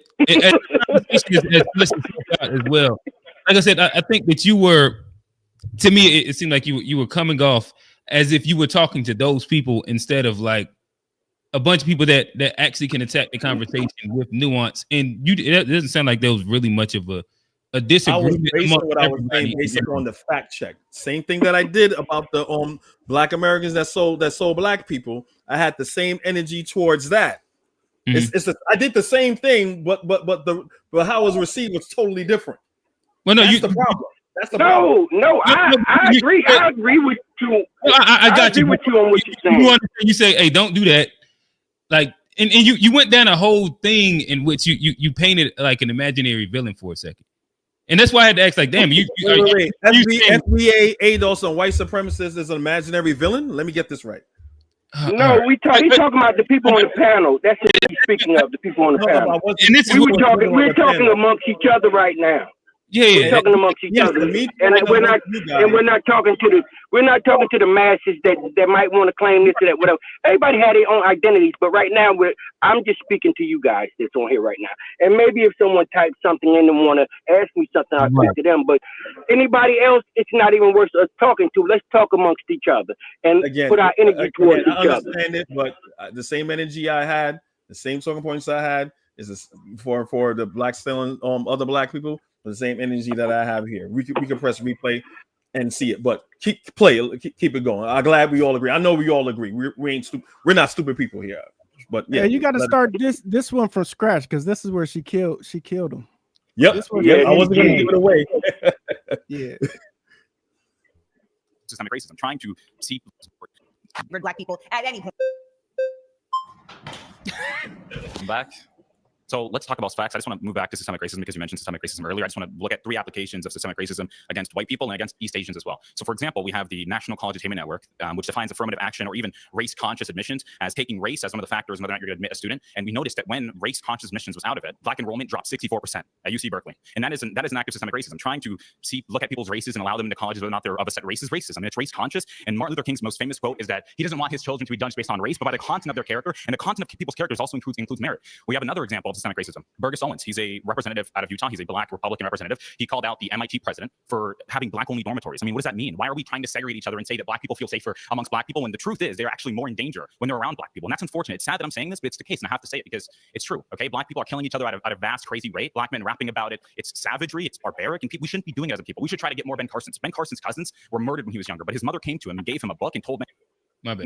as well. Like I said, I think that you were, to me, it seemed like you were coming off as if you were talking to those people instead of like a bunch of people that actually can attack the conversation with nuance. And it doesn't sound like there was really much of a disagreement. I was based on the fact check. Same thing that I did about the black Americans that sold black people. I had the same energy towards that. Mm-hmm. I did the same thing, but how it was received was totally different. Well, no, that's the problem. That's the No, I agree. I agree with you. I got agree you. with you on what you're saying. You say, hey, don't do that. Like, and you went down a whole thing in which you painted like an imaginary villain for a second. And that's why I had to ask, like, damn, wait. FBA ADOS on white supremacists is an imaginary villain? Let me get this right. No, he's talking about the people on the panel. That's what he's speaking of, the people on the panel. And this is we're talking amongst each other right now. We're talking amongst each other, and we're not talking to the masses that might want to claim this or that, whatever. Everybody had their own identities, but right now I'm just speaking to you guys that's on here right now. And maybe if someone types something in and want to ask me something, I'll speak to them. But anybody else, it's not even worth us talking to. Let's talk amongst each other and put our energy towards each other. I understand it, but the same energy I had, the same talking points I had, is for the black still other black people. The same energy that I have here. We can press replay and see it, but keep it going. I'm glad we all agree. I know we all agree. We ain't stupid. We're not stupid people here. But yeah, you got to start this one from scratch because this is where she killed him. Yep. I wasn't going to give it away. Yeah. Systemic racism, trying to see black people at any point. I'm back. So let's talk about facts. I just want to move back to systemic racism because you mentioned systemic racism earlier. I just want to look at 3 applications of systemic racism against white people and against East Asians as well. So for example, we have the National College Attainment Network, which defines affirmative action or even race-conscious admissions as taking race as one of the factors whether or not you're going to admit a student. And we noticed that when race-conscious admissions was out of it, black enrollment dropped 64% at UC Berkeley. And that is an active systemic racism, trying to look at people's races and allow them into colleges whether or not they're of a set race is racism. And it's race-conscious. And Martin Luther King's most famous quote is that he doesn't want his children to be judged based on race, but by the content of their character. And the content of people's characters also includes merit. We have another example of systemic racism. Burgess Owens. He's a representative out of Utah. He's a black Republican representative. He called out the MIT president for having black-only dormitories. I mean, what does that mean? Why are we trying to segregate each other and say that black people feel safer amongst black people when the truth is they're actually more in danger when they're around black people? And that's unfortunate. It's sad that I'm saying this, but it's the case, and I have to say it because it's true. Okay, black people are killing each other at a vast, crazy rate. Black men rapping about it. It's savagery. It's barbaric, and we shouldn't be doing it as a people. We should try to get more Ben Carson's. Ben Carson's cousins were murdered when he was younger, but his mother came to him and gave him a book and told Ben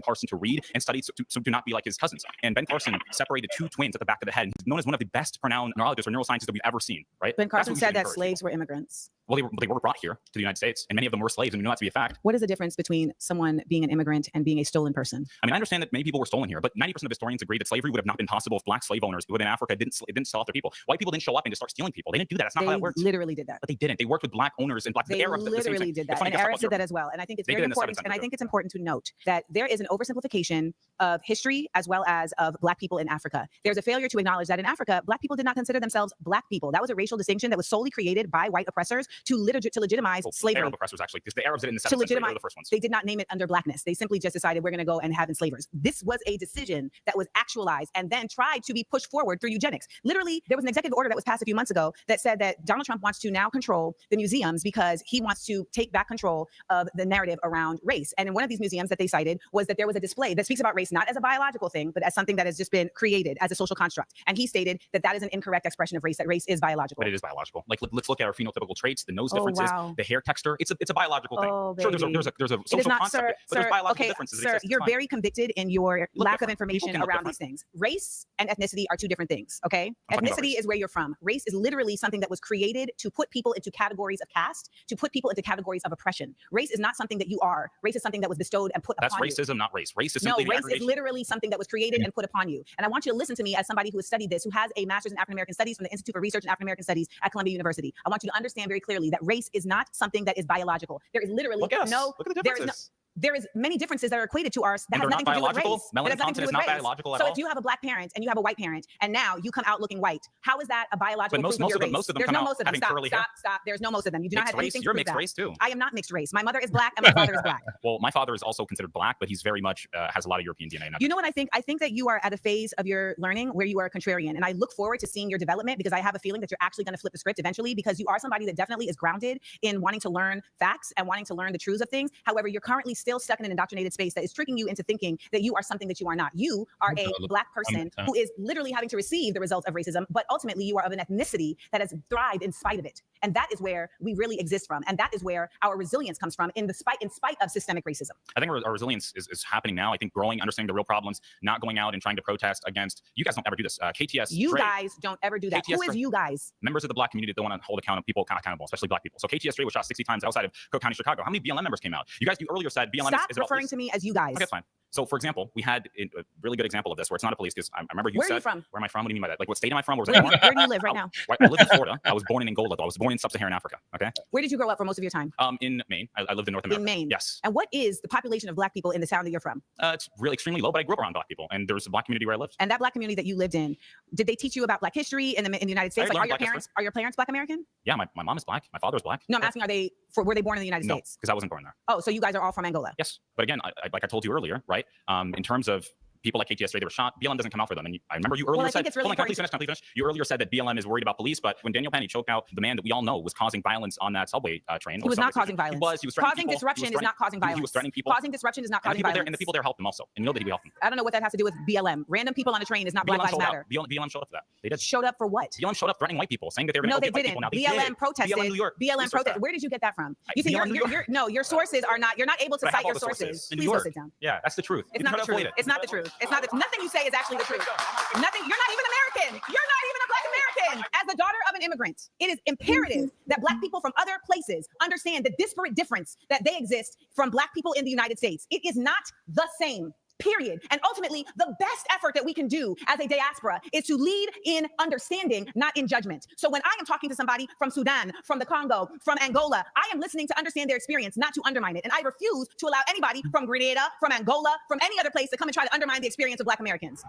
Carson to read and study so do not be like his cousins. And Ben Carson separated 2 twins at the back of the head. And he's known as one of the best pronounced neurologists or neuroscientists that we've ever seen, right? Ben Carson said that slaves were immigrants. Well, they were brought here to the United States, and many of them were slaves, and we know that to be a fact. What is the difference between someone being an immigrant and being a stolen person? I mean, I understand that many people were stolen here, but 90% of historians agree that slavery would have not been possible if black slave owners within Africa didn't sell off their people. White people didn't show up and just start stealing people. They didn't do that. That's not how that works. They literally did that. But they didn't. They worked with black owners and black. They literally did that. And Arabs did that as well. And I think it's very important. And I think it's important to note that there is an oversimplification of history as well as of black people in Africa. There's a failure to acknowledge that in Africa, black people did not consider themselves black people. That was a racial distinction that was solely created by white oppressors to legitimize slavery. Arab oppressors, actually, because the Arabs did it in the 7th century. They were the first ones. They did not name it under blackness. They simply just decided we're going to go and have enslavers. This was a decision that was actualized and then tried to be pushed forward through eugenics. Literally, there was an executive order that was passed a few months ago that said that Donald Trump wants to now control the museums because he wants to take back control of the narrative around race. And in one of these museums that they cited was that there was a display that speaks about race not as a biological thing, but as something that has just been created as a social construct. And he stated that that is an incorrect expression of race, that race is biological. But it is biological. Like, let's look at our phenotypical traits, the nose differences, the hair texture. It's a biological thing. Sure, there's a social concept, but there's biological differences. Sir, you're very convicted in your lack of information around these things. Race and ethnicity are 2 different things, okay? Ethnicity is where you're from. Race is literally something that was created to put people into categories of caste, to put people into categories of oppression. Race is not something that you are. Race is something that was bestowed and put upon you. That's racism, not race. Race is simply race is literally something that was created and put upon you. And I want you to listen to me as somebody who has studied this, who has a master's in African American Studies from the Institute for Research in African American Studies at Columbia University. I want you to understand very clearly that race is not something that is biological. There is literally look at the differences. There is many differences that are equated to ours that has nothing to do with race. Melanin content is not biological at all. So if you have a black parent and you have a white parent, and now you come out looking white, how is that a biological proof of your race? Most of them There's come no out most of them. having Stop. There's no most of them. You do not have anything to You're prove mixed race too. I am not mixed race. My mother is black and my father is black. Well, my father is also considered black, but he's very much has a lot of European DNA. You know what I think? I think that you are at a phase of your learning where you are a contrarian, and I look forward to seeing your development because I have a feeling that you're actually going to flip the script eventually because you are somebody that definitely is grounded in wanting to learn facts and wanting to learn the truths of things. However, you're currently still stuck in an indoctrinated space that is tricking you into thinking that you are something that you are not. You are a black person who is literally having to receive the results of racism, but ultimately you are of an ethnicity that has thrived in spite of it. And that is where we really exist from. And that is where our resilience comes from in spite of systemic racism. I think our resilience is happening now. I think growing, understanding the real problems, not going out and trying to protest against. You guys don't ever do this. KTS. You guys don't ever do that. Who is you guys? Members of the black community that don't want to hold people accountable, especially black people. So KTS was shot 60 times outside of Cook County, Chicago. How many BLM members came out? You earlier said BLM Stop is referring to me as you guys. Okay, that's fine. So, for example, we had a really good example of this where it's not a police because I remember you Where said. Are you from? Where am I from? What do you mean by that? Like, what state am I from? Where do you live right now? I live in Florida. I was born in Angola, though. I was born in sub-Saharan Africa. Okay. Where did you grow up for most of your time? In Maine. I lived in North America. In Maine. Yes. And what is the population of black people in the town that you're from? It's really extremely low, but I grew up around black people, and there was a black community where I lived. And that black community that you lived in, did they teach you about black history in the United States? Like, are your parents black American? Yeah, my mom is black. My father is black. No, I'm asking, were they born in the United States? No, because I wasn't born there. Oh, so you guys are all from Angola? Yes, but again, like I told you earlier, right? In terms of people like KTS, they were shot. BLM doesn't come out for them. And I remember you earlier said, hold on, can I please finish? You earlier said that BLM is worried about police, but when Daniel Penny choked out the man that we all know was causing violence on that subway train. He was not causing violence. He was causing disruption is not causing violence. He was threatening people. Causing disruption is not causing violence. And the people there helped him also. And you know that he helped them. I don't know what that has to do with BLM. Random people on a train is not Black Lives Matter. BLM showed up for that. They did. Showed up for what? BLM showed up threatening white people, saying that they were going to get white people now. BLM protested. BLM New York. BLM protested. Where did you get that from? You see, your sources are not, you're not able to cite your sources. Please go sit down. Yeah, that's the truth. It's not the truth. It's not the truth. It's not nothing you say is actually the truth. Nothing. You're not even American. You're not even a black American. As the daughter of an immigrant, it is imperative that black people from other places understand the disparate difference that they exist from black people in the United States. It is not the same. Period. And ultimately, the best effort that we can do as a diaspora is to lead in understanding, not in judgment. So when I am talking to somebody from Sudan, from the Congo, from Angola, I am listening to understand their experience, not to undermine it. And I refuse to allow anybody from Grenada, from Angola, from any other place to come and try to undermine the experience of black Americans.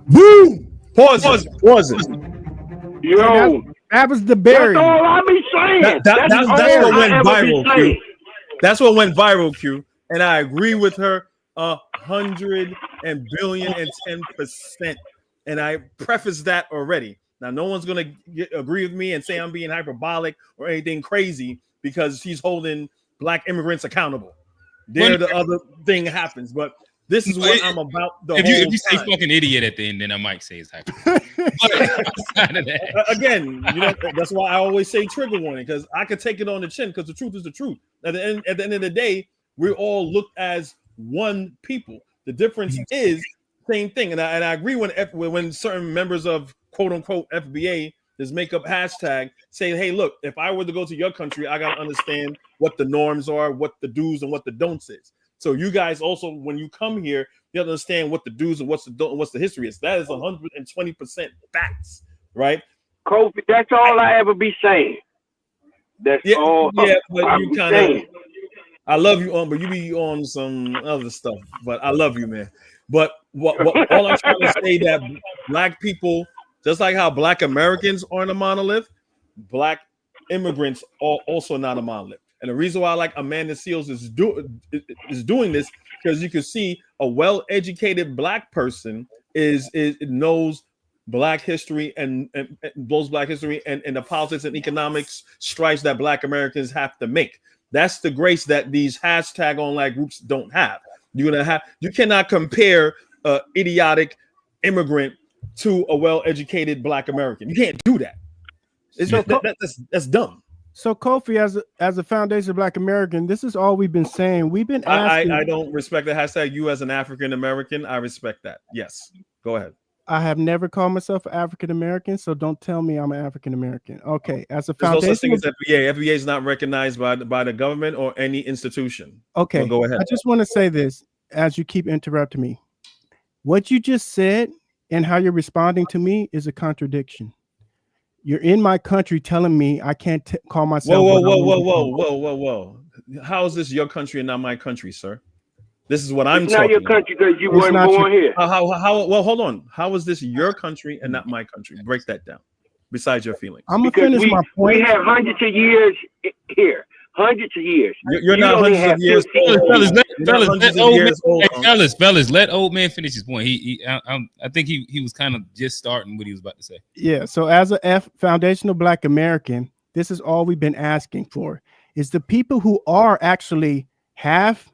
Boom! Pause it. Yo, that was the berry. That's all I be saying. That's what went viral, Q. That's what went viral, Q. And I agree with her 100 and billion and 10%. And I prefaced that already. Now, no one's gonna agree with me and say I'm being hyperbolic or anything crazy because she's holding black immigrants accountable. There, the other thing happens, but this is what I'm about. If you say fucking idiot at the end, then I might say it's hyperbolic. Again, that's why I always say trigger warning, because I could take it on the chin, because the truth is the truth. At the end of the day, we're all looked as one people. The difference is same thing, and I agree when certain members of quote unquote FBA this makeup hashtag saying, hey, look, if I were to go to your country, I got to understand what the norms are, what the do's and what the don'ts is. So you guys also, when you come here, you understand what the do's and what's the history is. That is 120% facts, right? Kofi, that's all I ever be saying. That's all. Yeah, but you kind of. I love you but you be on some other stuff. But I love you, man. But what all I'm trying to say that black people, just like how black Americans aren't a monolith, black immigrants are also not a monolith. And the reason why I like Amanda Seals is doing this, because you can see a well-educated black person knows black history and blows black history and the politics and economics stripes that black Americans have to make. That's the grace that these hashtag online groups don't have. You cannot compare an idiotic immigrant to a well-educated black American. You can't do that. That's dumb. So Kofi, as a foundation of Black American, this is all we've been saying. We've been asking. I don't respect the hashtag. You as an African American, I respect that. Yes, go ahead. I have never called myself African American, so don't tell me I'm an African American. Okay, as a foundation, there's no such thing as FBA. FBA is not recognized by the government or any institution. Okay, so go ahead. I just want to say this as you keep interrupting me. What you just said and how you're responding to me is a contradiction. You're in my country telling me I can't call myself. Whoa. How is this your country and not my country, sir? This is what I'm talking about. It's not your country because you weren't born here. Well, hold on. How is this your country and not my country? Break that down. Besides your feelings. I'm going to finish my point. We have hundreds of years here. Hundreds of years. You're not hundreds of years old. Fellas, let old man finish his point. I think he was kind of just starting what he was about to say. Yeah. So as a foundational Black American, this is all we've been asking for is the people who are actually half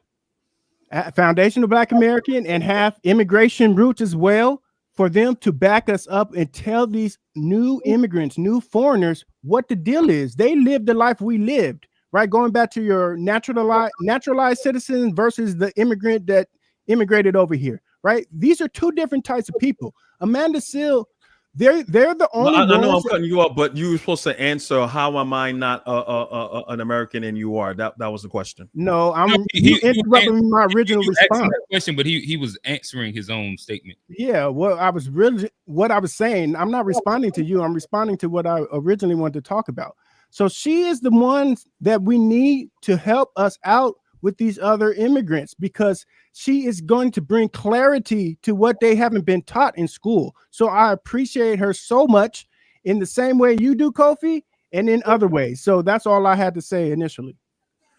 foundational Black American and half immigration roots as well. for them to back us up and tell these new immigrants, new foreigners, what the deal is. They lived the life we lived, right? Going back to your naturalized citizen versus the immigrant that immigrated over here, right? These are two different types of people. Amanda Seale, they're the only I know I'm ones. cutting you up, but you were supposed to answer. How am I not an American and you are? That was the question. No, you interrupted my original response. Question, but he was answering his own statement. Yeah, what I was saying. I'm not responding to you. I'm responding to what I originally wanted to talk about. So she is the one that we need to help us out with these other immigrants, because she is going to bring clarity to what they haven't been taught in school. So I appreciate her so much, in the same way you do, Kofi, and in other ways. So that's all I had to say initially.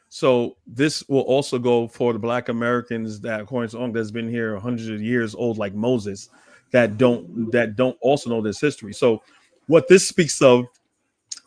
So this will also go for the Black Americans that, according to Ong, that's been here hundreds of years old, like Moses, that don't also know this history. So what this speaks of,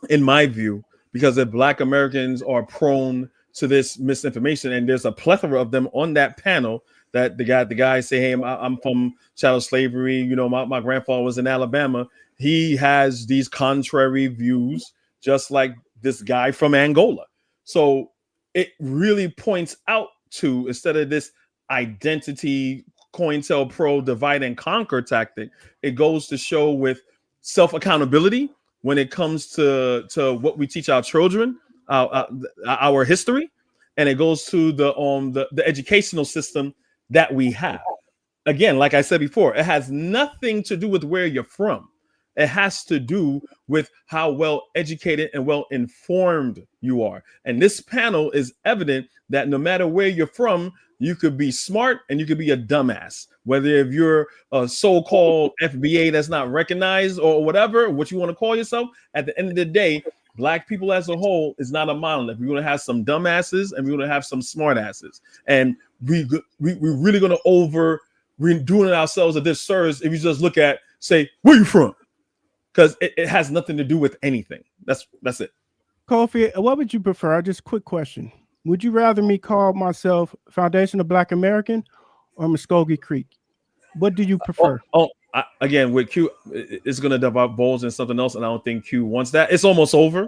in my view, because if Black Americans are prone to this misinformation, and there's a plethora of them on that panel, that the guy say, hey, I'm from chattel slavery, you know, my grandfather was in Alabama. He has these contrary views, just like this guy from Angola. So it really points out to, instead of this identity COINTELPRO divide and conquer tactic, it goes to show with self-accountability when it comes to what we teach our children, our history, and it goes to the educational system that we have. Again, like I said before, it has nothing to do with where you're from. It has to do with how well educated and well informed you are. And this panel is evident that no matter where you're from, you could be smart and you could be a dumbass. Whether if you're a so-called FBA that's not recognized or whatever, what you want to call yourself, at the end of the day, Black people as a whole is not a monolith. We're going to have some dumbasses and we're going to have some smartasses. And we're really going to we're doing ourselves a disservice if you just look at, say, where you from? Because it has nothing to do with anything. That's it. Kofi, what would you prefer? Just a quick question. Would you rather me call myself Foundation of Black American or Muskogee Creek? What do you prefer? Again, with Q, it's going to develop balls and something else, and I don't think Q wants that. It's almost over,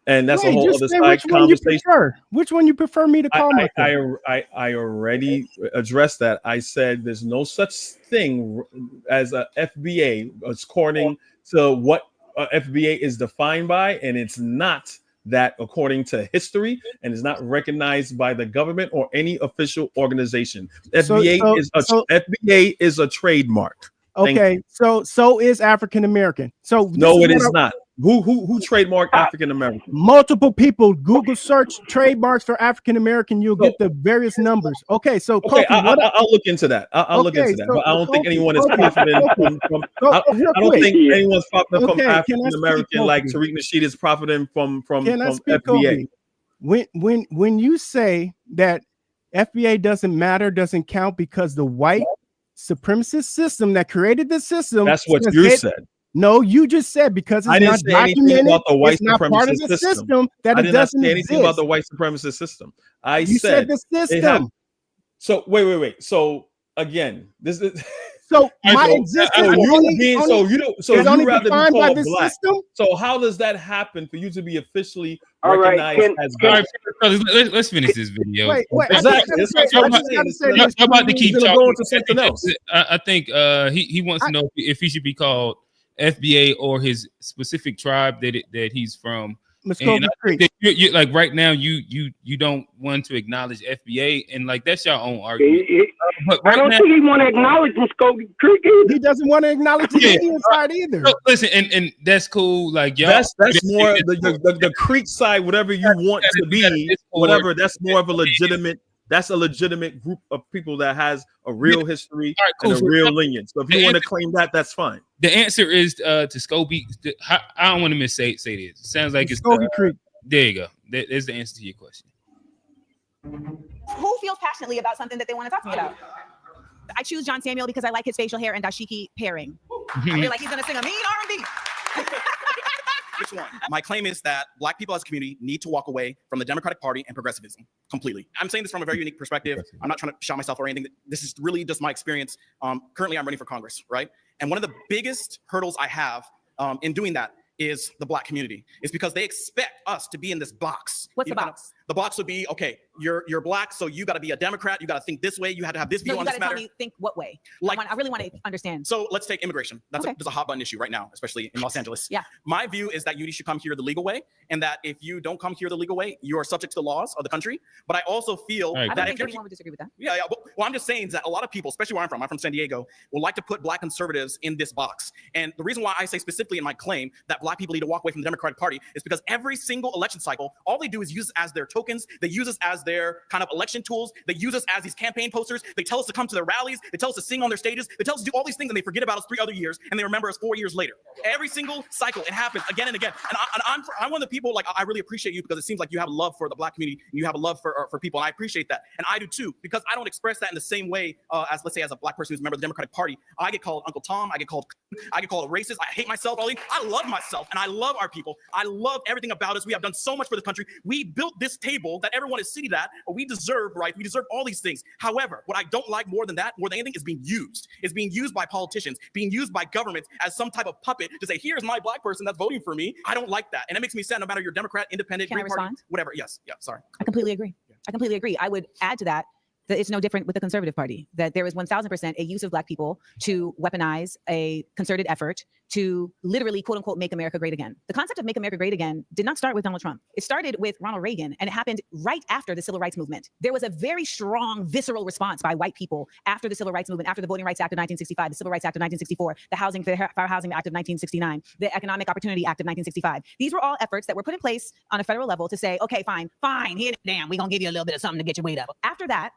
and that's a whole other side conversation. Which one you prefer me to call myself? I already addressed that. I said there's no such thing as a FBA according to what FBA is defined by, and it's not that according to history, and is not recognized by the government or any official organization. FBA is a trademark. Okay, so is African American. So no, it is not. Who trademarked African American? Multiple people. Google search trademarks for African American. You'll get the various numbers. Okay, so okay, Kofi, I'll look into that. I'll look into that. But I don't think anyone is profiting from I don't think anyone's profiting from African American like Tariq Nasheed is profiting from FBA. When you say that FBA doesn't matter, doesn't count because the white supremacist system that created the system. That's what you said. No, you just said because it's not documented, about the white it's not part of the system that it doesn't say exist. Anything about the white supremacist system. You said the system. So wait. So again, this is so my existence. You rather be called Black. System? So how does that happen for you to be officially recognized as Black? Let's finish this video. Wait. Exactly. I'm about to keep talking. To something else. I think he wants to know if he should be called FBA or his specific tribe that he's from. You like right now you don't want to acknowledge FBA, and like that's your own argument. But right I don't think he want to acknowledge Muskogee Creek either. He doesn't want to acknowledge the Indian side either. So, listen, and that's cool. Like y'all, that's more the Creek side, whatever you want to be, whatever. That's more of a legitimate. That's a legitimate group of people that has a real history and a real lineage. So if you want to claim that, that's fine. The answer is to Muskogee. I don't want to say this. It sounds like it's Muskogee Creek. There you go. There's the answer to your question. Who feels passionately about something that they want to talk to me about? I choose John Samuel because I like his facial hair and dashiki pairing. I feel like he's gonna sing a mean R&B. Which one? My claim is that Black people as a community need to walk away from the Democratic Party and progressivism completely. I'm saying this from a very unique perspective. I'm not trying to shout myself or anything. This is really just my experience. Currently, I'm running for Congress, right? And one of the biggest hurdles I have in doing that is the Black community. It's because they expect us to be in this box. What's the box? The box would be, okay, you're Black, so you got to be a Democrat. You got to think this way. You had to have this view No, on you this gotta matter. tell me, think what way? Like- I really want to understand. So let's take immigration. That's Okay. there's a hot button issue right now, especially in Los Angeles. Yeah. My view is that you should come here the legal way, and that if you don't come here the legal way, you are subject to the laws of the country. But I also feel I don't that think if you're anyone would disagree with that. yeah, well, I'm just saying that a lot of people, especially where I'm from San Diego, will like to put Black conservatives in this box. And the reason why I say specifically in my claim that Black people need to walk away from the Democratic Party is because every single election cycle, all they do is use us as their tokens. They use us as their kind of election tools. They use us as these campaign posters. They tell us to come to their rallies. They tell us to sing on their stages. They tell us to do all these things, and they forget about us 3 other years, and they remember us 4 years later. Every single cycle, it happens again and again. And I'm one of the people, like, I really appreciate you because it seems like you have a love for the Black community and you have a love for people, and I appreciate that. And I do too, because I don't express that in the same way as, let's say, as a Black person who's a member of the Democratic Party. I get called Uncle Tom. I get called a racist. I hate myself. I love myself, and I love our people. I love everything about us. We have done so much for the country. We built this table that everyone is seated at. We deserve, right? We deserve all these things. However, what I don't like more than that, more than anything, is being used. It's being used by politicians, being used by governments as some type of puppet to say, here's my Black person that's voting for me. I don't like that. And it makes me sad, no matter you're Democrat, Independent, Can I Green Party, respond? whatever. Yes. Yeah. Sorry. I completely agree. I completely agree. I would add to that it's no different with the Conservative Party, that there is 1000% a use of Black people to weaponize a concerted effort to literally, quote unquote, make America great again. The concept of make America great again did not start with Donald Trump. It started with Ronald Reagan, and it happened right after the Civil Rights Movement. There was a very strong, visceral response by white people after the Civil Rights Movement, after the Voting Rights Act of 1965, the Civil Rights Act of 1964, the Fair Housing Act of 1969, the Economic Opportunity Act of 1965. These were all efforts that were put in place on a federal level to say, okay, fine, here, damn, we're gonna give you a little bit of something to get your weight up. After that,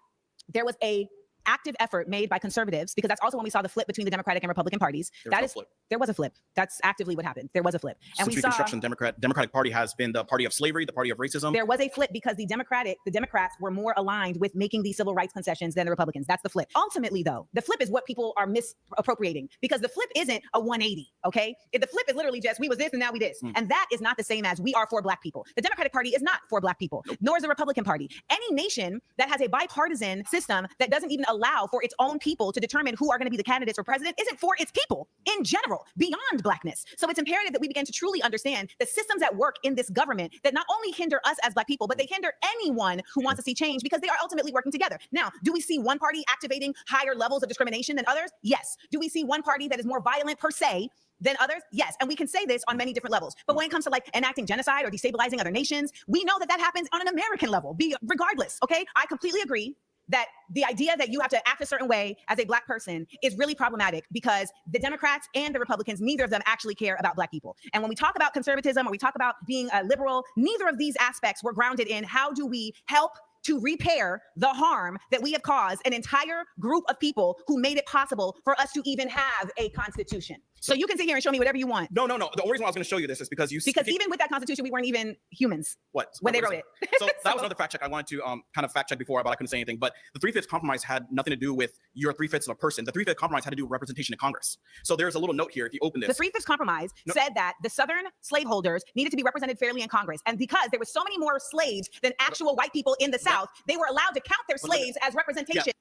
there was a active effort made by conservatives, because that's also when we saw the flip between the Democratic and Republican parties. There was a flip. That's actively what happened. There was a flip. And Since Reconstruction, Democratic Party has been the party of slavery, the party of racism. There was a flip because the Democrats were more aligned with making these civil rights concessions than the Republicans. That's the flip. Ultimately, though, the flip is what people are misappropriating, because the flip isn't a 180, okay? The flip is literally just, we was this and now we this. And that is not the same as we are for Black people. The Democratic Party is not for Black people, nor is the Republican Party. Any nation that has a bipartisan system that doesn't even allow for its own people to determine who are going to be the candidates for president isn't for its people in general, beyond Blackness. So it's imperative that we begin to truly understand the systems at work in this government that not only hinder us as Black people, but they hinder anyone who wants to see change, because they are ultimately working together. Now, do we see one party activating higher levels of discrimination than others? Yes. Do we see one party that is more violent per se than others? Yes. And we can say this on many different levels. But when it comes to like enacting genocide or destabilizing other nations, we know that that happens on an American level, regardless. Okay. I completely agree that the idea that you have to act a certain way as a Black person is really problematic, because the Democrats and the Republicans, neither of them actually care about Black people. And when we talk about conservatism, or we talk about being a liberal, neither of these aspects were grounded in how do we help to repair the harm that we have caused an entire group of people who made it possible for us to even have a constitution. So you can sit here and show me whatever you want. No. The only reason why I was going to show you this is because even with that constitution, we weren't even humans. When they wrote it. So that was another fact check I wanted to kind of fact check before, but I couldn't say anything. But the 3/5 compromise had nothing to do with your 3/5 of a person. The 3/5 compromise had to do with representation in Congress. So there's a little note here if you open this. The 3/5 compromise said that the Southern slaveholders needed to be represented fairly in Congress. And because there were so many more slaves than actual white people in the South, they were allowed to count their slaves as representation.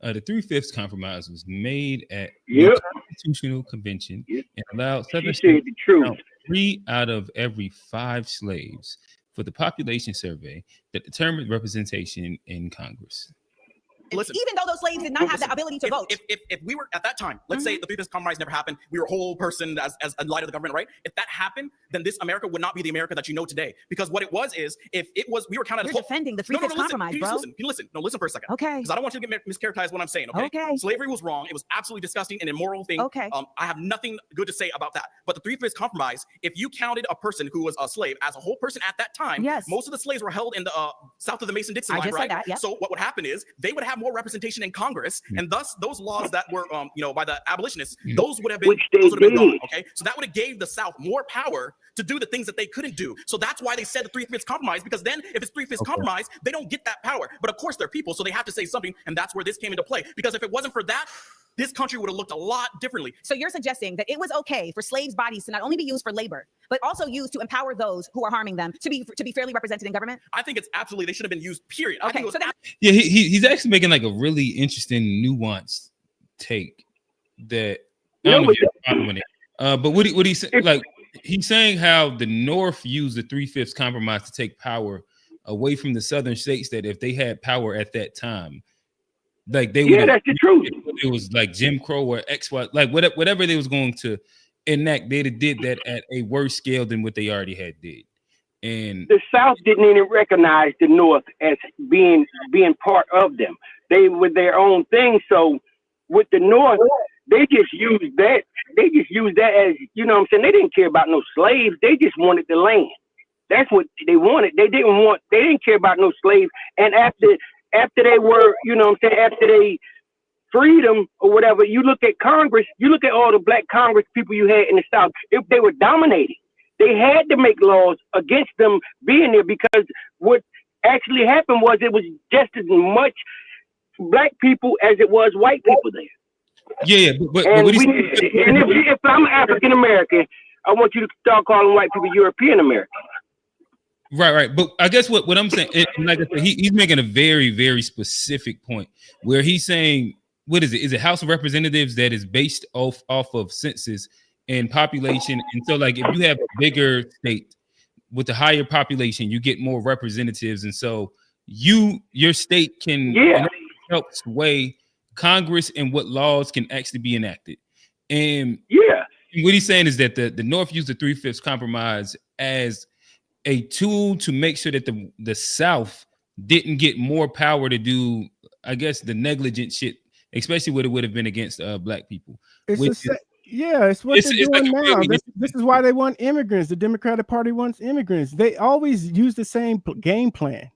The 3/5 compromise was made at the Constitutional Convention and allowed Southern states to count 3 out of every 5 slaves for the population survey that determined representation in Congress. Listen, even though those slaves did not have the ability to vote. If we were at that time, let's say the 3/5 compromise never happened, we were a whole person as in light of the government, right? If that happened, then this America would not be the America that you know today. Because what it was is, if it was, we were kind of defending the 3/5 compromise, bro. Listen for a second. Okay. Because I don't want you to get mischaracterized what I'm saying. Okay. Slavery was wrong. It was absolutely disgusting and immoral thing. Okay. I have nothing good to say about that. But the 3/5 compromise, if you counted a person who was a slave as a whole person at that time, most of the slaves were held in the south of the Mason-Dixon line, right? That, So what would happen is they would have more representation in Congress, and thus those laws that were, by the abolitionists, those would have been, gone. Okay, so that would have gave the South more power to do the things that they couldn't do. So that's why they said the 3/5 compromise, because then if it's 3/5 compromise, they don't get that power. But of course they're people, so they have to say something, and that's where this came into play. Because if it wasn't for that, this country would have looked a lot differently. So you're suggesting that it was okay for slaves' bodies to not only be used for labor, but also used to empower those who are harming them to be fairly represented in government? I think it's absolutely, they should have been used, period. Okay, so yeah, he's actually making like a really interesting, nuanced take that I don't know if you're following it. But what he said, like he's saying how the North used the 3/5 compromise to take power away from the Southern states, that if they had power at that time, like they would, that's the truth. It was like Jim Crow or XY, like whatever they was going to enact, they'd have did that at a worse scale than what they already had did. And the South didn't even recognize the North as being part of them. They were their own thing. So with the North, they just used that. They just used that as, you know what I'm saying? They didn't care about no slaves. They just wanted the land. That's what they wanted. They didn't care about no slaves. And after they were, you know what I'm saying, after they freedom or whatever, you look at Congress, you look at all the black Congress people you had in the South, they were dominating. They had to make laws against them being there, because what actually happened was it was just as much black people as it was white people there. Yeah, but if I'm African American, I want you to start calling white people European American. Right. But I guess what I'm saying, like I said, he's making a very, very specific point where he's saying, what is it? Is it House of Representatives that is based off of census and population? And so, like, if you have a bigger state with a higher population, you get more representatives, and so your state can help sway Congress and what laws can actually be enacted. And what he's saying is that the North used the 3/5 compromise as a tool to make sure that the South didn't get more power to do, I guess, the negligent shit, especially what it would have been against black people. It's what they're doing now. This is why they want immigrants. The Democratic Party wants immigrants. They always use the same game plan.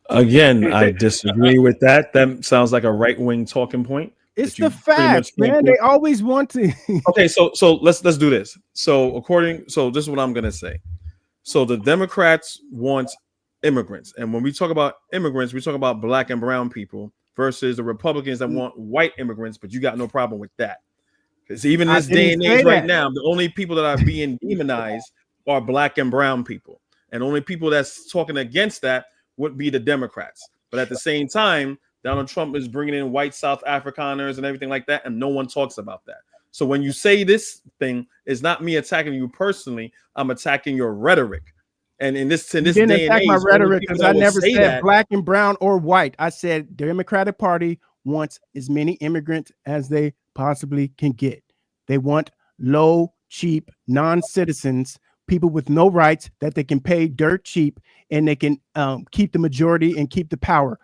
Again, I disagree with that. That sounds like a right-wing talking point. It's the fact, man. They always want to. Okay, so let's do this. So this is what I'm gonna say. So the Democrats want immigrants, and when we talk about immigrants, we talk about black and brown people versus the Republicans that want white immigrants. But you got no problem with that, because even in this day and age right now, the only people that are being demonized are black and brown people, and only people that's talking against that would be the Democrats. But at the same time, Donald Trump is bringing in white South Afrikaners and everything like that, and no one talks about that. So when you say this thing, it's not me attacking you personally. I'm attacking your rhetoric. And in this day and age, my rhetoric, because I never said black and brown or white. I said the Democratic Party wants as many immigrants as they possibly can get. They want low, cheap, non-citizens, people with no rights that they can pay dirt cheap, and they can keep the majority and keep the power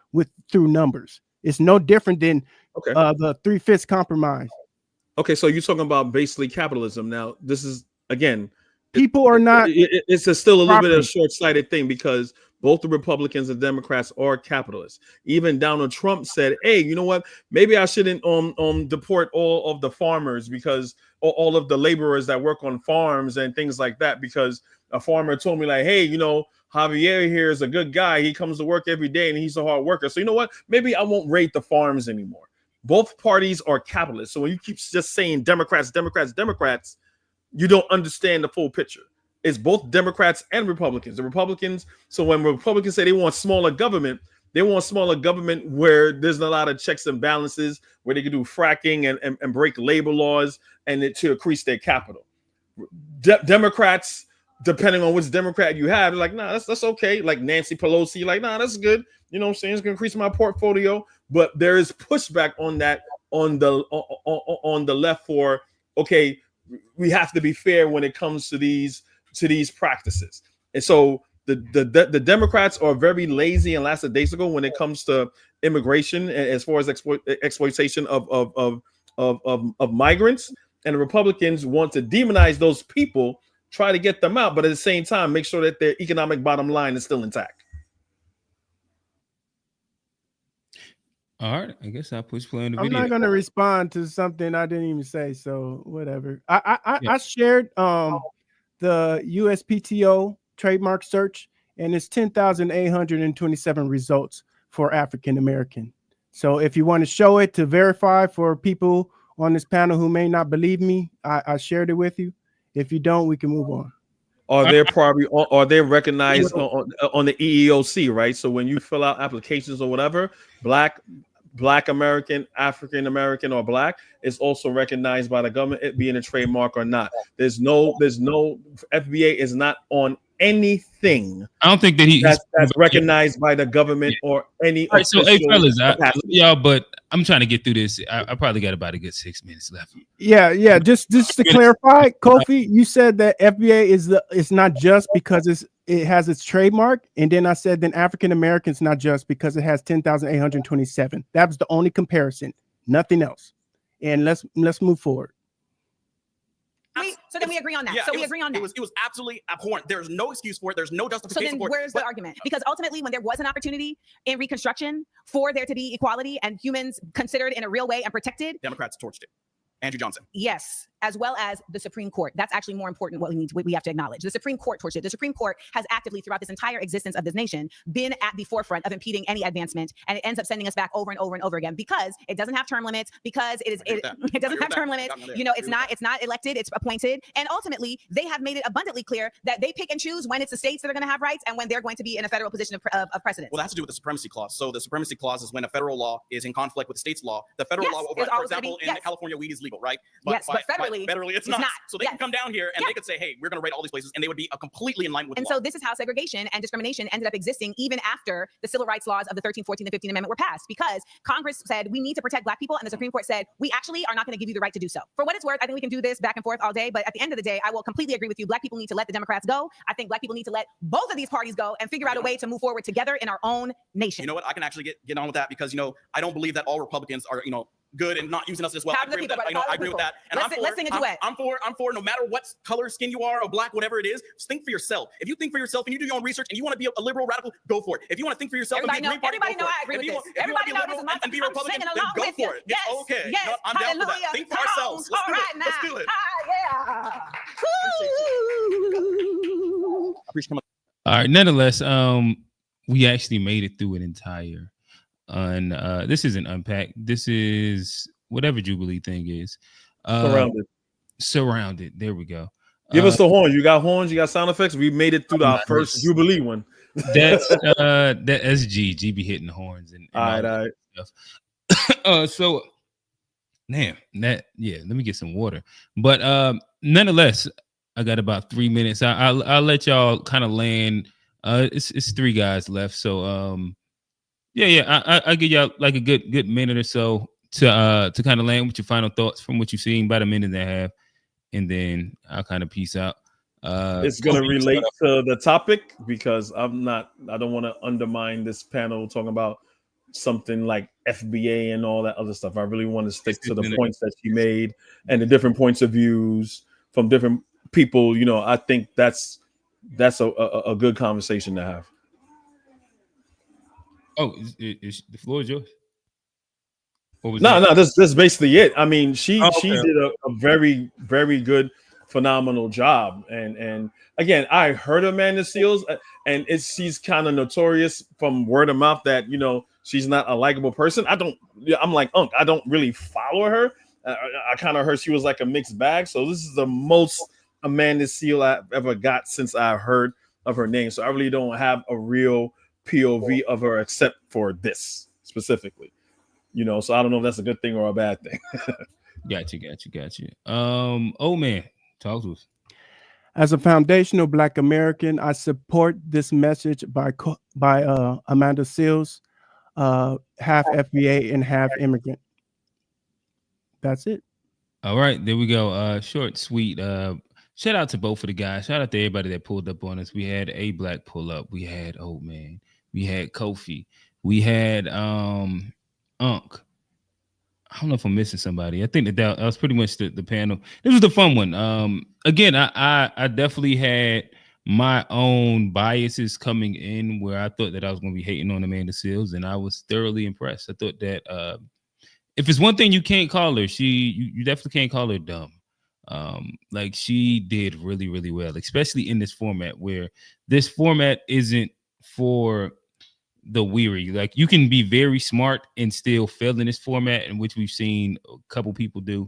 through numbers. It's no different than the 3/5 compromise. Okay, so you're talking about basically capitalism. Now, this is, again, people are not. It's still a little bit of a short-sighted thing, because both the Republicans and Democrats are capitalists. Even Donald Trump said, "Hey, you know what? Maybe I shouldn't deport all of the farmers, because all of the laborers that work on farms and things like that, because a farmer told me, like, hey, you know, Javier here is a good guy. He comes to work every day and he's a hard worker. So you know what? Maybe I won't raid the farms anymore." Both parties are capitalists. So when you keep just saying Democrats, you don't understand the full picture. It's both Democrats and Republicans. The Republicans, so when Republicans say they want smaller government, they want smaller government where there's a lot of checks and balances, where they can do fracking and break labor laws and to increase their capital. Democrats, depending on which Democrat you have, they're like, nah, that's okay. Like Nancy Pelosi, like, nah, that's good. You know what I'm saying? It's gonna increase my portfolio. But there is pushback on that on the left for, okay, we have to be fair when it comes to these practices. And so the Democrats are very lazy and lackadaisical when it comes to immigration, as far as exploitation of migrants. And the Republicans want to demonize those people, try to get them out, but at the same time, make sure that their economic bottom line is still intact. All right, I guess I'll push play on the I'm video. not going to respond to something I didn't even say, so whatever. I shared the USPTO trademark search, and it's 10,827 results for African American. So if you want to show it to verify for people on this panel who may not believe me, I shared it with you. If you don't, we can move on. Are they recognized on the EEOC, right? So when you fill out applications or whatever, Black American, African American, or Black, it's also recognized by the government, it being a trademark or not. There's no FBA is not on anything. I don't think that that's recognized by the government or any. All right, so hey fellas, y'all, but I'm trying to get through this. I probably got about a good 6 minutes left. Yeah. Just to clarify, Kofi, you said that FBA is not just because it has its trademark, and then I said then African Americans not just because it has 10,827. That was the only comparison, nothing else. And let's move forward. So then we agree on that. Yeah, so we agree on that. It was absolutely abhorrent. There's no excuse for it. There's no justification so then for it. Where's the argument? Because ultimately, when there was an opportunity in Reconstruction for there to be equality and humans considered in a real way and protected, Democrats torched it. Andrew Johnson. Yes, as well as the Supreme Court. That's actually more important. What we have to acknowledge. The Supreme Court torched it. The Supreme Court has actively, throughout this entire existence of this nation, been at the forefront of impeding any advancement, and it ends up sending us back over and over and over again because it doesn't have term limits. Because it doesn't have term limits. You know, it's not elected. It's appointed, and ultimately they have made it abundantly clear that they pick and choose when it's the states that are going to have rights and when they're going to be in a federal position of precedence. Well, that has to do with the supremacy clause. So the supremacy clause is when a federal law is in conflict with the state's law. The federal law, for example, in California, weed is legal, right? But federally it's not. So they can come down here and they could say, hey, we're going to rate all these places, and they would be completely in line with the law. So this is how segregation and discrimination ended up existing even after the civil rights laws of the 13th, 14th, and 15th Amendment were passed, because Congress said we need to protect Black people, and the Supreme Court said we actually are not going to give you the right to do so. For what it's worth, I think we can do this back and forth all day, but at the end of the day, I will completely agree with you. Black people need to let the Democrats go. I think Black people need to let both of these parties go and figure out a way to move forward together in our own nation. You know what? I can actually get on with that because, I don't believe that all Republicans are, good and not using us as well. I agree with that. I agree with that. And let's sing a duet. I'm for no matter what color skin you are or Black, whatever it is, just think for yourself. If you think for yourself and you do your own research and you want to be a liberal radical, go for it. If you want to think for yourself and be a Green Party, everybody know I agree with this. Everybody know this is my and be Republican, then go for it. Yes, it's okay. Yes, I'm down for that. Think for ourselves. Let's do it. Yeah. All right. Nonetheless, we actually made it through an entire. This isn't unpacked. This is whatever Jubilee thing is. Surrounded. There we go. Give us the horns. You got horns. You got sound effects. We made it through our first Jubilee one. That's G be hitting the horns and all right. Stuff. So, damn that. Yeah. Let me get some water. But nonetheless, I got about 3 minutes. I'll let y'all kind of land. It's 3 guys left. So I'll give y'all like a good minute or so to kind of land with your final thoughts from what you've seen, about a minute and a half, and then I'll kind of peace out. It's gonna relate to the topic because I don't want to undermine this panel talking about something like FBA and all that other stuff. I really want to stick to the points that you made and the different points of views from different people. I think that's a good conversation to have. Oh, is the floor is yours? No, that's basically it. I mean, she did a very, very good, phenomenal job. And again, I heard Amanda Seals, and she's kind of notorious from word of mouth that she's not a likable person. I'm like, I don't really follow her. I kind of heard she was like a mixed bag. So this is the most Amanda Seals I've ever got since I heard of her name. So I really don't have a real POV of her except for this specifically. So I don't know if that's a good thing or a bad thing. Got you. Oh man, talk to us. As a foundational Black American, I support this message by Amanda Seals, half FBA and half immigrant. That's it. All right, there we go. Short, sweet. Shout out to both of the guys. Shout out to everybody that pulled up on us. We had A Black pull up. We had Old Man. We had Kofi. We had Unc. I don't know if I'm missing somebody. I think that was pretty much the panel. This was the fun one. Again, I definitely had my own biases coming in where I thought that I was going to be hating on Amanda Seals, and I was thoroughly impressed. I thought that if it's one thing you can't call her, you definitely can't call her dumb. Like she did really, really well, especially in this format where this format isn't for the weary. Like, you can be very smart and still fail in this format, in which we've seen a couple people do.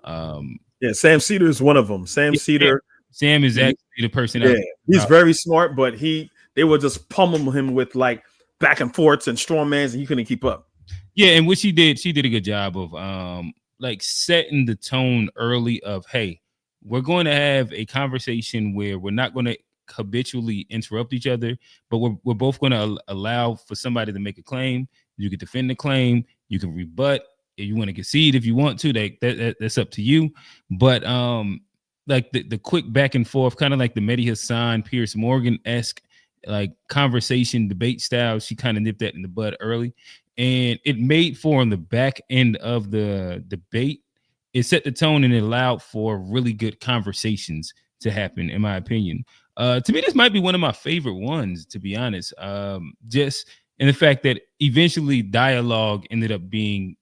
Yeah, Sam Cedar is one of them. Sam Cedar. Sam is actually the person. Yeah, he's very smart, but they would just pummel him with like back and forths and strong mans, and he couldn't keep up. Yeah, and what she did a good job of like setting the tone early of, hey, we're going to have a conversation where we're not going to habitually interrupt each other, but we're both going to allow for somebody to make a claim. You can defend the claim, you can rebut. If you want to concede, if you want to, that's up to you. But like the quick back and forth, kind of like the Mehdi Hassan, Pierce Morgan-esque like conversation debate style, she kind of nipped that in the bud early, and it made for, on the back end of the debate, it set the tone and it allowed for really good conversations to happen, in my opinion. To me, this might be one of my favorite ones, to be honest. Just in the fact that eventually dialogue ended up being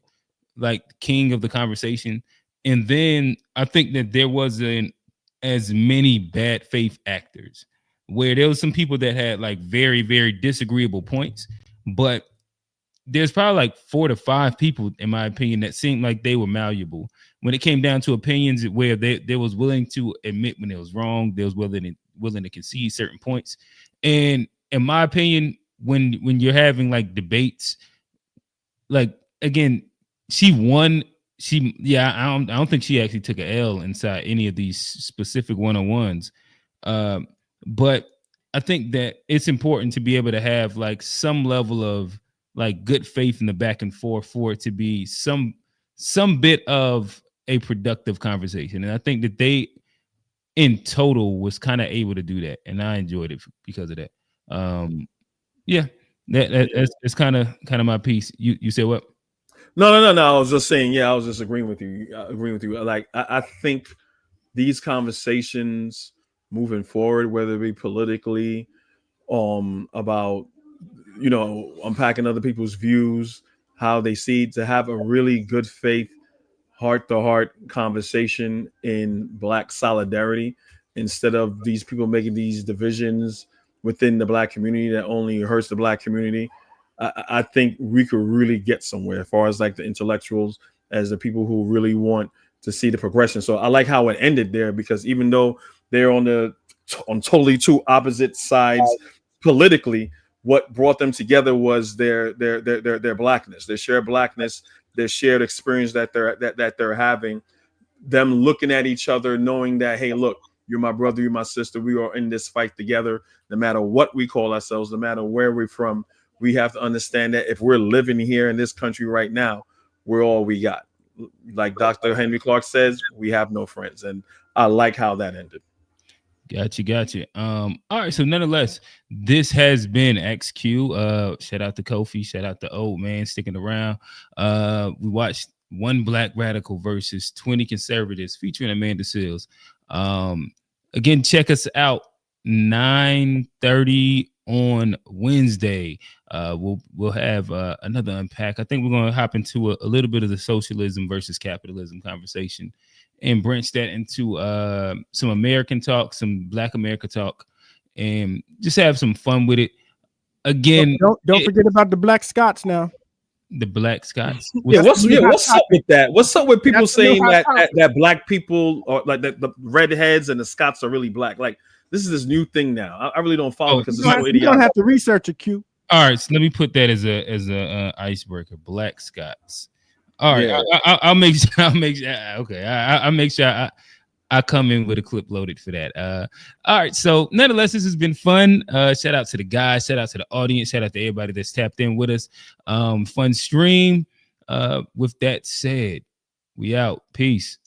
like king of the conversation. And then I think that there wasn't as many bad faith actors, where there was some people that had like very, very disagreeable points, but there's probably like 4 to 5 people, in my opinion, that seemed like they were malleable when it came down to opinions, where they was willing to admit when it was wrong. They was willing to concede certain points. And in my opinion, when you're having like debates, like, again, she won. I don't think she actually took an L inside any of these specific one-on-ones. But I think that it's important to be able to have like some level of like good faith in the back and forth for it to be some bit of a productive conversation. And I think that they, in total, was kind of able to do that, and I enjoyed it because of that. Yeah, that's kind of my piece. You said what? No. I was just saying, I was just agreeing with you. Like, I think these conversations moving forward, whether it be politically, about, unpacking other people's views, how they see, to have a really good faith, heart-to-heart conversation in Black solidarity, instead of these people making these divisions within the Black community that only hurts the Black community. I think we could really get somewhere as far as like the intellectuals, as the people who really want to see the progression. So I like how it ended there, because even though they're on totally two opposite sides politically, what brought them together was their Blackness, their shared Blackness, their shared experience that they're having, them looking at each other, knowing that, hey, look, you're my brother, you're my sister, we are in this fight together. No matter what we call ourselves, no matter where we're from, we have to understand that if we're living here in this country right now, we're all we got. Like Dr. Henry Clark says, we have no friends. And I like how that ended. Gotcha. All right. So nonetheless, this has been XQ. Shout out to Kofi. Shout out to Old Man sticking around. We watched One Black Radical versus 20 Conservatives featuring Amanda Seales. Again, check us out 9:30 on Wednesday. We'll have another unpack. I think we're going to hop into a little bit of the socialism versus capitalism conversation, and branch that into some American talk, some Black America talk, and just have some fun with it. Again, don't forget about the Black Scots now. The Black Scots. What's up with that? What's up with people saying that Black people, or like the redheads and the Scots, are really Black? Like, this is this new thing now. I really don't follow, because it's so idiotic. You don't have to research it, Q. All right, so let me put that as a icebreaker. Black Scots. All right, yeah. I'll make sure. Okay, I'll make sure I come in with a clip loaded for that. All right, so nonetheless, this has been fun. Shout out to the guys, shout out to the audience, shout out to everybody that's tapped in with us. Fun stream. With that said, we out. Peace.